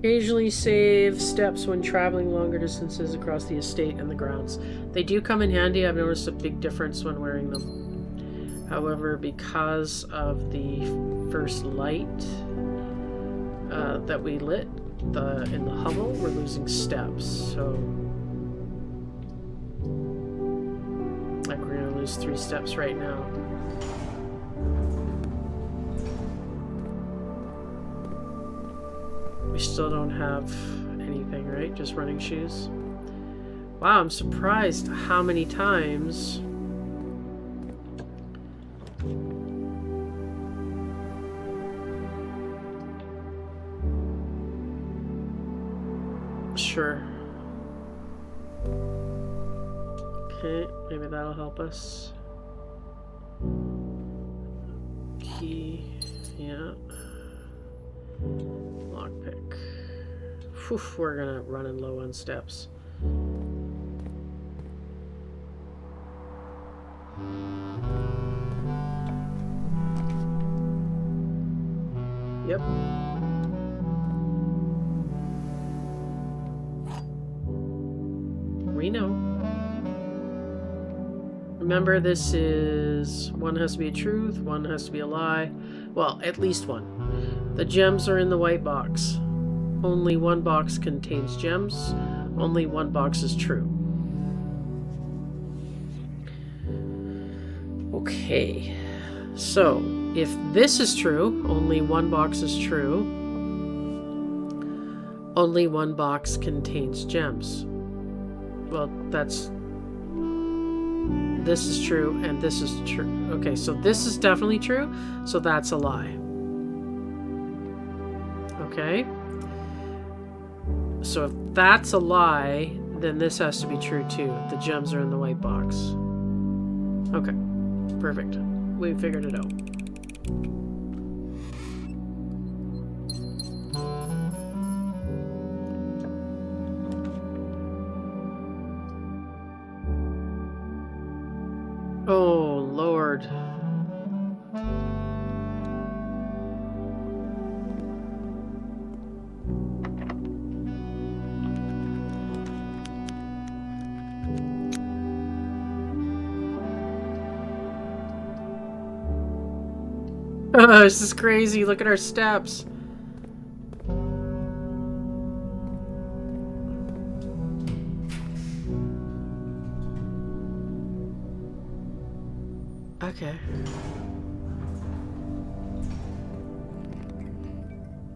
Occasionally save steps when traveling longer distances across the estate and the grounds. They do come in handy. I've noticed a big difference when wearing them. However, because of the first light that we lit in the hovel, we're losing steps. So like we're gonna lose 3 steps right now. We still don't have anything, right? Just running shoes. Wow, I'm surprised how many times sure. Okay, maybe that'll help us. Key, yeah. Lockpick. Whew, we're gonna run in low on steps. Yep. We know. Remember, this is one has to be a truth, one has to be a lie. Well, at least one. The gems are in the white box. Only one box contains gems. Only one box is true. Okay. So, if this is true, only one box is true. Only one box contains gems. Well, that's... this is true, and this is true. Okay, so this is definitely true, so that's a lie. Okay? So if that's a lie, then this has to be true too. The gems are in the white box. Okay, perfect. We figured it out. Oh, Lord. This is crazy. Look at our steps. Okay.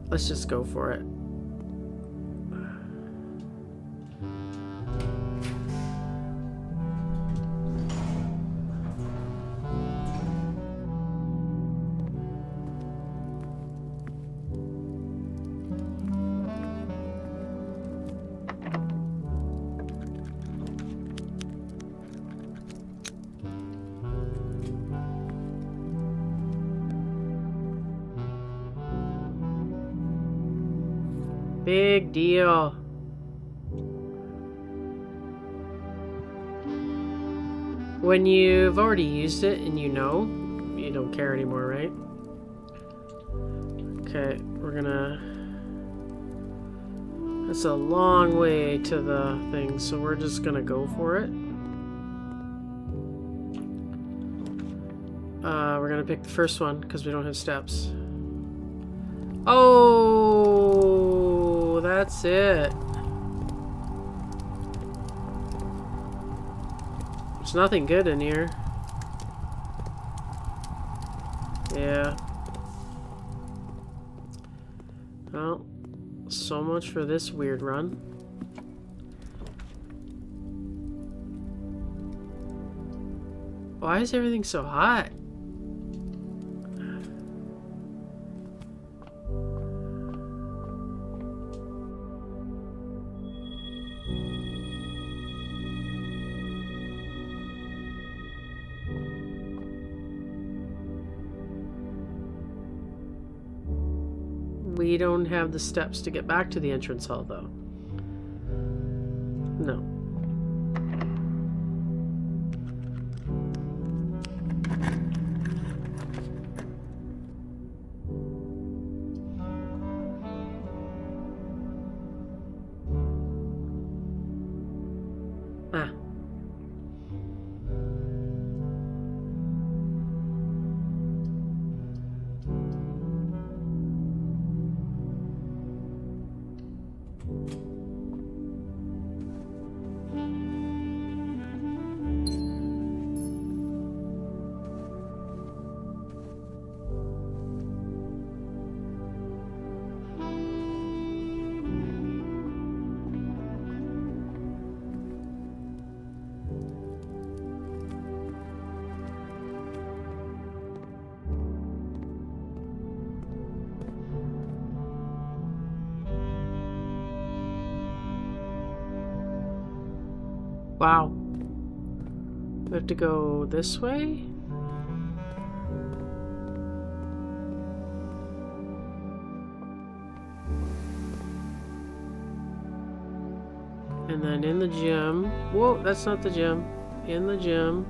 Let's just go for it. Big deal. When you've already used it and you know, you don't care anymore, right? Okay, we're gonna... That's a long way to the thing, so we're just gonna go for it. We're gonna pick the first one because we don't have steps. Oh, that's it. There's nothing good in here. Yeah. Well, so much for this weird run. Why is everything so hot? We don't have the steps to get back to the entrance hall, though. No. Ah. Wow. We have to go this way? And then in the gym. Whoa, that's not the gym. In the gym.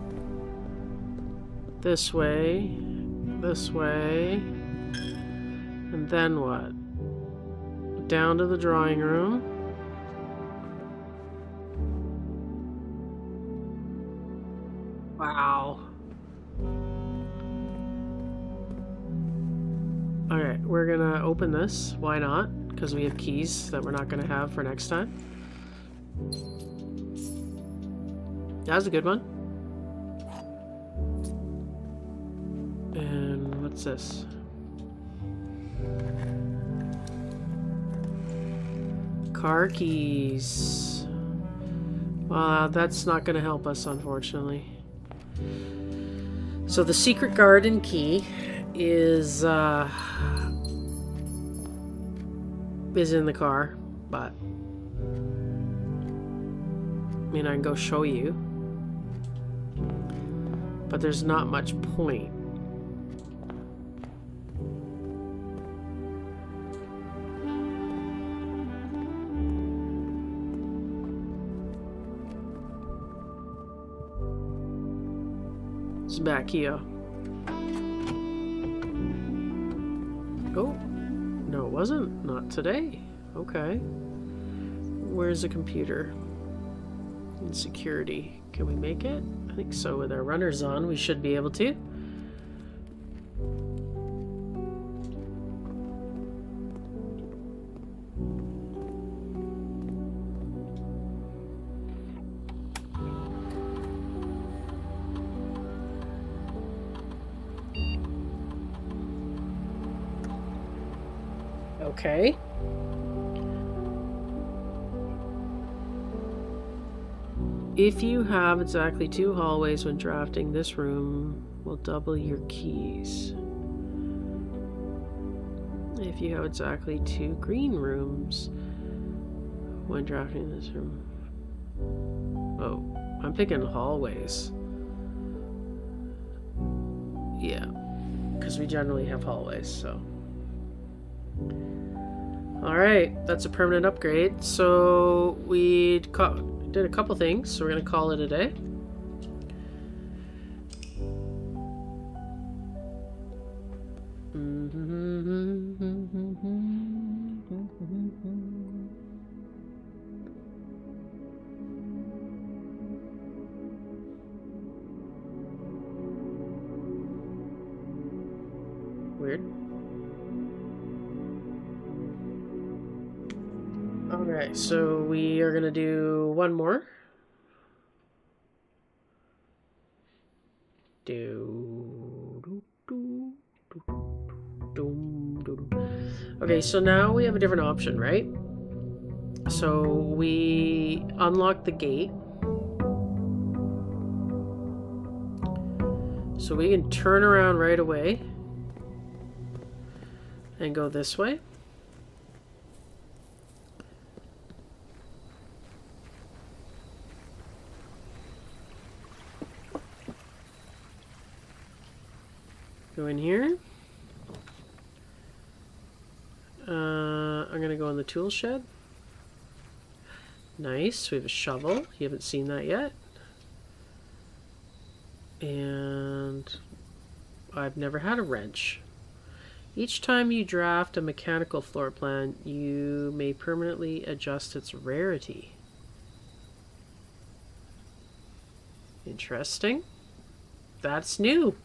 This way. This way. And then what? Down to the drawing room. Wow. Alright, we're gonna open this. Why not? Because we have keys that we're not gonna have for next time. That was a good one. And what's this? Car keys. Well, that's not gonna help us, unfortunately. So the secret garden key is in the car, but I mean, I can go show you, but there's not much point. It's back here. Oh, no, it wasn't. Not today. Okay. Where's the computer? In security. Can we make it? I think so. With our runners on, we should be able to. Okay. If you have exactly 2 hallways when drafting, this room will double your keys. If you have exactly 2 green rooms when drafting this room. Oh, I'm picking hallways. Yeah, because we generally have hallways, so. Alright, that's a permanent upgrade. So we did a couple things, so we're going to call it a day. Weird. Alright, so we are going to do one more. Okay, so now we have a different option, right? So we unlock the gate. So we can turn around right away and go this way. Go in here. I'm going to go in the tool shed. Nice. We have a shovel. You haven't seen that yet. And I've never had a wrench. Each time you draft a mechanical floor plan, you may permanently adjust its rarity. Interesting. That's new.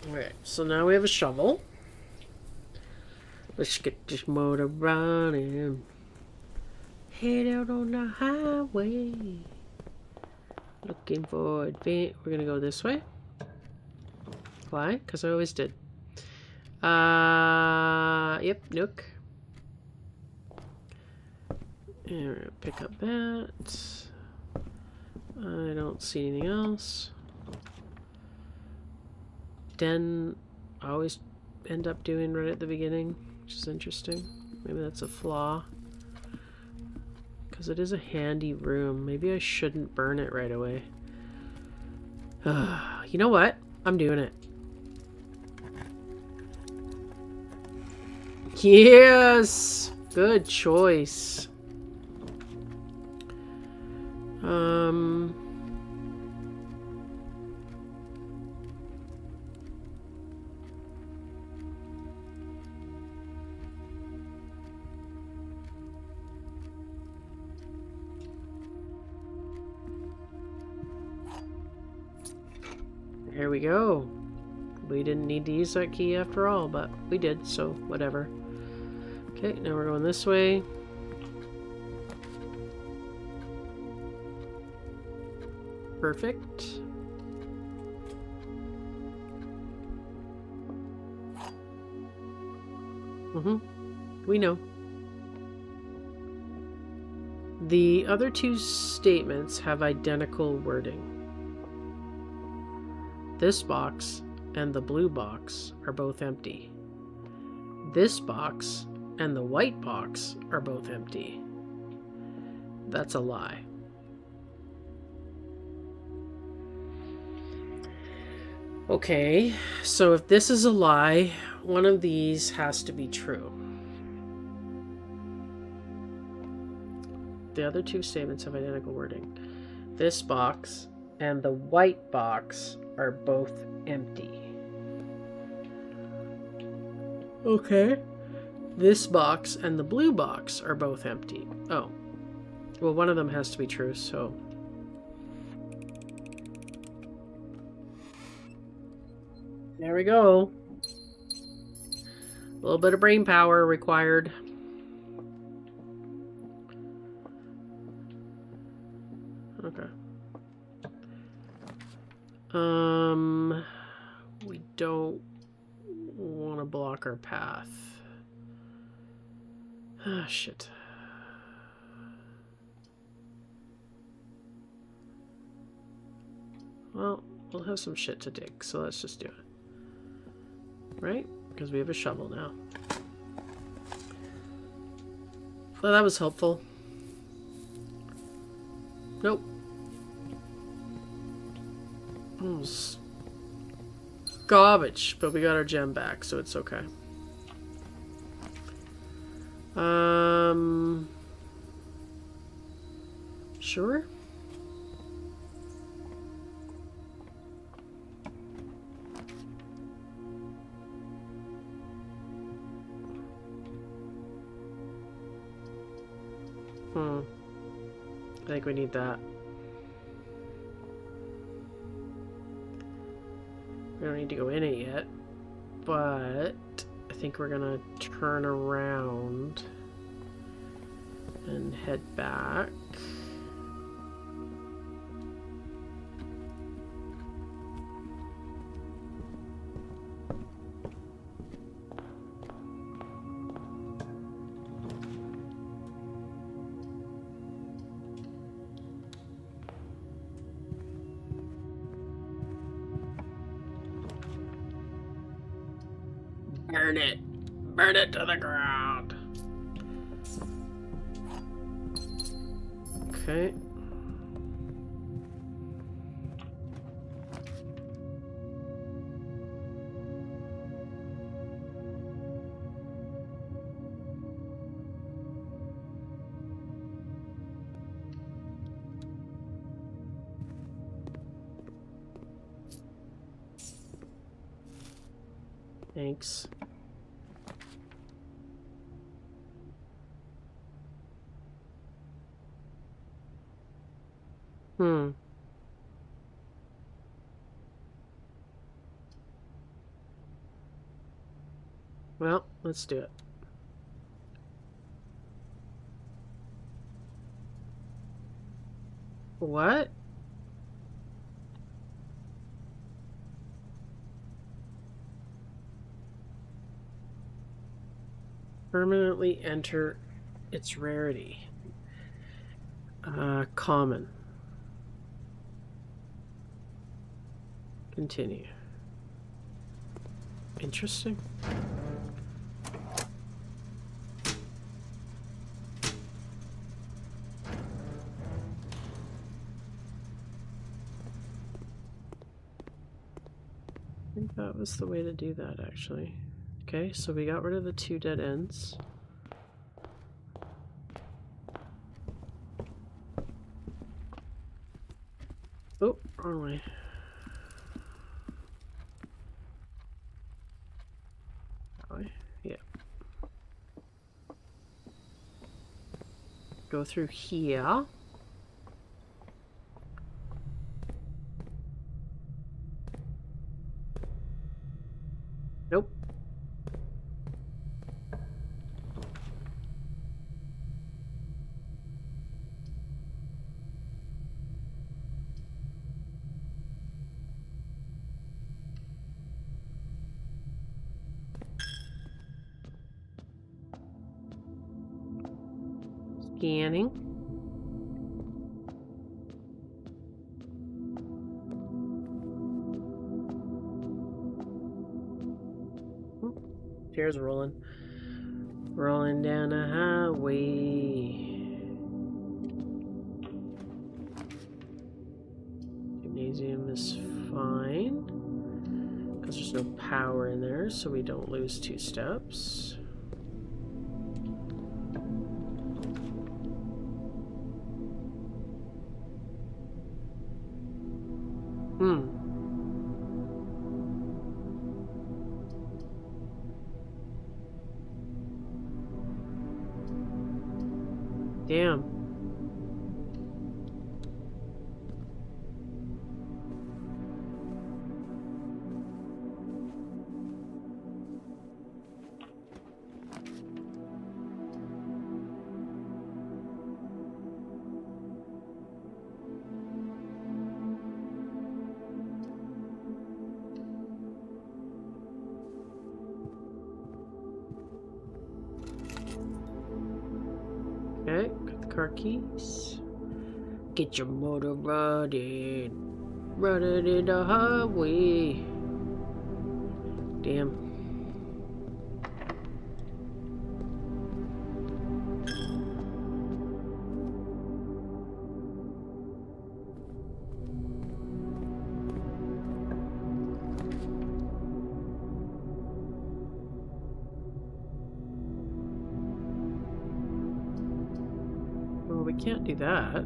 Alright, so now we have a shovel. Let's get this motor running. Head out on the highway. Looking for advance. We're gonna go this way. Why? Because I always did. Yep, Nook. And we're gonna pick up that. I don't see anything else. Den, I always end up doing right at the beginning, which is interesting. Maybe that's a flaw. Because it is a handy room. Maybe I shouldn't burn it right away. You know what? I'm doing it. Yes! Good choice. Here we go. We didn't need to use that key after all, but we did, so whatever. Okay, now we're going this way. Perfect. We know. The other 2 statements have identical wording. This box and the blue box are both empty. This box and the white box are both empty. That's a lie. Okay, so if this is a lie, one of these has to be true. The other 2 statements have identical wording. This box and the white box are both empty. Okay. This box and the blue box are both empty. Oh. Well, one of them has to be true, so... There we go. A little bit of brain power required. Okay. We don't want to block our path. Ah, shit. Well, we'll have some shit to dig, so let's just do it. Right? Because we have a shovel now. Well, that was helpful. Nope. Garbage, but we got our gem back, so it's okay. Sure. I think we need that. We don't need to go in it yet, but I think we're gonna turn around and head back. Burn it! Burn it to the ground! Okay. Thanks. Well, let's do it. What? Permanently enter its rarity. Common. Continue. Interesting. I think that was the way to do that, actually. Okay, so we got rid of the 2 dead ends. Oh, wrong way. That way? Yeah. Go through here. Nope. Scanning. Tears rolling. Rolling down the highway. Gymnasium is fine. Because there's no power in there, so we don't lose 2 steps. Damn. car keys. Get your motor running. Running in the highway. Damn. Well, we can't do that.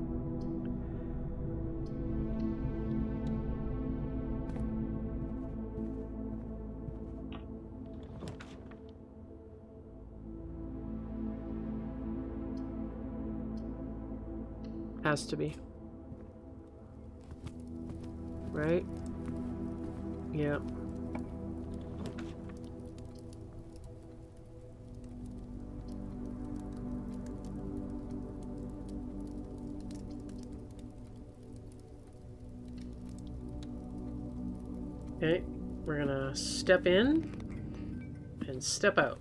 Has to be. Right? Yeah. Okay, we're gonna step in and step out.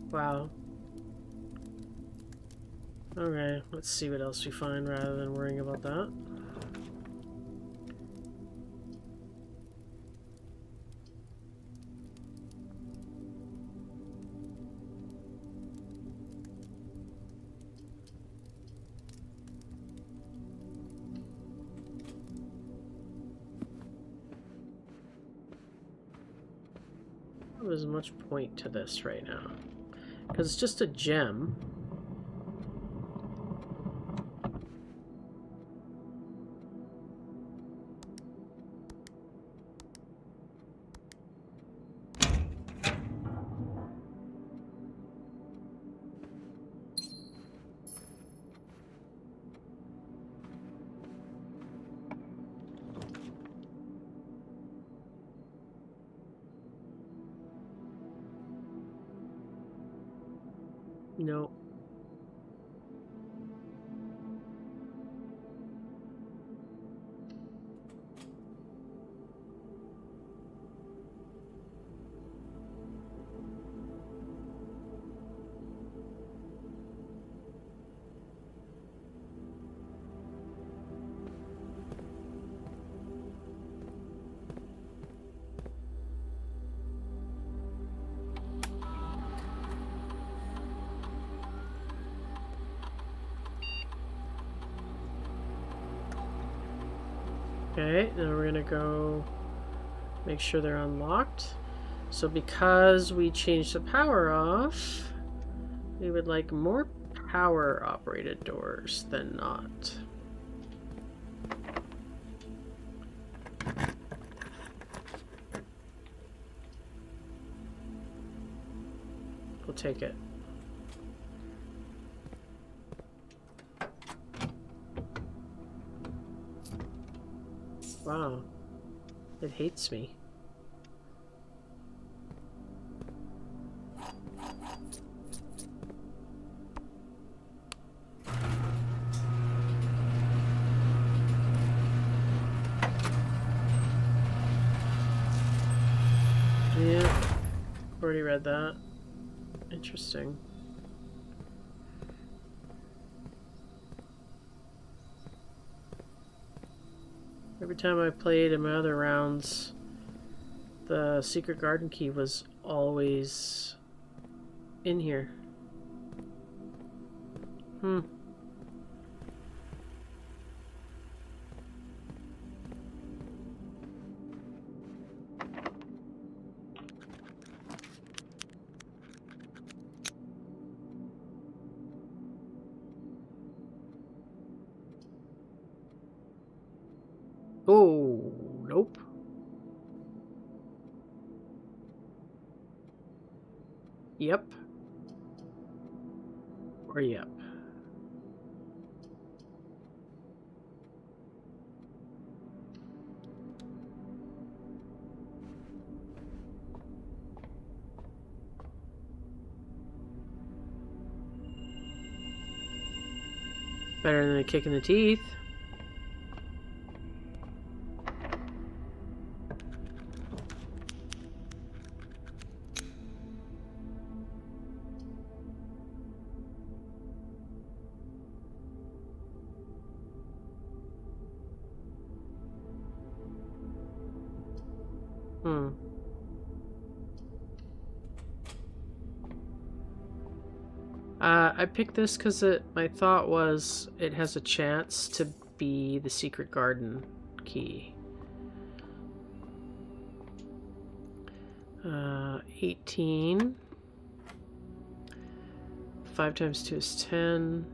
Wow. Okay, let's see what else we find rather than worrying about that. There's much point to this right now because it's just a gem. No. Okay, now we're gonna go make sure they're unlocked. So because we changed the power off, we would like more power operated doors than not. We'll take it. Wow, it hates me. Yeah, already read that. Interesting. Every time I played in my other rounds, the secret garden key was always in here. Oh, nope. Yep. Or yep. Better than a kick in the teeth. Hmm. I picked this because my thought was it has a chance to be the secret garden key. 18. 5 times 2 is 10.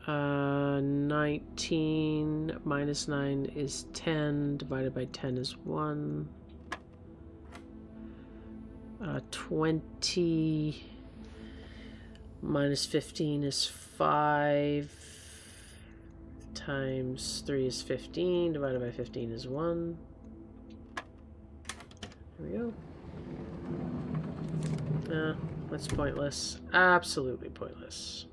19 minus 9 is 10. Divided by 10 is 1. 20 minus 15 is 5. Times 3 is 15. Divided by 15 is 1. There we go. That's pointless. Absolutely pointless.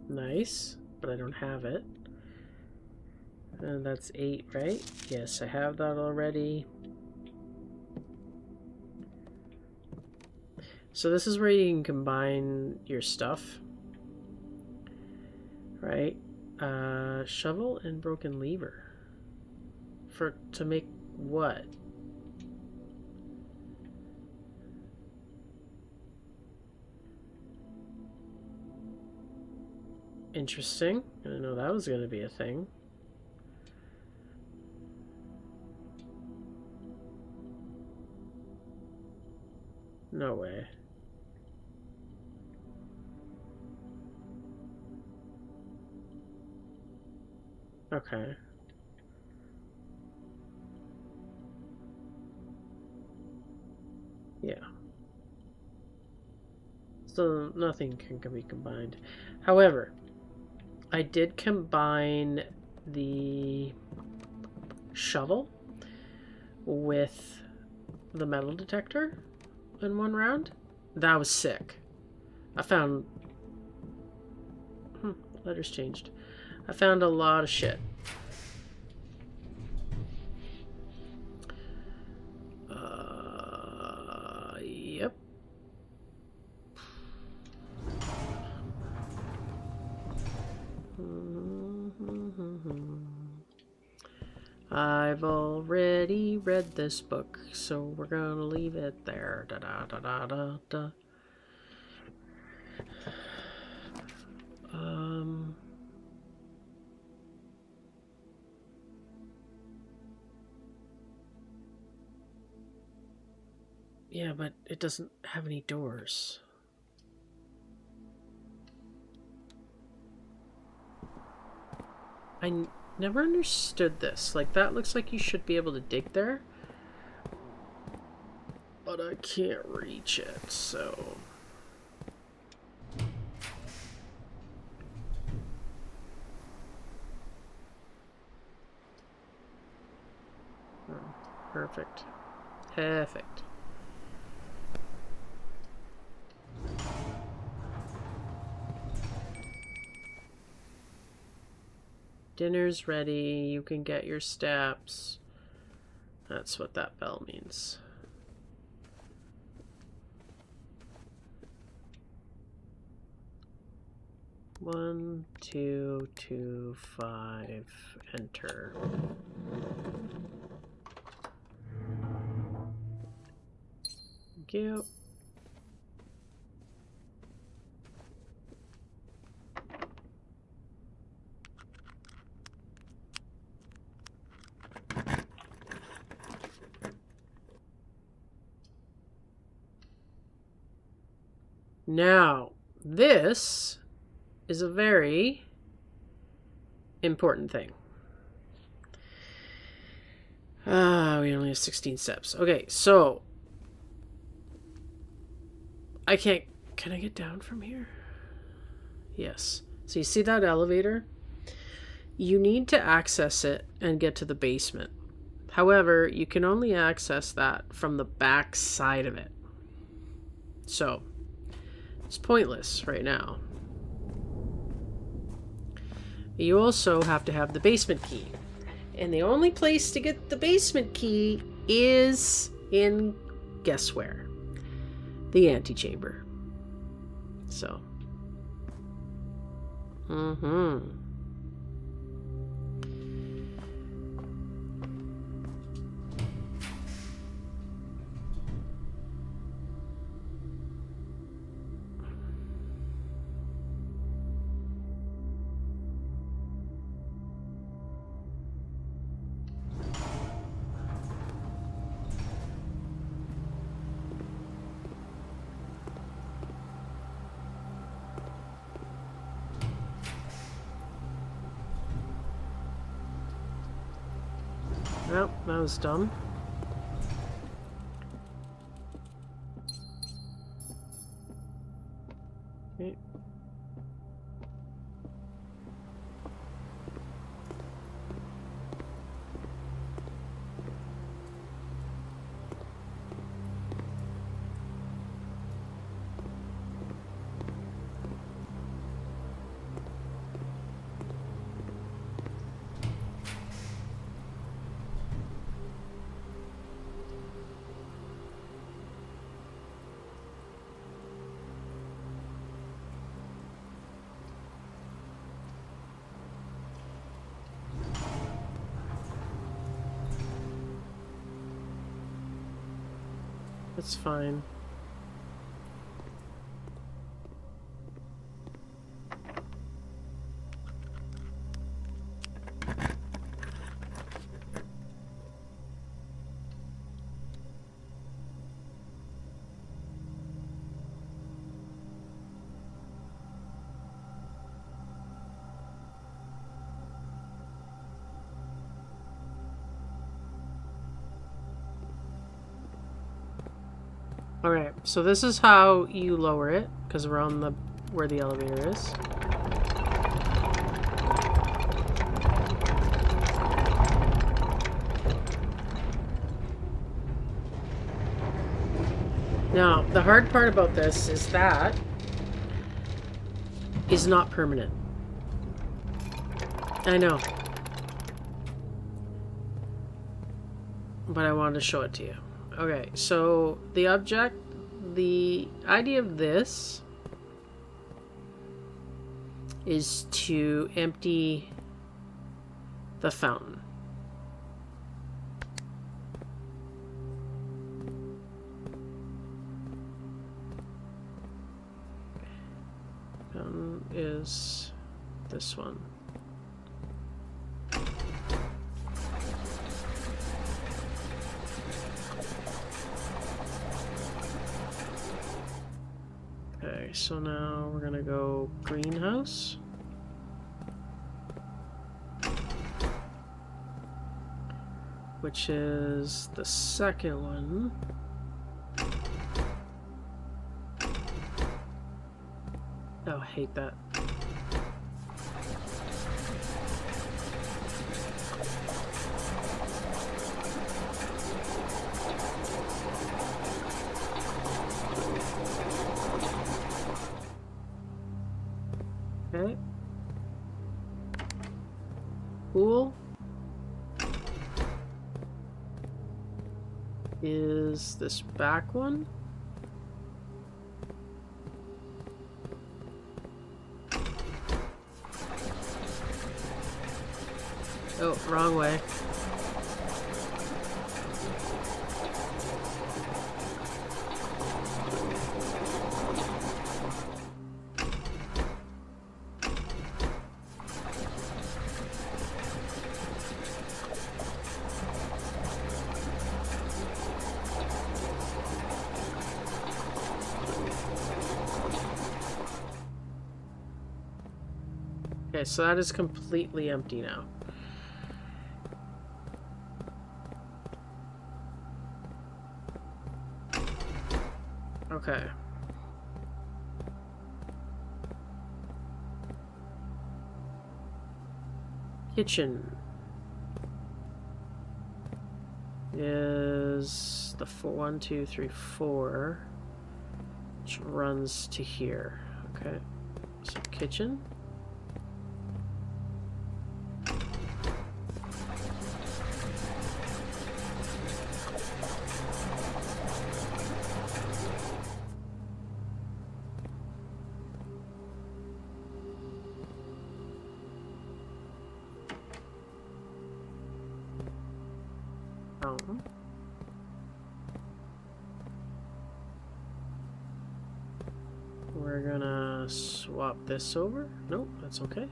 Nice, but I don't have it. And that's 8, right? Yes, I have that already. So this is where you can combine your stuff, right? Shovel and broken lever. To make what? Interesting. I didn't know that was going to be a thing. No way. Okay. Yeah. So nothing can be combined. However, I did combine the shovel with the metal detector in one round. That was sick. I found... letters changed. I found a lot of shit. Yep. I've already read this book, so we're gonna leave it there. Da da da da da da. Yeah, but it doesn't have any doors. I never understood this. Like, that looks like you should be able to dig there. But I can't reach it, so... Oh, perfect. Perfect. Dinner's ready. You can get your steps. That's what that bell means. One, 2, 2, 5. Enter. Thank you. Now, this is a very important thing. We only have 16 steps. Okay, so I can't... Can I get down from here? Yes. So you see that elevator? You need to access it and get to the basement. However, you can only access that from the back side of it. So, it's pointless right now. You also have to have the basement key. And the only place to get the basement key is in, guess where? The antechamber. So. Well, that was dumb. Okay. That's fine. Alright, so this is how you lower it, because we're on the where the elevator is. Now, the hard part about this is that is not permanent. I know. But I wanted to show it to you. Okay, so the idea of this is to empty the fountain. Fountain is this one. Okay, so now we're gonna go greenhouse. Which is the second one. Oh, I hate that. Okay. Cool. Is this back one? Oh, wrong way. Okay, so that is completely empty now. Okay. Kitchen. is the 1, 2, 3, 4, which runs to here. Okay, so kitchen. Fountain. We're gonna swap this over. Nope, that's okay.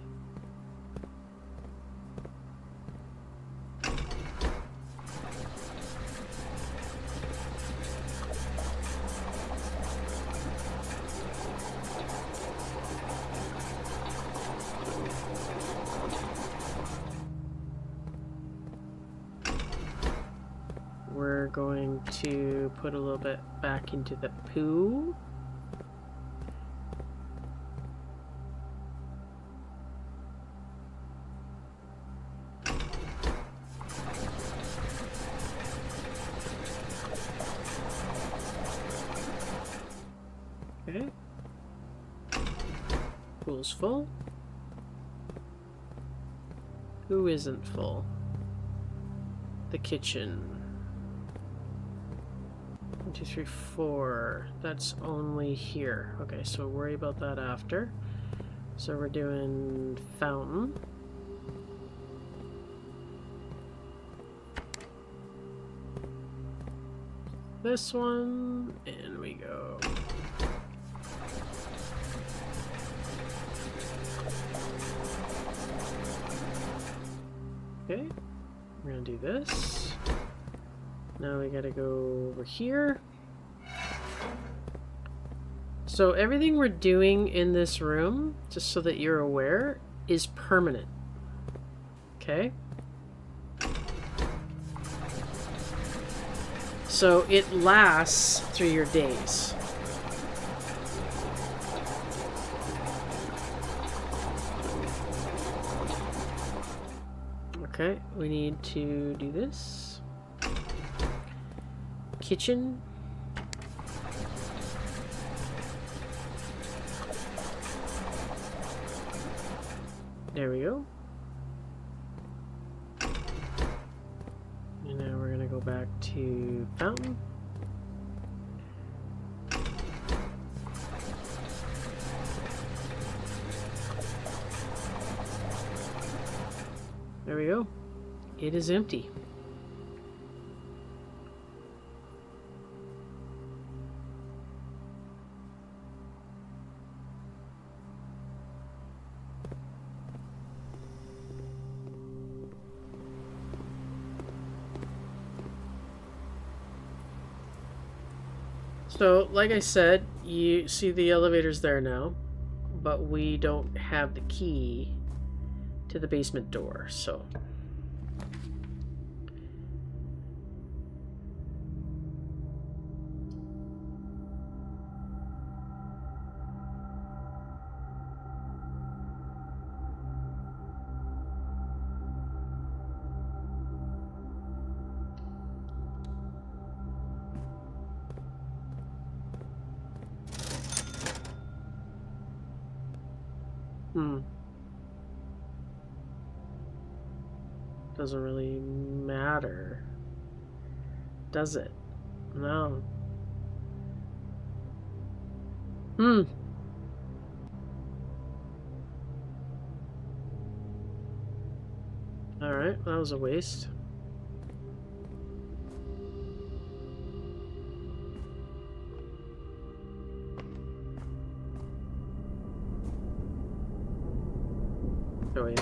We're going to put a little bit back into the poo. Okay. Pool's full. Who isn't full? The kitchen. 1, 2, 3, 4. That's only here. Okay, so worry about that after. So we're doing fountain. This one, and we go. Okay, we're gonna do this. Now we gotta go over here. So everything we're doing in this room, just so that you're aware, is permanent. Okay? So it lasts through your days. Okay, we need to do this. Kitchen. There we go. And now we're gonna go back to fountain. There we go. It is empty. So, like I said, you see the elevators there now, but we don't have the key to the basement door, so. Doesn't really matter, does it? No. Alright, that was a waste. Oh yeah.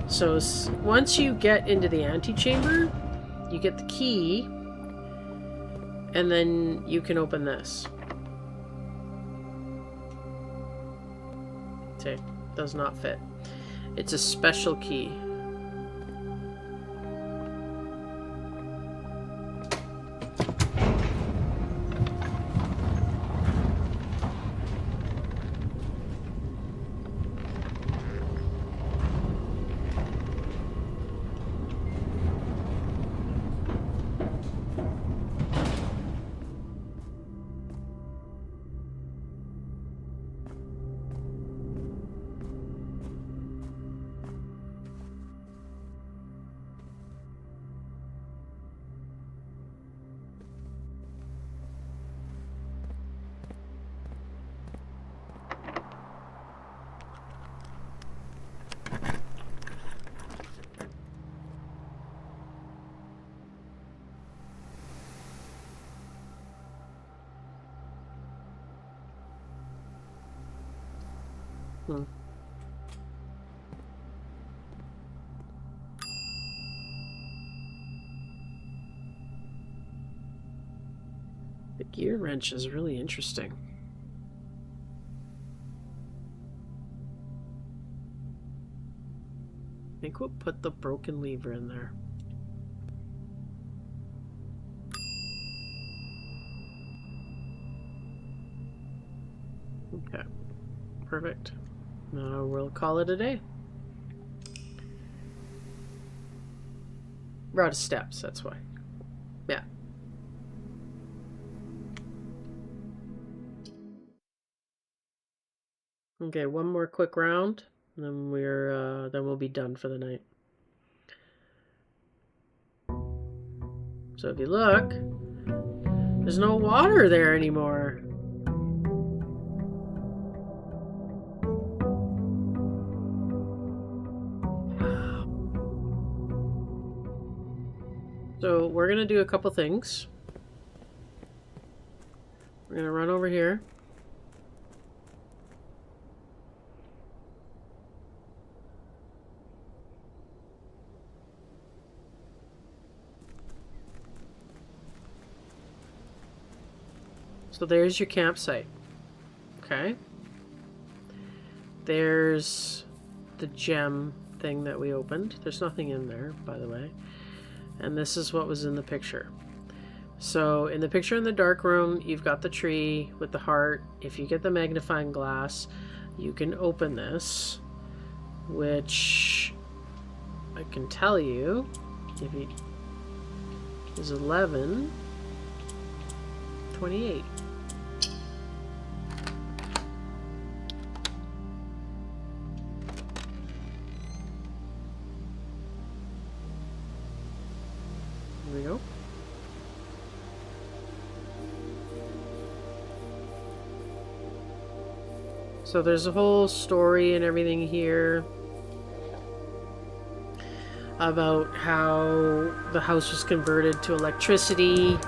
So once you get into the antechamber, you get the key, and then you can open this. Okay, does not fit. It's a special key. Hmm. The gear wrench is really interesting. I think we'll put the broken lever in there. Okay, perfect. Now we'll call it a day. We're out of steps, that's why. Yeah. Okay, one more quick round, and then we'll be done for the night. So if you look, there's no water there anymore. So we're gonna do a couple things. We're gonna run over here. So there's your campsite. Okay. There's the gem thing that we opened. There's nothing in there, by the way. And this is what was in the picture. So in the picture in the dark room, you've got the tree with the heart. If you get the magnifying glass, you can open this, which I can tell you is 11:28. There we go. So there's a whole story and everything here about how the house was converted to electricity.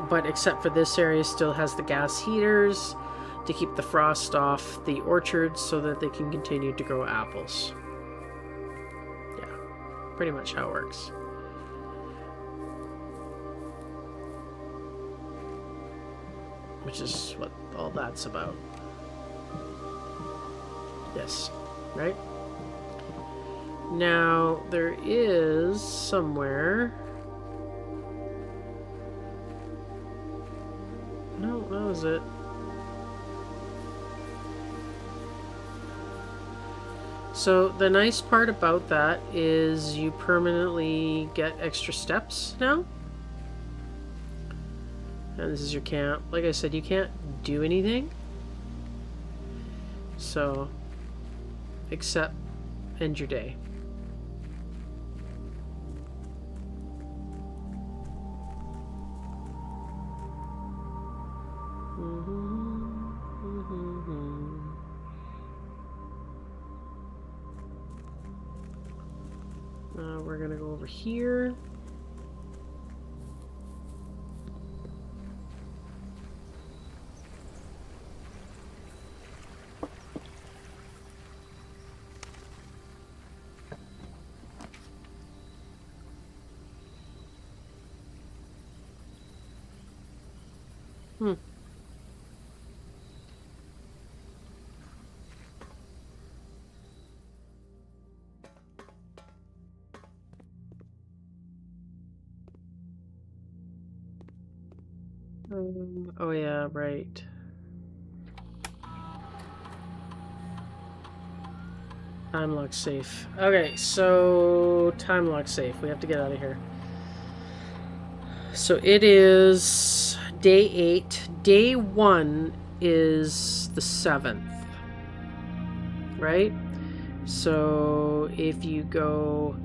But except for this area, still has the gas heaters to keep the frost off the orchards so that they can continue to grow apples. Yeah, pretty much how it works. Which is what all that's about. Yes, right? Now, there is somewhere... No, that was it. So the nice part about that is you permanently get extra steps now. And this is your camp. Like I said, you can't do anything. So, except end your day. We're gonna go over here. Oh yeah, right. Time lock safe. Okay, so time lock safe. We have to get out of here. So it is day 8. Day 1 is the 7th. Right? So if you go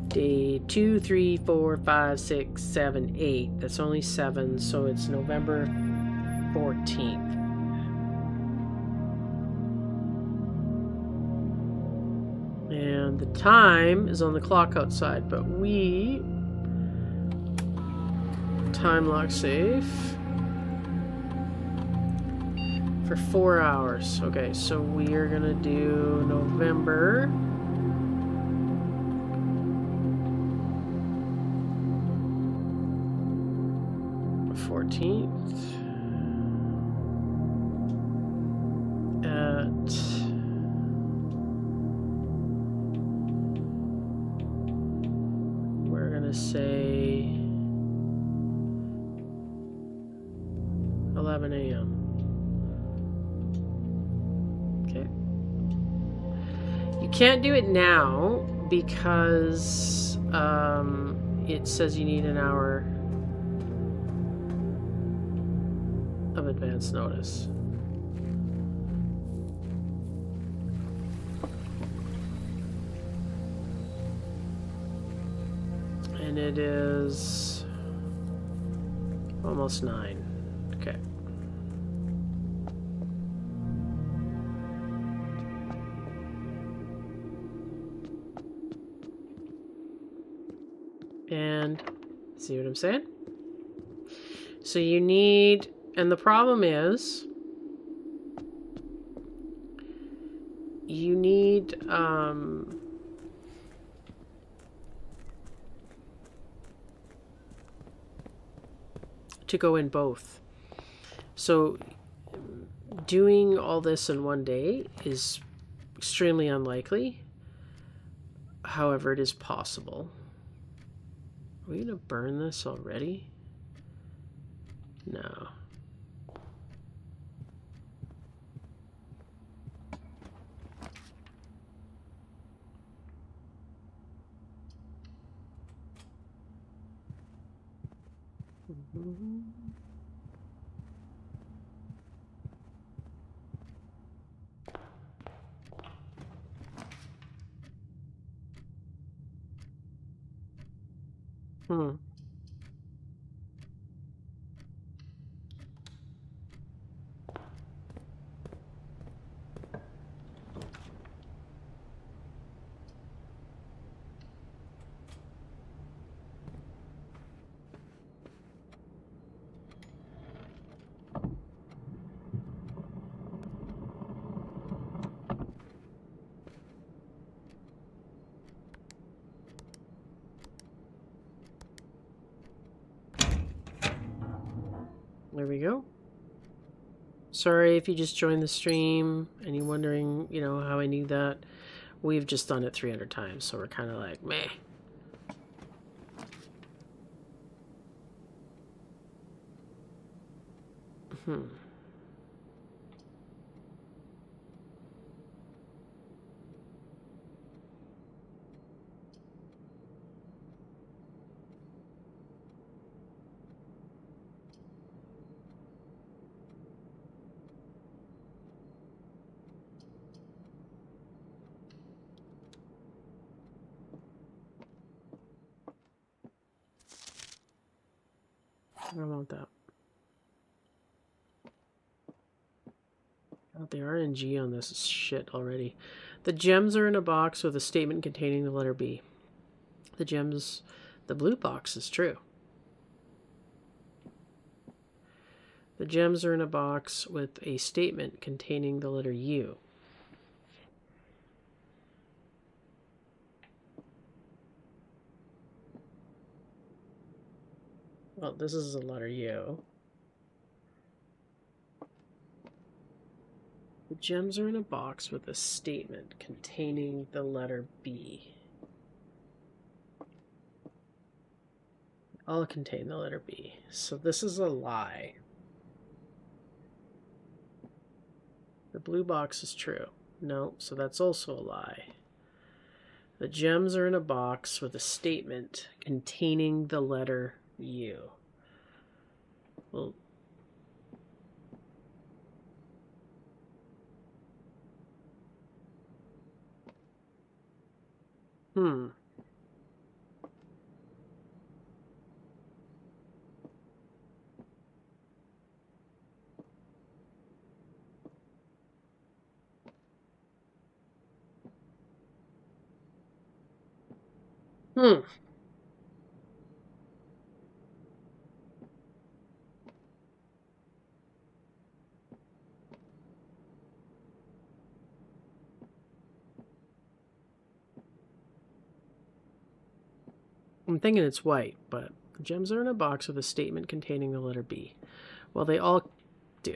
day 2, 3, 4, 5, 6, 7, 8. That's only 7, so it's November 14th. And the time is on the clock outside, but we Time lock safe. For 4 hours. Okay, so we are gonna do November. We're gonna say 11 a.m. Okay. You can't do it now because it says you need an hour of advance notice. And it is almost 9. Okay. And see what I'm saying? So you need, and the problem is you need to go in both. So doing all this in one day is extremely unlikely. However, it is possible. Are we gonna burn this already? No. Hmm. There we go. Sorry if you just joined the stream and you're wondering, you know, how I need that. We've just done it 300 times, so we're kind of like, meh. I don't want that. God, the RNG on this is shit already. The gems are in a box with a statement containing the letter B. The gems, the blue box is true. The gems are in a box with a statement containing the letter U. Well, this is the letter U. The gems are in a box with a statement containing the letter B. All contain the letter B. So this is a lie. The blue box is true. No, so that's also a lie. The gems are in a box with a statement containing the letter U. Well, Hmm. I'm thinking it's white, but the gems are in a box with a statement containing the letter B. Well, they all do.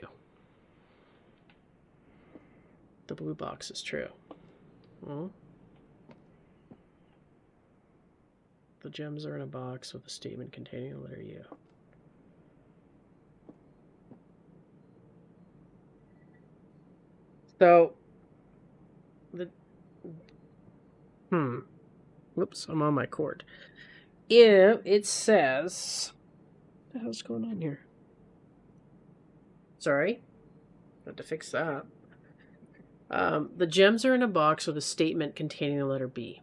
The blue box is true. Well, the gems are in a box with a statement containing the letter U. So, whoops, I'm on my cord. If it says, what the hell's going on here? Sorry, had to fix that. The gems are in a box with a statement containing the letter B.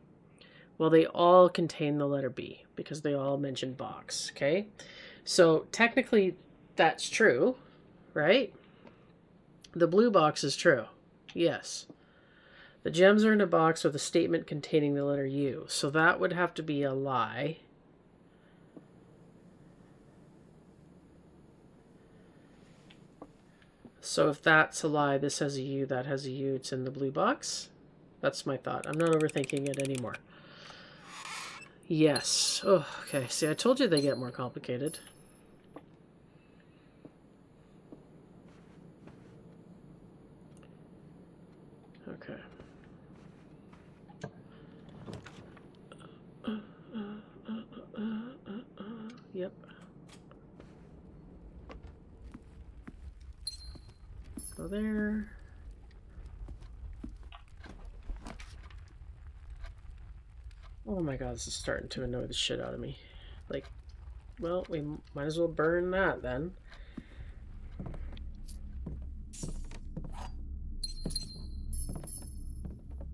Well, they all contain the letter B because they all mention box, okay? So technically that's true, right? The blue box is true. Yes. The gems are in a box with a statement containing the letter U. So that would have to be a lie. So if that's a lie, this has a U, that has a U, it's in the blue box. That's my thought. I'm not overthinking it anymore. Yes. Oh, okay. See, I told you they get more complicated. Okay. Yep. Go there. Oh my god, this is starting to annoy the shit out of me. Like, well, we might as well burn that then.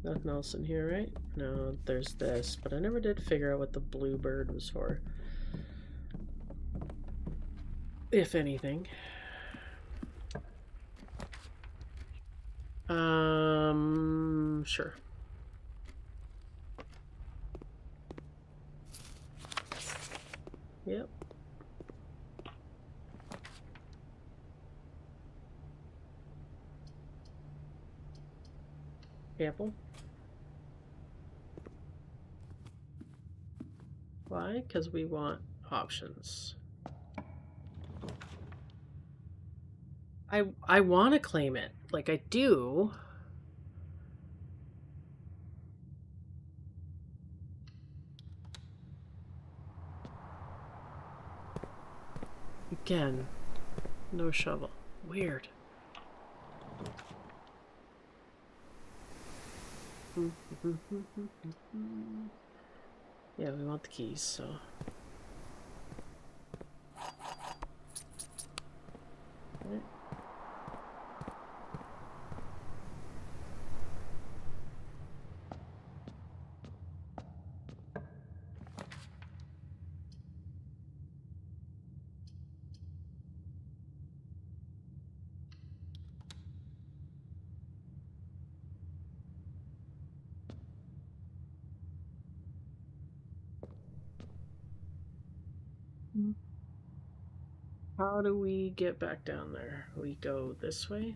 Nothing else in here, right? No, there's this, but I never did figure out what the blue bird was for. If anything. Sure. Yep. Apple. Why? Because we want options. I want to claim it. Like, I do. Again, no shovel. Weird. Yeah, we want the keys, so... Okay. How do we get back down there? We go this way?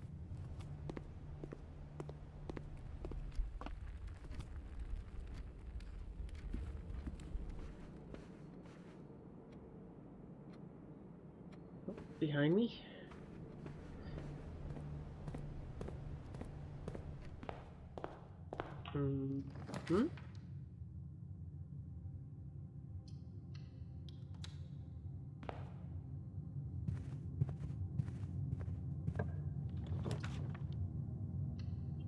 Oh, behind me? Mm-hmm.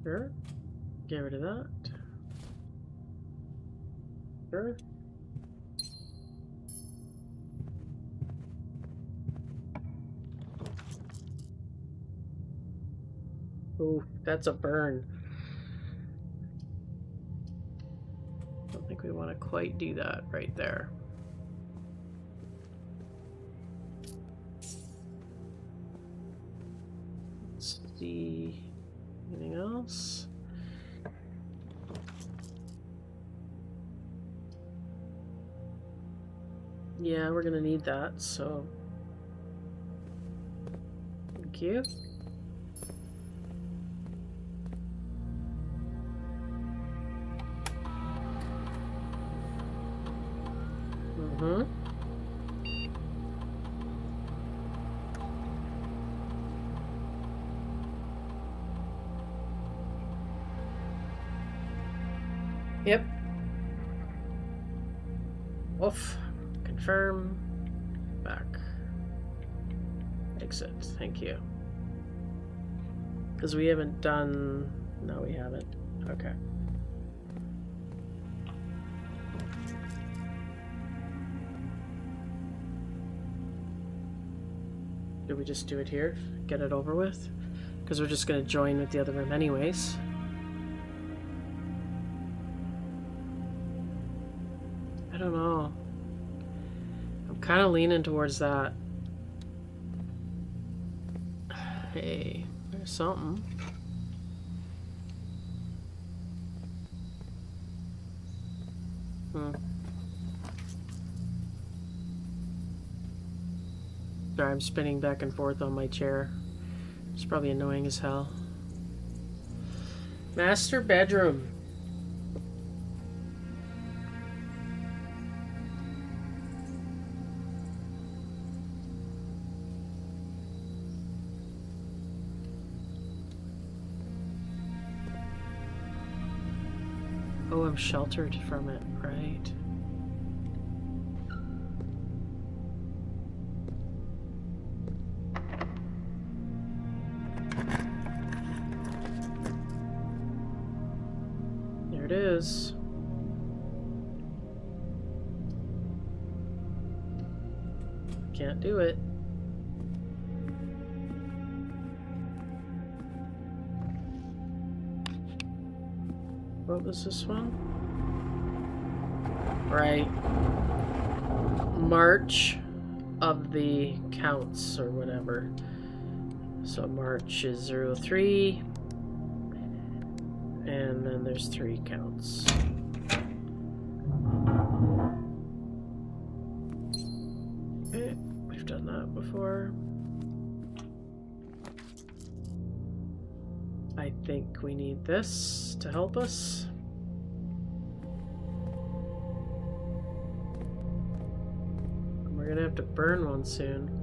Sure. Get rid of that. Sure. Oh, that's a burn. Don't think we want to quite do that right there. Let's see. Anything else? Yeah, we're gonna need that, so... Thank you. Mm-hmm. Yep. Oof. Confirm. Back. Exit. Thank you. Because we haven't done... No, we haven't. Okay. Did we just do it here? Get it over with? Because we're just going to join with the other room anyways. I don't know. I'm kind of leaning towards that. Hey, there's something. Sorry, I'm spinning back and forth on my chair. It's probably annoying as hell. Master bedroom. Oh, I'm sheltered from it, right? There it is. Can't do it. What was this one? Right. March of the counts or whatever. So March is 03. And then there's 3 counts. Okay, we've done that before. I think we need this to help us. We're gonna have to burn one soon.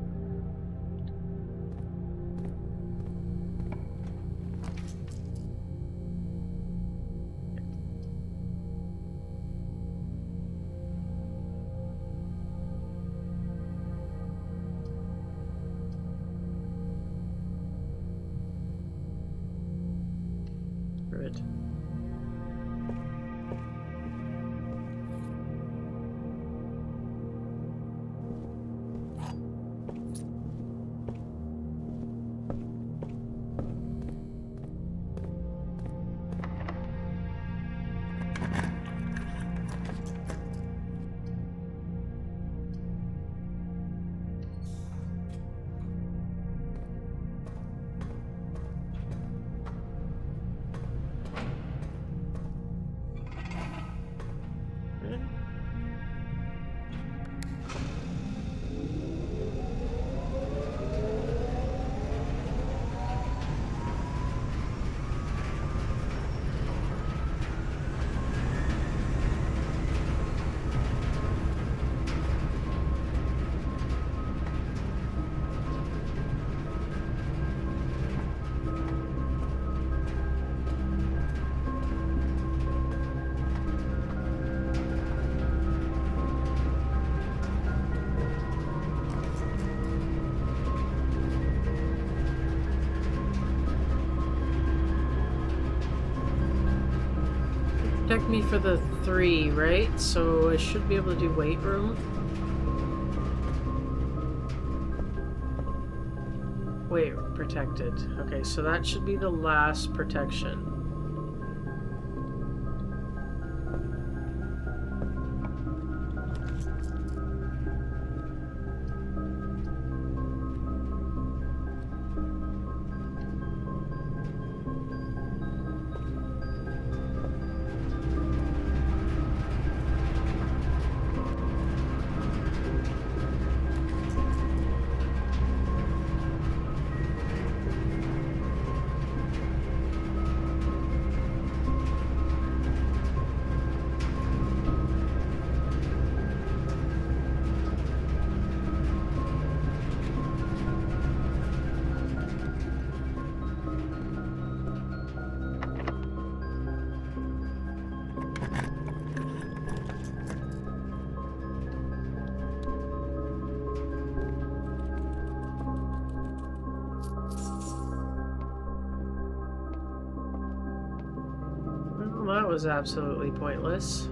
Good. Protect me for the 3, right? So I should be able to do weight room. Wait, protected. Okay, so that should be the last protection. that was absolutely pointless.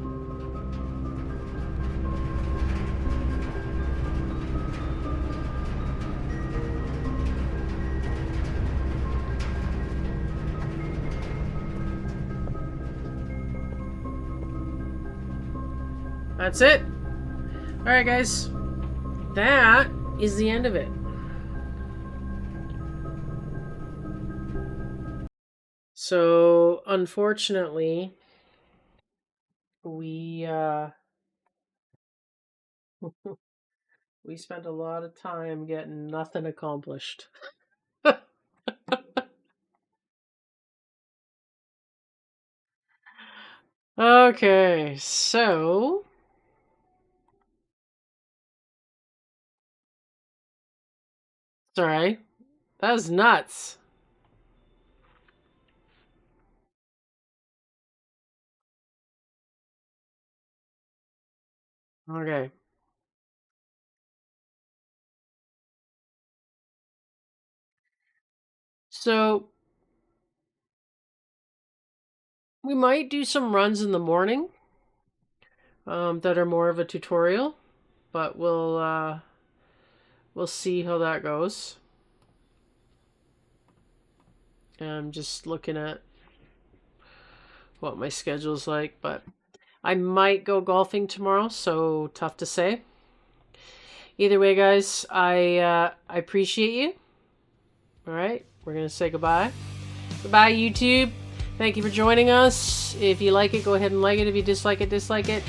That's it. Alright, guys. That is the end of it. So, unfortunately, we we spent a lot of time getting nothing accomplished. Okay, so sorry. That was nuts. Okay. So we might do some runs in the morning that are more of a tutorial, but we'll see how that goes. I'm just looking at what my schedule's like, but I might go golfing tomorrow, so tough to say. Either way, guys, I appreciate you. All right, we're gonna say goodbye. Goodbye, YouTube. Thank you for joining us. If you like it, go ahead and like it. If you dislike it, dislike it.